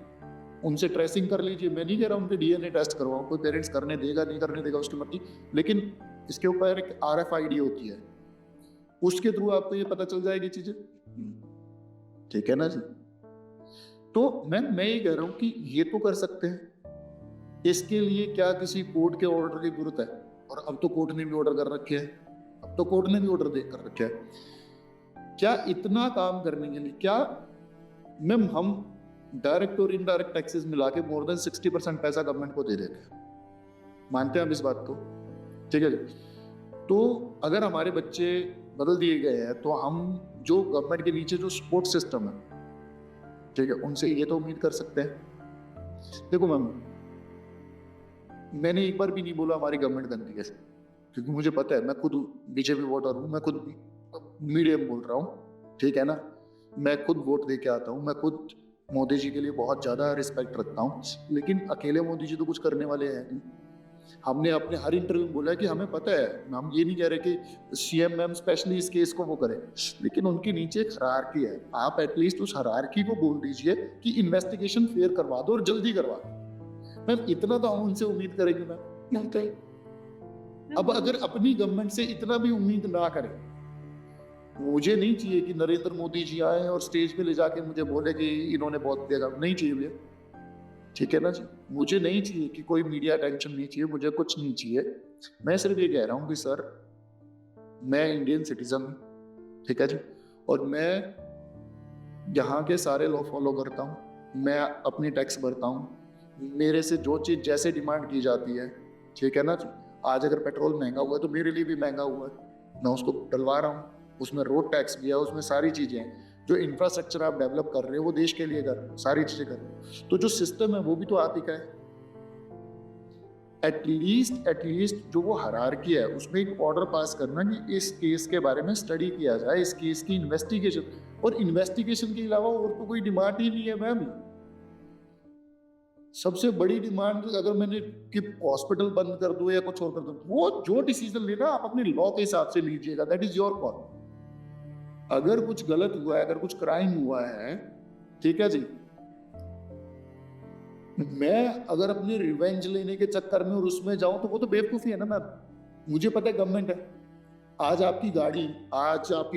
उनसे ट्रेसिंग कर लीजिए। मैं नहीं कह रहा उनके डीएनए टेस्ट करवाओ, कोई पेरेंट्स करने देगा नहीं करने देगा उसकी मर्जी, लेकिन इसके ऊपर एक RFID होती है, उसके थ्रू आपको ये पता चल जाएगी चीजें, ठीक है ना जी। तो मैं ये कह रहा हूं कि ये तो कर सकते हैं, इसके लिए क्या किसी कोर्ट के ऑर्डर की जरूरत है? और अब तो कोर्ट ने भी ऑर्डर कर रखे हैं, अब तो कोर्ट ने भी ऑर्डर दे कर रखे है। क्या इतना काम करने के लिए क्या मैम हम डायरेक्ट और इनडायरेक्ट टैक्सेस मिला के मोर देन 60% पैसा गवर्नमेंट को दे देते हैं, मानते हैं हम इस बात को, ठीक है जी। तो अगर हमारे बच्चे बदल दिए गए हैं तो हम जो गवर्नमेंट के नीचे जो सपोर्ट सिस्टम है, ठीक है, उनसे ये तो उम्मीद कर सकते हैं। देखो मैम, मैंने एक बार भी नहीं बोला हमारी गवर्नमेंट गंदी है, क्योंकि मुझे पता है, मैं खुद बीजेपी वोटर हूँ, मैं खुद मीडियम बोल रहा हूँ, ठीक है ना, मैं खुद वोट दे के आता हूँ, मैं खुद मोदी जी के लिए बहुत ज़्यादा रिस्पेक्ट रखता हूँ, लेकिन अकेले मोदी जी तो कुछ करने वाले हैं नहीं। हमने अपने हर इंटरव्यू में बोला है कि हमें पता है, हम ये नहीं कह रहे कि सीएम मैम स्पेशली इस केस को वो करें, लेकिन उनके नीचे एक हायरार्की है, आप एटलीस्ट उस हायरार्की को बोल दीजिए कि इन्वेस्टिगेशन फेयर करवा दो और जल्दी करवा दो। मैम इतना तो हम उनसे उम्मीद करेंगे मैम। अब अगर अपनी गवर्नमेंट से इतना भी उम्मीद ना करें, मुझे नहीं चाहिए कि नरेंद्र मोदी जी आए और स्टेज पे ले जाके मुझे बोले कि इन्होंने बहुत दिया, नहीं चाहिए भैया, ठीक है ना जी। मुझे नहीं चाहिए कि कोई मीडिया अटेंशन नहीं चाहिए, मुझे कुछ नहीं चाहिए। मैं सिर्फ ये कह रहा हूँ कि सर, मैं इंडियन सिटीजन हूँ, ठीक है जी, और मैं यहाँ के सारे लॉ फॉलो करता हूँ, मैं अपनी टैक्स भरता हूँ, मेरे से जो चीज़ जैसे डिमांड की जाती है, ठीक है ना जी। आज अगर पेट्रोल महंगा हुआ है तो मेरे लिए भी महंगा हुआ है, मैं उसको डलवा रहा हूँ, उसमें रोड टैक्स भी है, उसमें सारी चीज़ें हैं। जो इंफ्रास्ट्रक्चर आप डेवलप कर रहे हो वो देश के लिए कर रहे हो, सारी चीज़ें कर रहे हो, तो जो सिस्टम है वो भी तो आप ही का है। एटलीस्ट जो वो हायरार्की है उसमें एक ऑर्डर पास करना कि इस केस के बारे में स्टडी किया जाए, इस केस की इन्वेस्टिगेशन, और इन्वेस्टिगेशन के अलावा और तो कोई डिमांड ही नहीं है मैम। सबसे बड़ी डिमांड अगर मैंने कि हॉस्पिटल बंद कर दो या कुछ और कर दो, वो जो डिसीजन लेना आप अपने लॉ के हिसाब से लीजिएगा, दैट इज योर कॉल। अगर कुछ गलत हुआ है, अगर कुछ क्राइम हुआ है, ठीक है जी, मैं अगर अपनी रिवेंज लेने के चक्कर में और उसमें जाऊं तो वो तो बेवकूफी है ना मैम। मुझे पता है गवर्नमेंट है, आज आपकी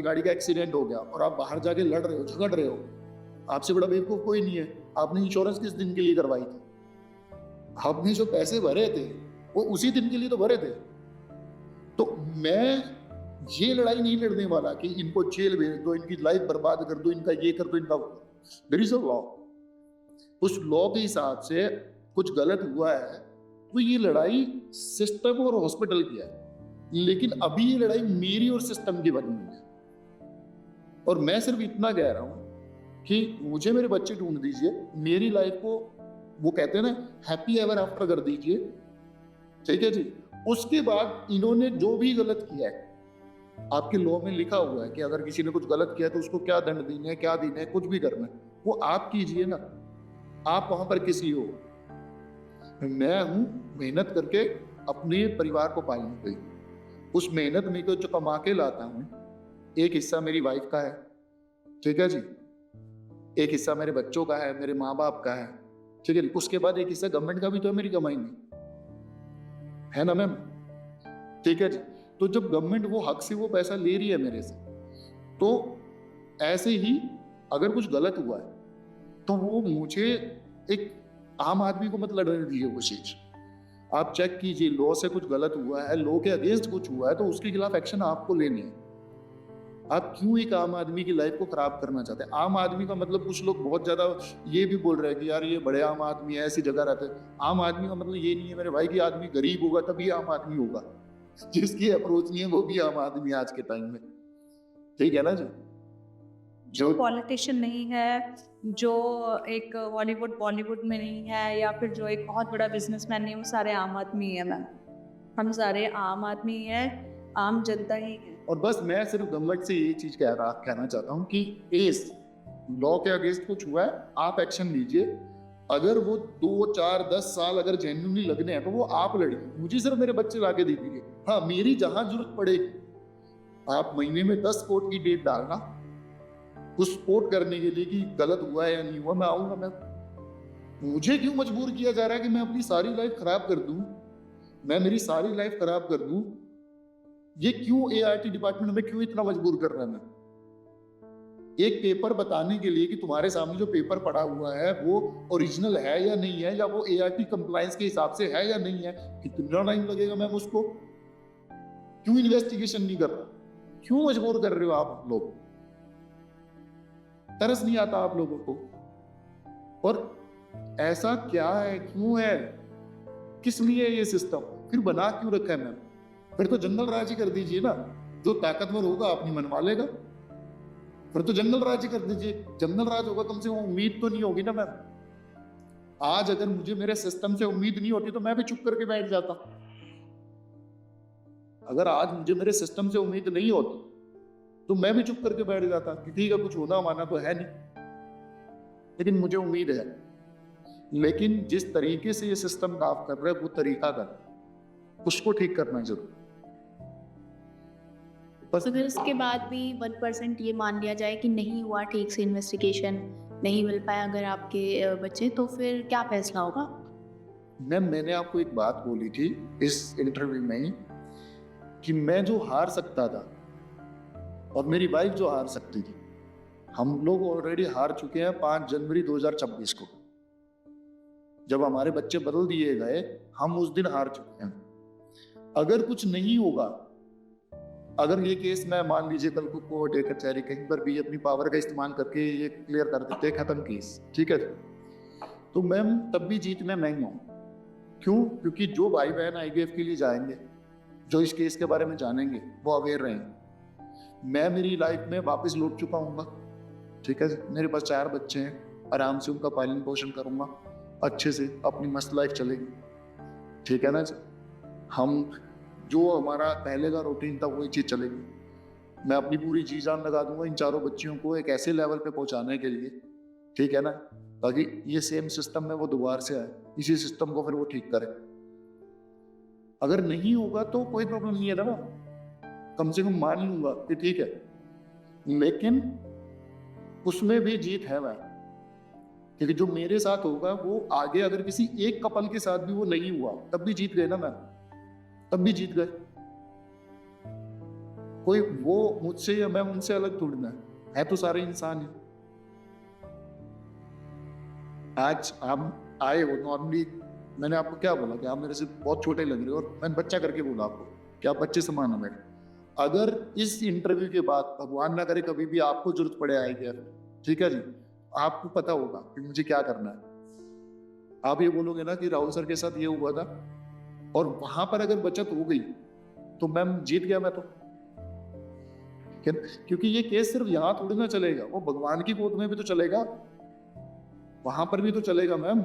गाड़ी का एक्सीडेंट हो गया और आप बाहर जाके लड़ रहे हो, झगड़ रहे हो, आपसे बड़ा बेवकूफ कोई नहीं है। आपने इंश्योरेंस किस दिन के लिए करवाई थी? आपने जो पैसे भरे थे वो उसी दिन के लिए तो भरे थे। तो मैं ये लड़ाई नहीं लड़ने वाला कि इनको जेल भेज दो, इनकी लाइफ बर्बाद कर दो, इनका ये कर दो, इनका वो। देयर इज अ लॉ, उस लॉ के हिसाब से कुछ गलत हुआ है तो ये लड़ाई सिस्टम और हॉस्पिटल की है, लेकिन अभी ये लड़ाई मेरी और सिस्टम की बनी हुई है। और मैं सिर्फ इतना कह रहा हूं कि मुझे मेरे बच्चे ढूंढ दीजिए, मेरी लाइफ को वो कहते हैं ना हैप्पी एवर आफ्टर कर दीजिए, ठीक है जी। उसके बाद इन्होंने जो भी गलत किया है, आपके लॉ में लिखा हुआ है कि अगर किसी ने कुछ गलत किया तो उसको क्या दंड देना है, क्या देना है, कुछ भी करना है, वो आप कीजिए ना। आप वहां पर किसी हो, मैं हूं मेहनत करके अपने परिवार को पालने के लिए, उस मेहनत में को जो कमा के लाता हूं, एक हिस्सा मेरी वाइफ का है, ठीक है जी, एक हिस्सा मेरे बच्चों का है, मेरे माँ बाप का है, ठीक है, उसके बाद एक हिस्सा गवर्नमेंट का भी तो है मेरी कमाई में, है ना मैम, ठीक है जी। तो जब गवर्नमेंट वो हक से वो पैसा ले रही है मेरे से, तो ऐसे ही अगर कुछ गलत हुआ है तो वो मुझे एक आम आदमी को मत लड़ने दीजिए वो चीज। आप चेक कीजिए, लॉ से कुछ गलत हुआ है, लॉ के अगेंस्ट कुछ हुआ है तो उसके खिलाफ एक्शन आपको लेने हैं। आप क्यों एक आम आदमी की लाइफ को खराब करना चाहते हैं? आम आदमी का मतलब कुछ लोग बहुत ज्यादा ये भी बोल रहे हैं कि यार ये बड़े आम आदमी है, ऐसी जगह रहते हैं। आम आदमी का मतलब ये नहीं है मेरे भाई कि आदमी गरीब होगा तभी आम आदमी होगा, जिसकी अप्रोच नहीं है वो भी आम आदमी आज के टाइम में, ठीक है ना जी। जो पॉलिटिशियन नहीं है, जो एक बॉलीवुड में नहीं है, या फिर जो एक बहुत बड़ा बिजनेसमैन नहीं है, वो सारे आम आदमी है मैम। हम सारे आम आदमी हैं, आम जनता ही है। और बस मैं सिर्फ गवर्नमेंट से ये चीज कहना चाहता हूँ कि केस लॉ के अगेंस्ट कुछ हुआ है, आप एक्शन लीजिए। अगर वो 2, 4, 10 साल अगर जेन्युइनली लगने हैं तो वो आप लड़िए, मुझे सिर्फ मेरे बच्चे लाके दे दीजिए। हाँ, मेरी जहां जरूरत पड़ेगी आप महीने में 10 कोर्ट की डेट डालना, उस कोर्ट करने के लिए कि गलत हुआ है या नहीं हुआ, मैं आऊंगा। मैं मुझे क्यों मजबूर किया जा रहा है कि मैं अपनी सारी लाइफ खराब कर दूं, मैं मेरी सारी लाइफ खराब कर दूं? ये क्यों एआईटी डिपार्टमेंट में क्यों इतना मजबूर कर रहा है? मैं एक पेपर बताने के लिए कि तुम्हारे सामने जो पेपर पड़ा हुआ है वो ओरिजिनल है या नहीं है, या वो एआईटी कंप्लायंस के हिसाब से है या नहीं है, कितना टाइम लगेगा मैम उसको? क्यों इन्वेस्टिगेशन नहीं कर रहा? क्यों मजबूर कर रहे हो आप लोग? तरस नहीं आता आप लोगों को? और ऐसा क्या है, क्यों है, किस लिए ये सिस्टम फिर बना क्यों रखा है मैम? फिर तो जंगल राज ही कर दीजिए ना, जो ताकतवर होगा अपनी मनवा लेगा। फिर तो जंगल राज ही कर दीजिए, जंगल राज होगा, कम से कम उम्मीद तो नहीं होगी ना मैम। आज अगर मुझे मेरे सिस्टम से उम्मीद नहीं होती तो मैं भी चुप करके बैठ जाता। अगर आज मुझे मेरे सिस्टम से उम्मीद नहीं होती तो मैं भी चुप करके बैठ जाता कि ठीक है, कुछ होना माना तो है नहीं, लेकिन मुझे उम्मीद है। लेकिन जिस तरीके से ये सिस्टम काम कर रहा है वो तरीका कर, उसको ठीक करना जरूर। बस अगर इसके बाद भी 1% ये मान लिया जाए कि नहीं हुआ ठीक से इन्वेस्टिगेशन, नहीं मिल पाया अगर आपके बच्चे, तो फिर क्या फैसला होगा? मैम, मैंने आपको एक बात बोली थी इस इंटरव्यू में ही कि मैं जो हार सकता था और मेरी वाइफ जो हार सकती थी, हम लोग ऑलरेडी हार चुके हैं 5 जनवरी 2026 को। जब हमारे बच्चे बदल दिए गए, हम उस दिन हार चुके हैं। अगर कुछ नहीं होगा, अगर ये केस मैं मान लीजिए कल को कोर्ट या कचहरी कहीं पर भी अपनी पावर का इस्तेमाल करके ये क्लियर कर देते, खत्म केस, ठीक है, तो मैम तब भी जीत में मैं ही हूँ। क्यों? क्योंकि जो भाई बहन आईवीएफ के लिए जाएंगे, जो इस केस के बारे में जानेंगे, वो अवेयर रहेंगे। मैं मेरी लाइफ में वापस लौट चुका हूँ, ठीक है, मेरे पास 4 बच्चे हैं, आराम से उनका पालन पोषण करूंगा, अच्छे से अपनी मस्त लाइफ चलेगी, ठीक है ना। हम जो हमारा पहले का रूटीन था वही चीज चलेगी। मैं अपनी पूरी जी जान लगा दूंगा इन 4 बच्चियों को एक ऐसे लेवल पे पहुंचाने के लिए, ठीक है ना, ताकि ये सेम सिस्टम में वो दोबारा से आए, इसी सिस्टम को फिर वो ठीक करे। अगर नहीं होगा तो कोई प्रॉब्लम नहीं है ना, कम से कम मान लूंगा कि ठीक है, लेकिन उसमें भी जीत है मैं, क्योंकि जो मेरे साथ होगा वो आगे अगर किसी एक कपल के साथ भी वो नहीं हुआ तब भी जीत गए ना मैं, तब भी जीत गए। कोई वो मुझसे या मैं उनसे अलग थोड़ी ना है, तो सारे इंसान हैं। आज आप आए हो, नॉर्मली मैंने आपको क्या बोला कि आप मेरे से बहुत छोटे लग रहे हो, और मैंने बच्चा करके बोला आपको कि आप बच्चे समान हो मेरे। अगर इस इंटरव्यू के बाद भगवान ना करे कभी भी आपको जरूरत पड़े आएगी, ठीक है जी, आपको पता होगा कि मुझे क्या करना है। आप ये बोलोगे ना कि राहुल सर के साथ ये हुआ था, और वहां पर अगर बचत हो गई तो मैम जीत गया मैं तो। क्योंकि ये केस सिर्फ यहां थोड़ी ना चलेगा, वो भगवान की गोद में भी तो चलेगा, वहां पर भी तो चलेगा मैम।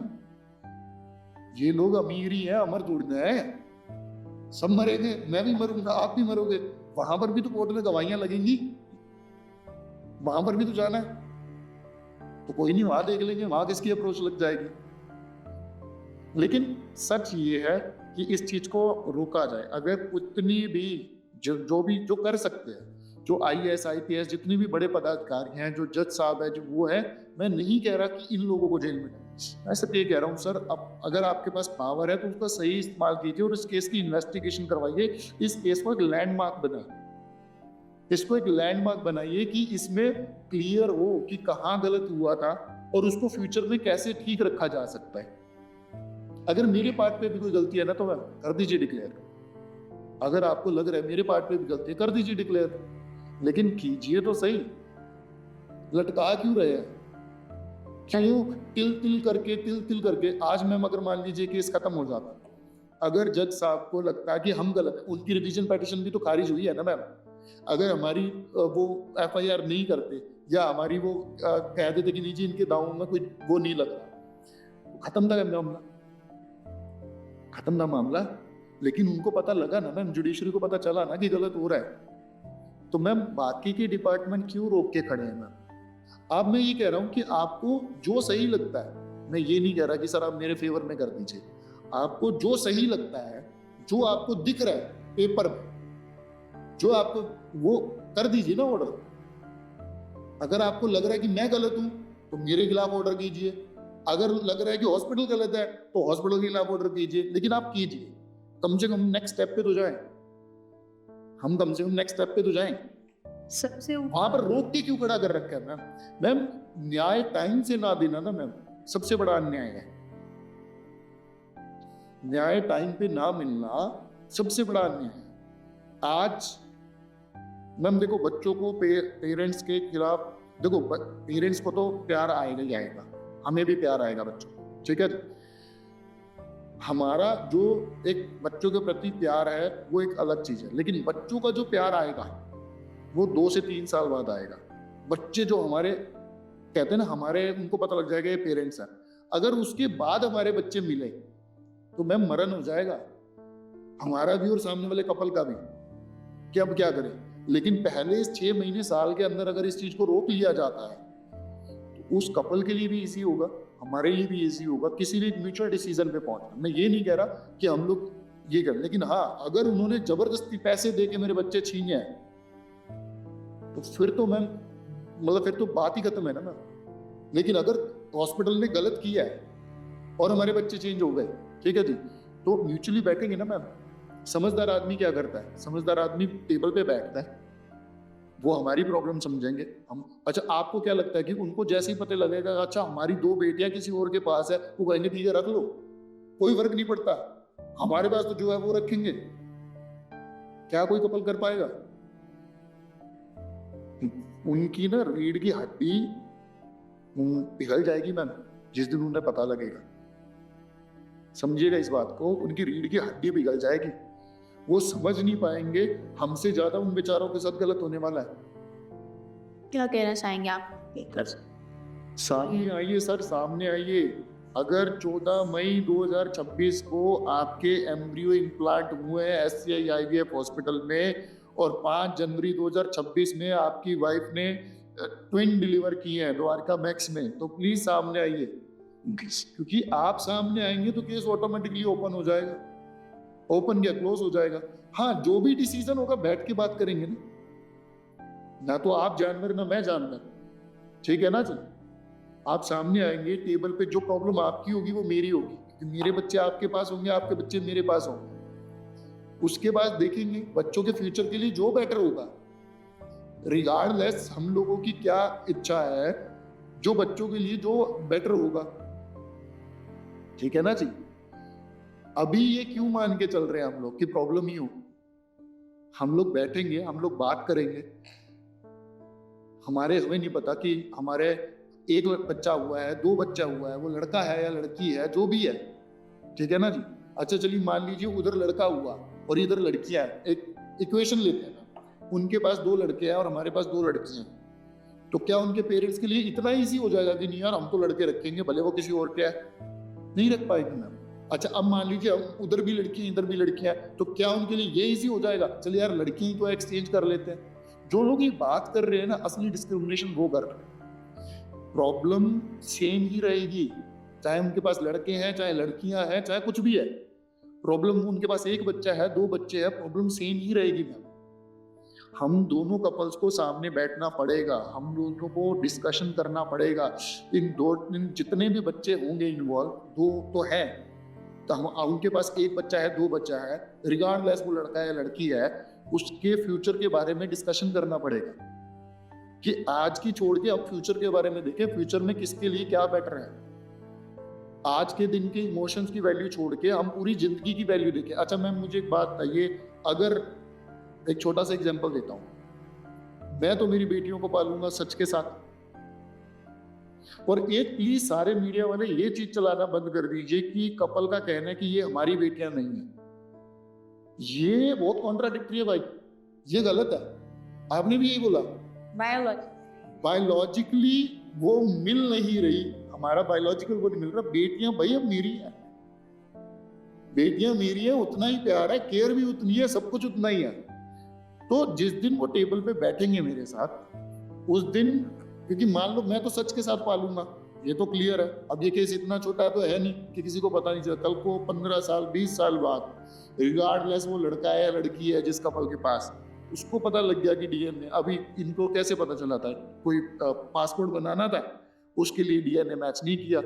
ये लोग अमीर ही है, अमर थोड़ी ना है, सब मरेंगे, मैं भी मरूंगा, आप भी मरोगे, वहां पर भी तो कोर्ट में गवाहियां लगेंगी, वहां पर भी तो जाना है। तो कोई नहीं, वहां देख लेंगे, वहां किसकी अप्रोच लग जाएगी। लेकिन सच ये है कि इस चीज को रोका जाए। अगर उतनी भी जो कर सकते हैं, जो IAS IPS जितने भी बड़े पदाधिकारी हैं, जो जज साहब है, जो वो है, मैं नहीं कह रहा कि इन लोगों को जेल में, मैं सिर्फ ये कह रहा हूँ सर, अब अगर आपके पास पावर है तो उसका सही इस्तेमाल कीजिए और इस केस की इन्वेस्टिगेशन करवाइए। इस केस को एक लैंडमार्क बनाइए, इसको एक लैंडमार्क बनाइए कि इसमें क्लियर हो कि कहाँ गलत हुआ था और उसको फ्यूचर में कैसे ठीक रखा जा सकता है। अगर मेरे पार्ट पे भी कोई गलती है ना तो कर दीजिए डिक्लेयर। अगर आपको लग रहा है मेरे पार्ट पे भी गलती है, कर दीजिए डिक्लेयर, लेकिन कीजिए तो सही। लटका क्यों रहे हैं? क्यों तिल तिल करके आज मैम अगर मान लीजिए केस खत्म हो जाता, अगर जज साहब को लगता है कि हम गलत, उनकी रिवीजन पिटीशन भी तो खारिज हुई है ना मैम। अगर हमारी वो FIR नहीं करते या हमारी वो कह देते कि नहीं जी इनके दावों में कोई वो नहीं लग रहा, खत्म था मामला, खत्म था मामला। लेकिन उनको पता लगा ना मैम, जुडिशरी को पता चला ना कि गलत हो रहा है, तो मैम बाकी के डिपार्टमेंट क्यों रोक के खड़े हैं मैम? अब मैं ये कह रहा हूँ कि आपको जो सही लगता है, मैं ये नहीं कह रहा कि सर आप मेरे फेवर में कर दीजिए, आपको जो सही लगता है, जो आपको दिख रहा है पेपर में, जो आपको वो कर दीजिए ना ऑर्डर। अगर आपको लग रहा है कि मैं गलत हूं तो मेरे खिलाफ ऑर्डर कीजिए, अगर लग रहा है कि हॉस्पिटल गलत है तो हॉस्पिटल के खिलाफ ऑर्डर कीजिए, लेकिन आप कीजिए, कम से कम नेक्स्ट स्टेप पे तो जाएं, हम कम से कम नेक्स्ट स्टेप पे तो जाएं। सबसे वहां पर रोक के क्यों खड़ा कर रखा है मैम? मैम न्याय टाइम से ना देना ना मैम सबसे बड़ा अन्याय है। न्याय टाइम पे ना मिलना सबसे बड़ा अन्याय है। आज मैम देखो बच्चों को पेरेंट्स के खिलाफ, देखो पेरेंट्स को तो प्यार आएगा ही आएगा, हमें भी प्यार आएगा बच्चों को, ठीक है। हमारा जो एक बच्चों के प्रति प्यार है वो एक अलग चीज है, लेकिन बच्चों का जो प्यार आएगा वो 2 से 3 साल बाद आएगा। बच्चे जो हमारे कहते हैं ना, हमारे उनको पता लग जाएगा ये पेरेंट्स हैं, अगर उसके बाद हमारे बच्चे मिले तो मैम मरण हो जाएगा हमारा भी और सामने वाले कपल का भी, कि अब क्या करें। लेकिन पहले इस 6 महीने साल के अंदर अगर इस चीज को रोक लिया जाता है तो उस कपल के लिए भी इजी होगा, हमारे लिए भी इजी होगा, किसी भी म्यूचुअल डिसीजन पे पहुंचना। मैं ये नहीं कह रहा कि हम लोग ये करें, लेकिन हाँ अगर उन्होंने जबरदस्ती पैसे दे के मेरे बच्चे छीने हैं तो फिर तो मैम मतलब फिर तो बात ही खत्म है ना मैम। लेकिन अगर हॉस्पिटल ने गलत किया है और हमारे बच्चे चेंज हो गए, ठीक है जी, तो म्यूचुअली बैठेंगे ना मैम। समझदार आदमी क्या करता है, समझदार आदमी टेबल पे बैठता है, वो हमारी प्रॉब्लम समझेंगे हम। अच्छा आपको क्या लगता है कि उनको जैसे ही पता लगेगा अच्छा हमारी 2 बेटियां किसी और के पास है, वो कहेंगे ठीक है रख लो, कोई फर्क नहीं पड़ता, हमारे पास तो जो है वो रखेंगे। क्या कोई कपल कर पाएगा? उनकी ना रीढ़ की हड्डी पिघल जाएगी मैम जिस दिन उन्हें पता लगेगा। समझिएगा इस बात को, उनकी रीढ़ की हड्डी पिघल जाएगी, वो समझ नहीं पाएंगे हमसे ज्यादा उन बेचारों के साथ गलत होने वाला है। क्या कहना चाहेंगे आप? सामने आइए सर, सामने आइए। अगर 14 मई 2026 को आपके एम्ब्रियो इम्प्लांट हुए हैं SCI IVF हॉस्पिटल में और 5 जनवरी 2026 में आपकी वाइफ ने ट्विन डिलीवर किए हैं द्वारका मैक्स में, तो प्लीज सामने आइए, क्योंकि आप सामने आएंगे तो केस ऑटोमेटिकली ओपन हो जाएगा। ओपन क्या क्लोज हो जाएगा। हाँ जो भी डिसीजन होगा बैठ के बात करेंगे ना तो आप जानवर ना मैं जानवर, ठीक है ना जी। आप सामने आएंगे, टेबल पे जो प्रॉब्लम आपकी होगी वो मेरी होगी, क्योंकि मेरे बच्चे आपके पास होंगे, आपके बच्चे मेरे पास होंगे। उसके बाद देखेंगे बच्चों के फ्यूचर के लिए जो बेटर होगा, रिगार्डलेस हम लोगों की क्या इच्छा है, जो बच्चों के लिए जो बेटर होगा, ठीक है ना जी। अभी ये क्यों मान के चल रहे हैं हम लोग कि प्रॉब्लम ही हो? हम लोग बैठेंगे, हम लोग बात करेंगे। हमें नहीं पता कि हमारे 1 बच्चा हुआ है, 2 बच्चा हुआ है, वो लड़का है या लड़की है, जो भी है, ठीक है ना जी। अच्छा चलिए मान लीजिए उधर लड़का हुआ और इधर लड़कियां हैं, एक इक्वेशन लेते हैं ना, उनके पास 2 लड़के हैं और हमारे पास 2 लड़कियां हैं, तो क्या उनके पेरेंट्स के लिए इतना ईजी हो जाएगा कि नहीं यार हम तो लड़के रखेंगे भले वो किसी और के है? नहीं रख पाएगी मैम। अच्छा अब मान लीजिए उधर भी लड़की इधर भी लड़कियां, तो क्या उनके लिए ये इजी हो जाएगा चलिए यार लड़की ही तो एक्सचेंज कर लेते हैं? जो लोग ये बात कर रहे हैं ना, असली डिस्क्रिमिनेशन वो कर रहे हैं। प्रॉब्लम सेम ही रहेगी, चाहे उनके पास लड़के हैं, चाहे लड़कियां हैं, चाहे कुछ भी है। प्रॉब्लम उनके पास 1 बच्चा है, 2 बच्चे हैं, प्रॉब्लम सेम ही रहेगी मैम। हम दोनों कपल्स को सामने बैठना पड़ेगा, हम दोनों को डिस्कशन करना पड़ेगा। इन जितने भी बच्चे होंगे इन्वॉल्व, 2 तो है, तो हम उनके पास 1 बच्चा है, 2 बच्चा है, रिगार्डलेस वो लड़का है लड़की है, उसके फ्यूचर के बारे में डिस्कशन करना पड़ेगा कि आज की छोड़ के अब फ्यूचर के बारे में देखें, फ्यूचर में किसके लिए क्या बेटर है। आज के दिन के इमोशंस की वैल्यू छोड़ के हम पूरी जिंदगी की वैल्यू देखें। अच्छा मैम मुझे एक बात बताइए, अगर एक छोटा सा एग्जांपल देता हूं, मैं तो मेरी बेटियों को पालूंगा सच के साथ, और एक प्लीज सारे मीडिया वाले ये चीज चलाना बंद कर दीजिए कि कपल का कहना है कि ये हमारी बेटियां नहीं है। ये बहुत कॉन्ट्राडिक्टरी है भाई, ये गलत है। आपने भी यही बोला बायोलॉजिकली वो मिल नहीं रही, हमारा बायोलॉजिकल वो नहीं मिल रहा। बेटियां भाई अब मेरी है, बेटियां मेरी है, उतना ही प्यार है, केयर भी उतनी है, सब कुछ उतना ही है। तो जिस दिन वो टेबल पे बैठेंगे मेरे साथ उस दिन, क्योंकि मान लो मैं तो सच के साथ पालूंगा, ये तो क्लियर है। अब ये केस इतना छोटा तो है नहीं कि किसी को पता नहीं चला। कल को 15 साल 20 साल बाद रिगार्डलेस वो लड़का है या लड़की है जिस कपल के पास, उसको पता लग गया कि डीएनए, अभी इनको कैसे पता चला था, कोई पासपोर्ट बनाना था उसके लिए डीएनए मैच नहीं किया,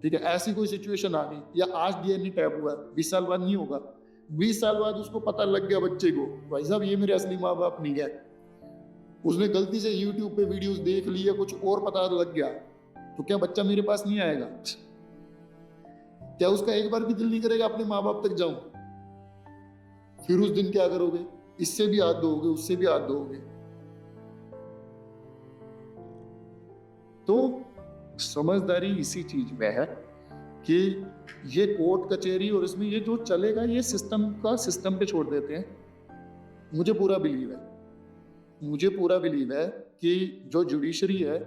ठीक है, ऐसी कोई सिचुएशन आ गई, या आज डीएनए टैब हुआ, 20 साल बाद नहीं होगा, 20 साल बाद उसको पता लग गया बच्चे को, भाई साहब ये मेरे असली माँ बाप नहीं है, उसने गलती से यूट्यूब पे वीडियोस देख ली या कुछ और पता लग गया, तो क्या बच्चा मेरे पास नहीं आएगा? क्या उसका एक बार भी दिल नहीं करेगा अपने माँ बाप तक जाऊं? फिर उस दिन क्या करोगे? इससे भी हाथ धोगे, उससे भी हाथ धोगे। तो समझदारी इसी चीज में है कि ये कोर्ट कचहरी और इसमें ये जो चलेगा ये सिस्टम का सिस्टम पे छोड़ देते हैं। मुझे पूरा बिलीव है कि जो जुडिशरी है,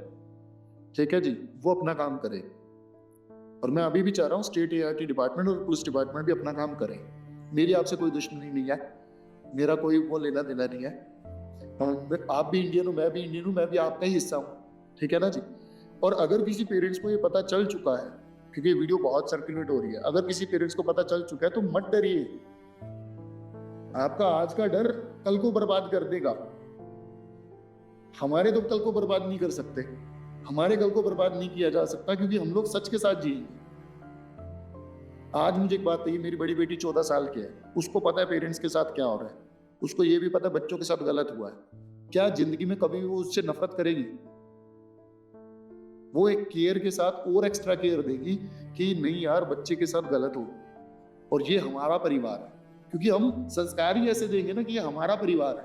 ठीक है जी, वो अपना काम करे, और मैं अभी भी चाह रहा हूँ स्टेट एआरटी डिपार्टमेंट और पुलिस डिपार्टमेंट भी अपना काम करें। मेरी आपसे कोई दुश्मनी नहीं है, मेरा कोई वो लेना देना नहीं है, आप भी इंडियन हो, मैं भी इंडियन हूँ, मैं भी आपका ही हिस्सा हूँ, ठीक है ना जी। और अगर किसी पेरेंट्स को ये पता चल चुका है, क्योंकि ये वीडियो बहुत सर्कुलेट हो रही है, अगर किसी पेरेंट्स को पता चल चुका है तो मत डरिए, आपका आज का डर कल को बर्बाद कर देगा। हमारे तो कल को बर्बाद नहीं कर सकते, हमारे कल को बर्बाद नहीं किया जा सकता, क्योंकि हम लोग सच के साथ जिएंगे। आज मुझे एक बात कही, मेरी बड़ी बेटी 14 साल की है, उसको पता है पेरेंट्स के साथ क्या हो रहा है, उसको ये भी पता है बच्चों के साथ गलत हुआ है। क्या जिंदगी में कभी वो उससे नफरत करेगी? वो एक केयर के साथ और एक्स्ट्रा केयर देगी कि नहीं यार बच्चे के साथ गलत हो, और ये हमारा परिवार है, क्योंकि हम संस्कार ही ऐसे देंगे ना कि ये हमारा परिवार है,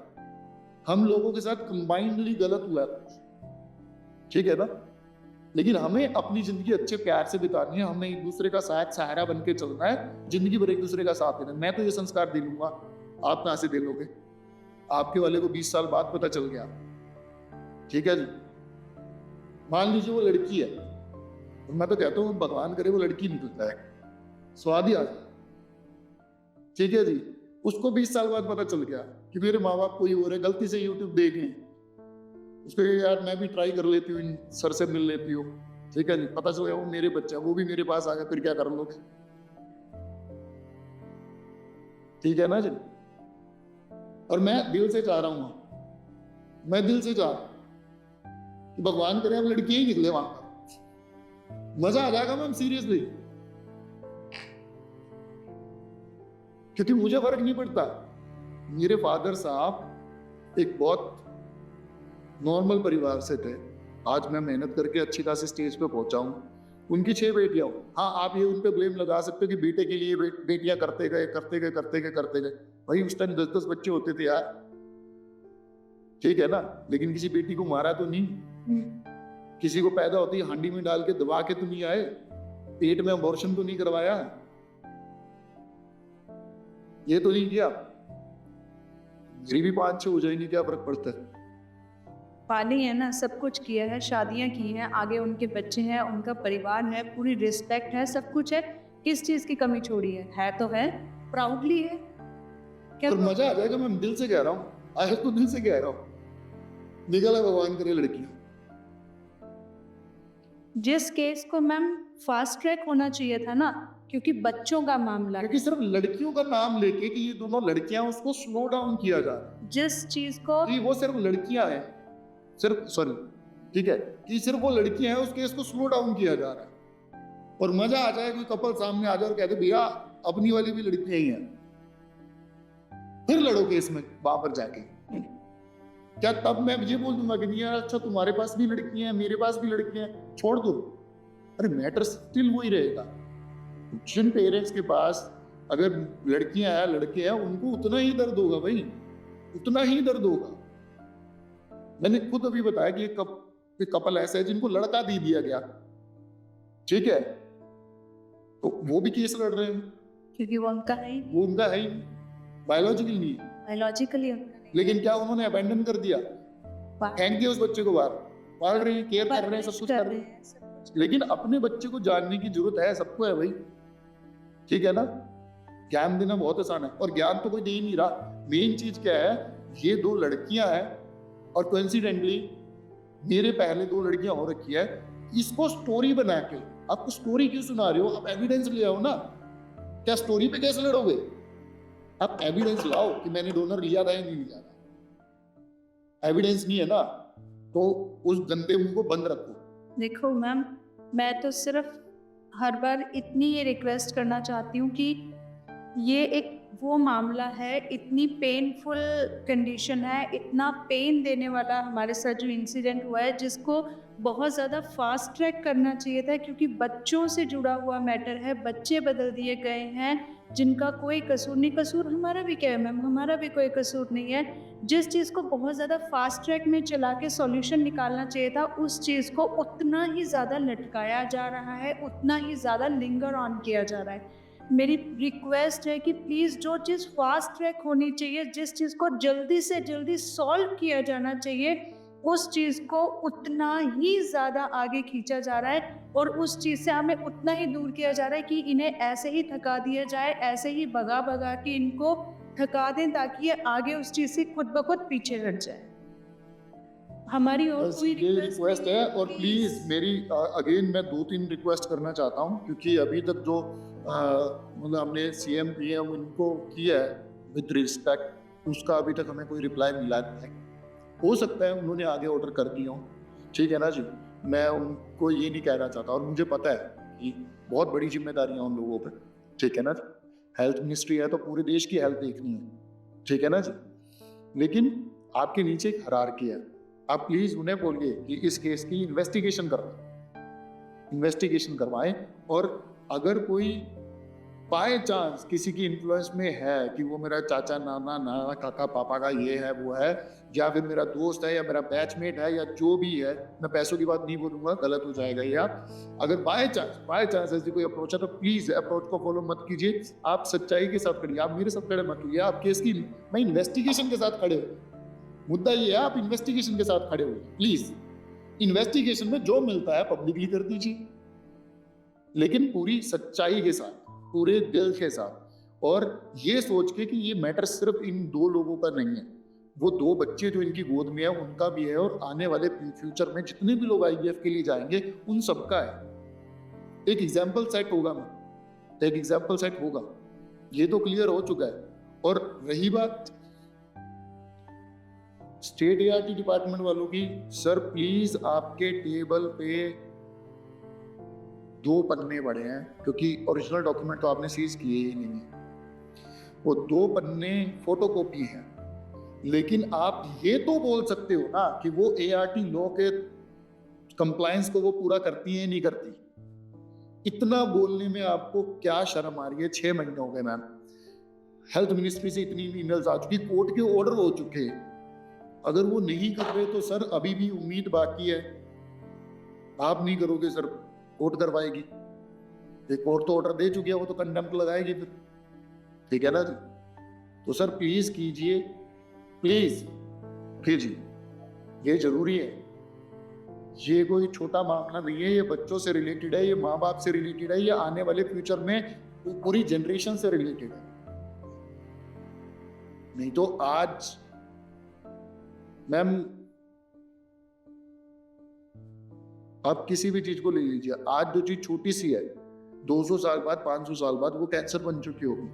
हम लोगों के साथ कंबाइंडली गलत हुआ है, ठीक है ना। लेकिन हमें अपनी जिंदगी अच्छे प्यार से बितानी है, हमें एक दूसरे का साथ सहारा बन के चलना है, जिंदगी भर एक दूसरे का साथ देना। मैं तो ये संस्कार दे लूंगा, आप कहां से दे लोगे? आपके वाले को 20 साल बाद पता चल गया, ठीक है जी। मान लीजिए वो लड़की है, मैं तो कहता हूँ भगवान करे वो लड़की निकलता है, स्वाद ही आ जाए, ठीक है जी। उसको 20 साल बाद पता चल गया कि मेरे माँ बाप कोई हो रहे, गलती से यूट्यूब देख लें, उसको यार मैं भी ट्राई कर लेती हूँ, सर से मिल लेती हूँ, ठीक है जी। पता चल गया वो मेरे बच्चा, वो भी मेरे पास आ गया, फिर क्या कर लोगे? ठीक है ना जी। और मैं दिल से चाह रहा हूँ, मैं दिल से चाह रहा हूँ कि भगवान करे हम लड़कियां ही निकले वहां पर, मजा आ जाएगा मैम, सीरियसली, क्योंकि मुझे फर्क नहीं पड़ता। मेरे फादर साहब एक बहुत नॉर्मल परिवार से थे, आज मैं मेहनत करके अच्छी खासी स्टेज पे पहुंचा हूँ। उनकी 6 बेटियां हूँ, हाँ आप ये उन पे ब्लेम लगा सकते हो कि बेटे के लिए बेटियां करते गए। भाई उस टाइम 10-10 बच्चे होते थे यार, ठीक है ना, लेकिन किसी बेटी को मारा तो नहीं, किसी को पैदा होती हांडी में डाल के दबा के तो नहीं आए, पेट में अबॉर्शन तो नहीं करवाया, ये तो नहीं किया। मेरी भी 5-6 हो जाएंगी, क्या फर्क पड़ता है? पाली है ना, सब कुछ किया है, शादियां की हैं, आगे उनके बच्चे हैं, उनका परिवार है, पूरी रिस्पेक्ट है, सब कुछ है, किस चीज की कमी छोड़ी है तो है, प्राउडली है। क्या और मजा आ जाएगा, मैं दिल से कह रहा हूँ, आज तो दिल से कह रहा हूँ, निकला भगवान करे लड़कियां। जिस केस को मैम फास्ट ट्रैक होना चाहिए था ना, क्योंकि बच्चों का मामला है, क्योंकि सिर्फ लड़कियों का नाम लेके कि ये दोनों लड़कियां, उसको स्लो डाउन किया जा रहा है। जिस चीज को जी वो सिर्फ लड़कियां हैं, सिर्फ सॉरी, ठीक है, कि सिर्फ वो लड़कियां हैं, उस केस को स्लो डाउन किया जा रहा है। और मजा आ जाए कोई कपल सामने आ जाए और कहते भैया अपनी वाली भी लड़कियां ही हैं, फिर लड़ो केस में वहां पर जाके, क्या तब मैं ये बोल दूंगा कि नहीं यार अच्छा तुम्हारे पास भी लड़कियां हैं, मेरे पास भी लड़कियां हैं, छोड़ दो? अरे मैटर स्टिल वही रहेगा। जिन पेरेंट्स के पास अगर लड़कियां हैं लड़के हैं, उनको उतना ही दर्द होगा भाई, उतना ही दर्द होगा। मैंने खुद अभी बताया कि एक कपल ऐसा है जिनको लड़का दे दिया गया, ठीक है, तो वो भी केस लड़ रहे हैं, क्योंकि वो उनका है, वो उनका है ही, बायोलॉजिकल नहीं, बायोलॉजिकली, लेकिन क्या उन्होंने अबैंडन कर दिया, फेंक दिया उस बच्चे को बाहर, पाल रहे हैं, केयर कर रहे हैं, सब कुछ कर रहे हैं, लेकिन अपने बच्चे को जानने की जरूरत है, सबको है भाई, ठीक है ना। ज्ञान देना बहुत आसान है, और ज्ञान तो कोई दे ही नहीं रहा। मेन चीज क्या है ये 2 लड़कियां हैं और कोइंसिडेंटली मेरे पहले 2 लड़कियां हो रखी है, इसको स्टोरी बना के आपको स्टोरी क्यों सुना रहे हो? आप एविडेंस ले आओ ना। क्या स्टोरी पे कैसे लड़ोगे? आप एविडेंस लाओ कि मैंने डोनर लिया था या नहीं लिया था। एविडेंस नहीं है ना, तो उस गंदे मुंह को बंद रखो। देखो मैम, मैं तो सिर्फ हर बार इतनी ये रिक्वेस्ट करना चाहती हूँ कि ये एक वो मामला है, इतनी पेनफुल कंडीशन है, इतना पेन देने वाला हमारे साथ जो इंसिडेंट हुआ है, जिसको बहुत ज़्यादा फास्ट ट्रैक करना चाहिए था, क्योंकि बच्चों से जुड़ा हुआ मैटर है। बच्चे बदल दिए गए हैं जिनका कोई कसूर नहीं। कसूर हमारा भी क्या है मैम? हमारा भी कोई कसूर नहीं है। जिस चीज़ को बहुत ज़्यादा फास्ट ट्रैक में चला के सॉल्यूशन निकालना चाहिए था, उस चीज़ को उतना ही ज़्यादा लटकाया जा रहा है, उतना ही ज़्यादा लिंगर ऑन किया जा रहा है। मेरी रिक्वेस्ट है कि प्लीज़ जो चीज़ फास्ट ट्रैक होनी चाहिए, जिस चीज़ को जल्दी से जल्दी सॉल्व किया जाना चाहिए, उस चीज़ को उतना ही ज़्यादा आगे खींचा जा रहा है और उस चीज़ से हमें उतना ही दूर किया जा रहा है कि इन्हें ऐसे ही थका दिया जाए, ऐसे ही भगा भगा के इनको थका दें ताकि ये आगे उस चीज़ से खुद ब खुद पीछे हट जाए। हमारी और बस कोई ये रिक्वेस्ट है। और प्लीज़ मेरी अगेन मैं 2-3 रिक्वेस्ट करना चाहता हूँ, क्योंकि अभी तक जो मतलब हमने CM PM इनको किया है विद रिस्पेक्ट, उसका अभी तक हमें कोई रिप्लाई मिला नहीं है। हो सकता है उन्होंने आगे ऑर्डर कर दिया हो, ठीक है ना जी। मैं उनको ये नहीं कहना चाहता, और मुझे पता है कि बहुत बड़ी जिम्मेदारियां उन लोगों पर, ठीक है ना जी। हेल्थ मिनिस्ट्री है तो पूरे देश की हेल्थ देखनी है, ठीक है ना जी। लेकिन आपके नीचे एक हायरार्की है, आप प्लीज उन्हें बोलिए कि इस केस की इन्वेस्टिगेशन करवाएं। और अगर कोई बाय चांस किसी की इन्फ्लुएंस में है कि वो मेरा चाचा, नाना, नाना, काका, पापा का ये है वो है, या फिर मेरा दोस्त है या मेरा बैचमेट है या जो भी है, मैं पैसों की बात नहीं बोलूंगा, गलत हो जाएगा ये। आप अगर बाय चांस ऐसी कोई अप्रोच है तो प्लीज अप्रोच को फॉलो मत कीजिए। आप सच्चाई के साथ खड़िए, आप मेरे साथ खड़े मत होइए, आप केस की मैं इन्वेस्टिगेशन के साथ खड़े हो। मुद्दा ये है, आप इन्वेस्टिगेशन के साथ खड़े हो। प्लीज इन्वेस्टिगेशन में जो मिलता है पब्लिकली कर दीजिए, लेकिन पूरी सच्चाई के साथ, पूरे दिल के साथ, और ये सोच के कि ये मैटर सिर्फ इन 2 लोगों का नहीं है, वो 2 बच्चे जो इनकी गोद में है उनका भी है, और आने वाले फ्यूचर में जितने भी लोग IVF के लिए जाएंगे उन सबका है। एक एग्जाम्पल सेट होगा, एक एग्जाम्पल सेट होगा, ये तो क्लियर हो चुका है। और रही बात स्टेट ART डिपार्टमेंट वालों की, सर प्लीज आपके टेबल पे 2 पन्ने पड़े हैं, क्योंकि ओरिजिनल डॉक्यूमेंट तो आपने सीज किए ही नहीं है, वो 2 पन्ने फोटोकॉपी हैं। लेकिन आप ये तो बोल सकते हो ना कि वो ART लॉ के कंप्लायंस को वो पूरा करती है नहीं करती। इतना बोलने में आपको क्या शर्म आ रही है? 6 महीने हो गए मैम, हेल्थ मिनिस्ट्री से इतनी ईमेल्स आ चुकी, कोर्ट के ऑर्डर हो चुके हैं। अगर वो नहीं कर रहे तो सर अभी भी उम्मीद बाकी है। आप नहीं करोगे सर, कोर्ट करवाएगी। एक कोर्ट तो ऑर्डर दे चुकी है, वो तो कंडेम्प्ट लगाएगी फिर, ठीक है ना जी। तो सर प्लीज कीजिए, प्लीज कीजिए, ये जरूरी है। ये कोई छोटा मामला नहीं है, ये बच्चों से रिलेटेड है, ये माँ बाप से रिलेटेड है, ये आने वाले फ्यूचर में पूरी जनरेशन से रिलेटेड है। नहीं तो आज मैम आप किसी भी चीज को ले लीजिए, आज जो चीज छोटी सी है 200 साल बाद, 500 साल बाद वो कैंसर बन चुकी होगी।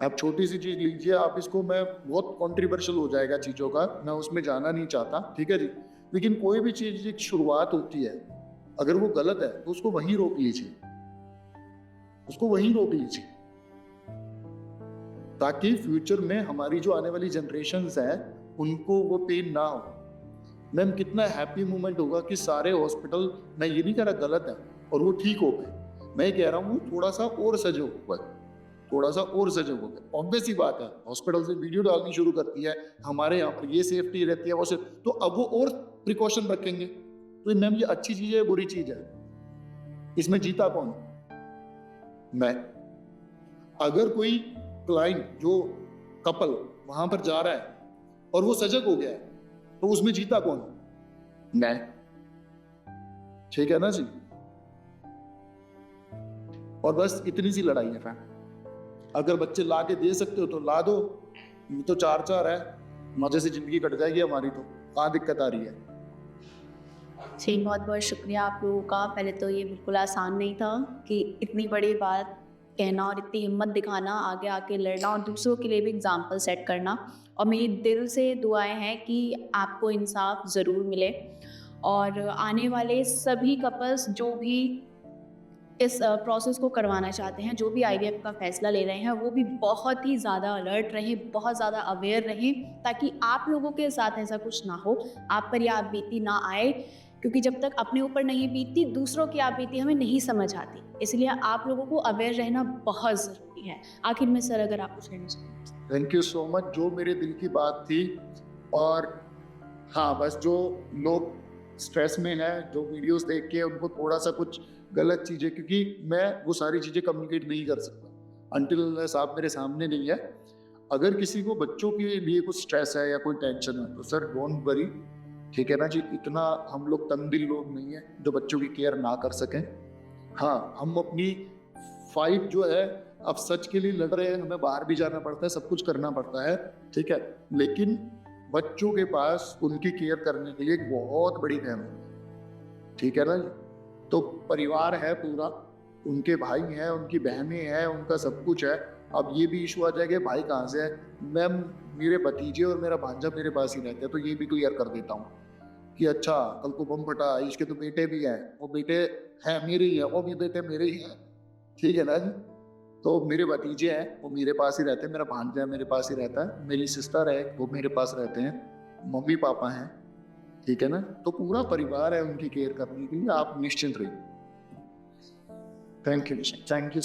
आप छोटी सी चीज लीजिए, आप इसको, मैं बहुत कॉन्ट्रोवर्शियल हो जाएगा चीजों का, मैं उसमें जाना नहीं चाहता, ठीक है जी। लेकिन कोई भी चीज एक शुरुआत होती है, अगर वो गलत है तो उसको वहीं रोक लीजिए, उसको वहीं रोक लीजिए, ताकि फ्यूचर में हमारी जो आने वाली जनरेशंस हैं उनको वो पेन ना हो। मैम कितना हैप्पी मोमेंट होगा कि सारे हॉस्पिटल, मैं ये नहीं कह रहा गलत है और वो ठीक हो गए, मैं कह रहा हूँ थोड़ा सा और सजग हो गए, थोड़ा सा और सजग हो गए। ऑब्वियस ही बात है, हॉस्पिटल से वीडियो डालनी शुरू करती है, हमारे यहाँ पर ये सेफ्टी रहती है वो तो अब वो और प्रिकॉशन रखेंगे। तो मैम ये अच्छी चीज है, बुरी चीज है, इसमें जीता कौन? मैं। अगर कोई क्लाइंट, जो कपल वहां पर जा रहा है और वो सजग हो गया है, तो उसमें जीता कौन? मैं, ठीक है ना जी। और बस इतनी सी लड़ाई है फैन। अगर बच्चे ला के दे सकते हो तो ला दो, ये तो 4-4 है, मजे से जिंदगी कट जाएगी हमारी, तो कहाँ दिक्कत आ रही है। जी, बहुत बहुत शुक्रिया आप लोगों का। पहले तो ये बिल्कुल आसान नहीं था कि इतनी बड़ी बात कहना और इतनी हिम्मत दिखाना, आगे आके लड़ना और दूसरों के लिए भी एग्जाम्पल सेट करना। और मेरी दिल से दुआएं हैं कि आपको इंसाफ ज़रूर मिले और आने वाले सभी कपल्स जो भी इस प्रोसेस को करवाना चाहते हैं, जो भी आईवीएफ का फ़ैसला ले रहे हैं, वो भी बहुत ही ज़्यादा अलर्ट रहें, बहुत ज़्यादा अवेयर रहें, ताकि आप लोगों के साथ ऐसा कुछ ना हो, आप पर यह आपबीती ना आए, क्योंकि जब तक अपने ऊपर नहीं बीतती, दूसरों की आपबीती हमें नहीं समझ आती। इसलिए आप लोगों को अवेयर रहना बहुत ज़रूरी है। आखिर में सर, अगर आप कुछ कहना चाहें। थैंक यू सो मच, जो मेरे दिल की बात थी। और हाँ, बस जो लोग स्ट्रेस में हैं, जो वीडियोस देख के उनको थोड़ा सा कुछ गलत चीज़ें, क्योंकि मैं वो सारी चीज़ें कम्युनिकेट नहीं कर सकता अंटिल साहब मेरे सामने नहीं है। अगर किसी को बच्चों के लिए कुछ स्ट्रेस है या कोई टेंशन है तो सर डोंट वरी, ठीक है ना जी। इतना हम लोग तंदिल लोग नहीं है जो बच्चों की केयर ना कर सकें। हाँ, हम अपनी फाइट जो है अब सच के लिए लड़ रहे हैं, हमें बाहर भी जाना पड़ता है, सब कुछ करना पड़ता है, ठीक है। लेकिन बच्चों के पास उनकी केयर करने के लिए एक बहुत बड़ी फैमिली है, ठीक है ना जी। तो परिवार है पूरा, उनके भाई हैं, उनकी बहनें हैं, उनका सब कुछ है। अब ये भी इशू आ जाएगा कि भाई कहाँ से है। मैम, मेरे भतीजे और मेरा भांजा मेरे पास ही रहते हैं, तो ये भी क्लियर कर देता हूँ कि अच्छा, कल को बम फटा, इसके तो बेटे भी हैं, वो बेटे हैं मेरे ही हैं, वो भी बेटे मेरे ही हैं, ठीक है ना जी। तो मेरे भतीजे हैं, वो मेरे पास ही रहते हैं, मेरा भांजा है मेरे पास ही रहता है, मेरी सिस्टर है वो मेरे पास रहते हैं, मम्मी पापा हैं, ठीक है ना। तो पूरा परिवार है उनकी केयर करने के लिए, आप निश्चिंत रहिए। Thank you, thank you.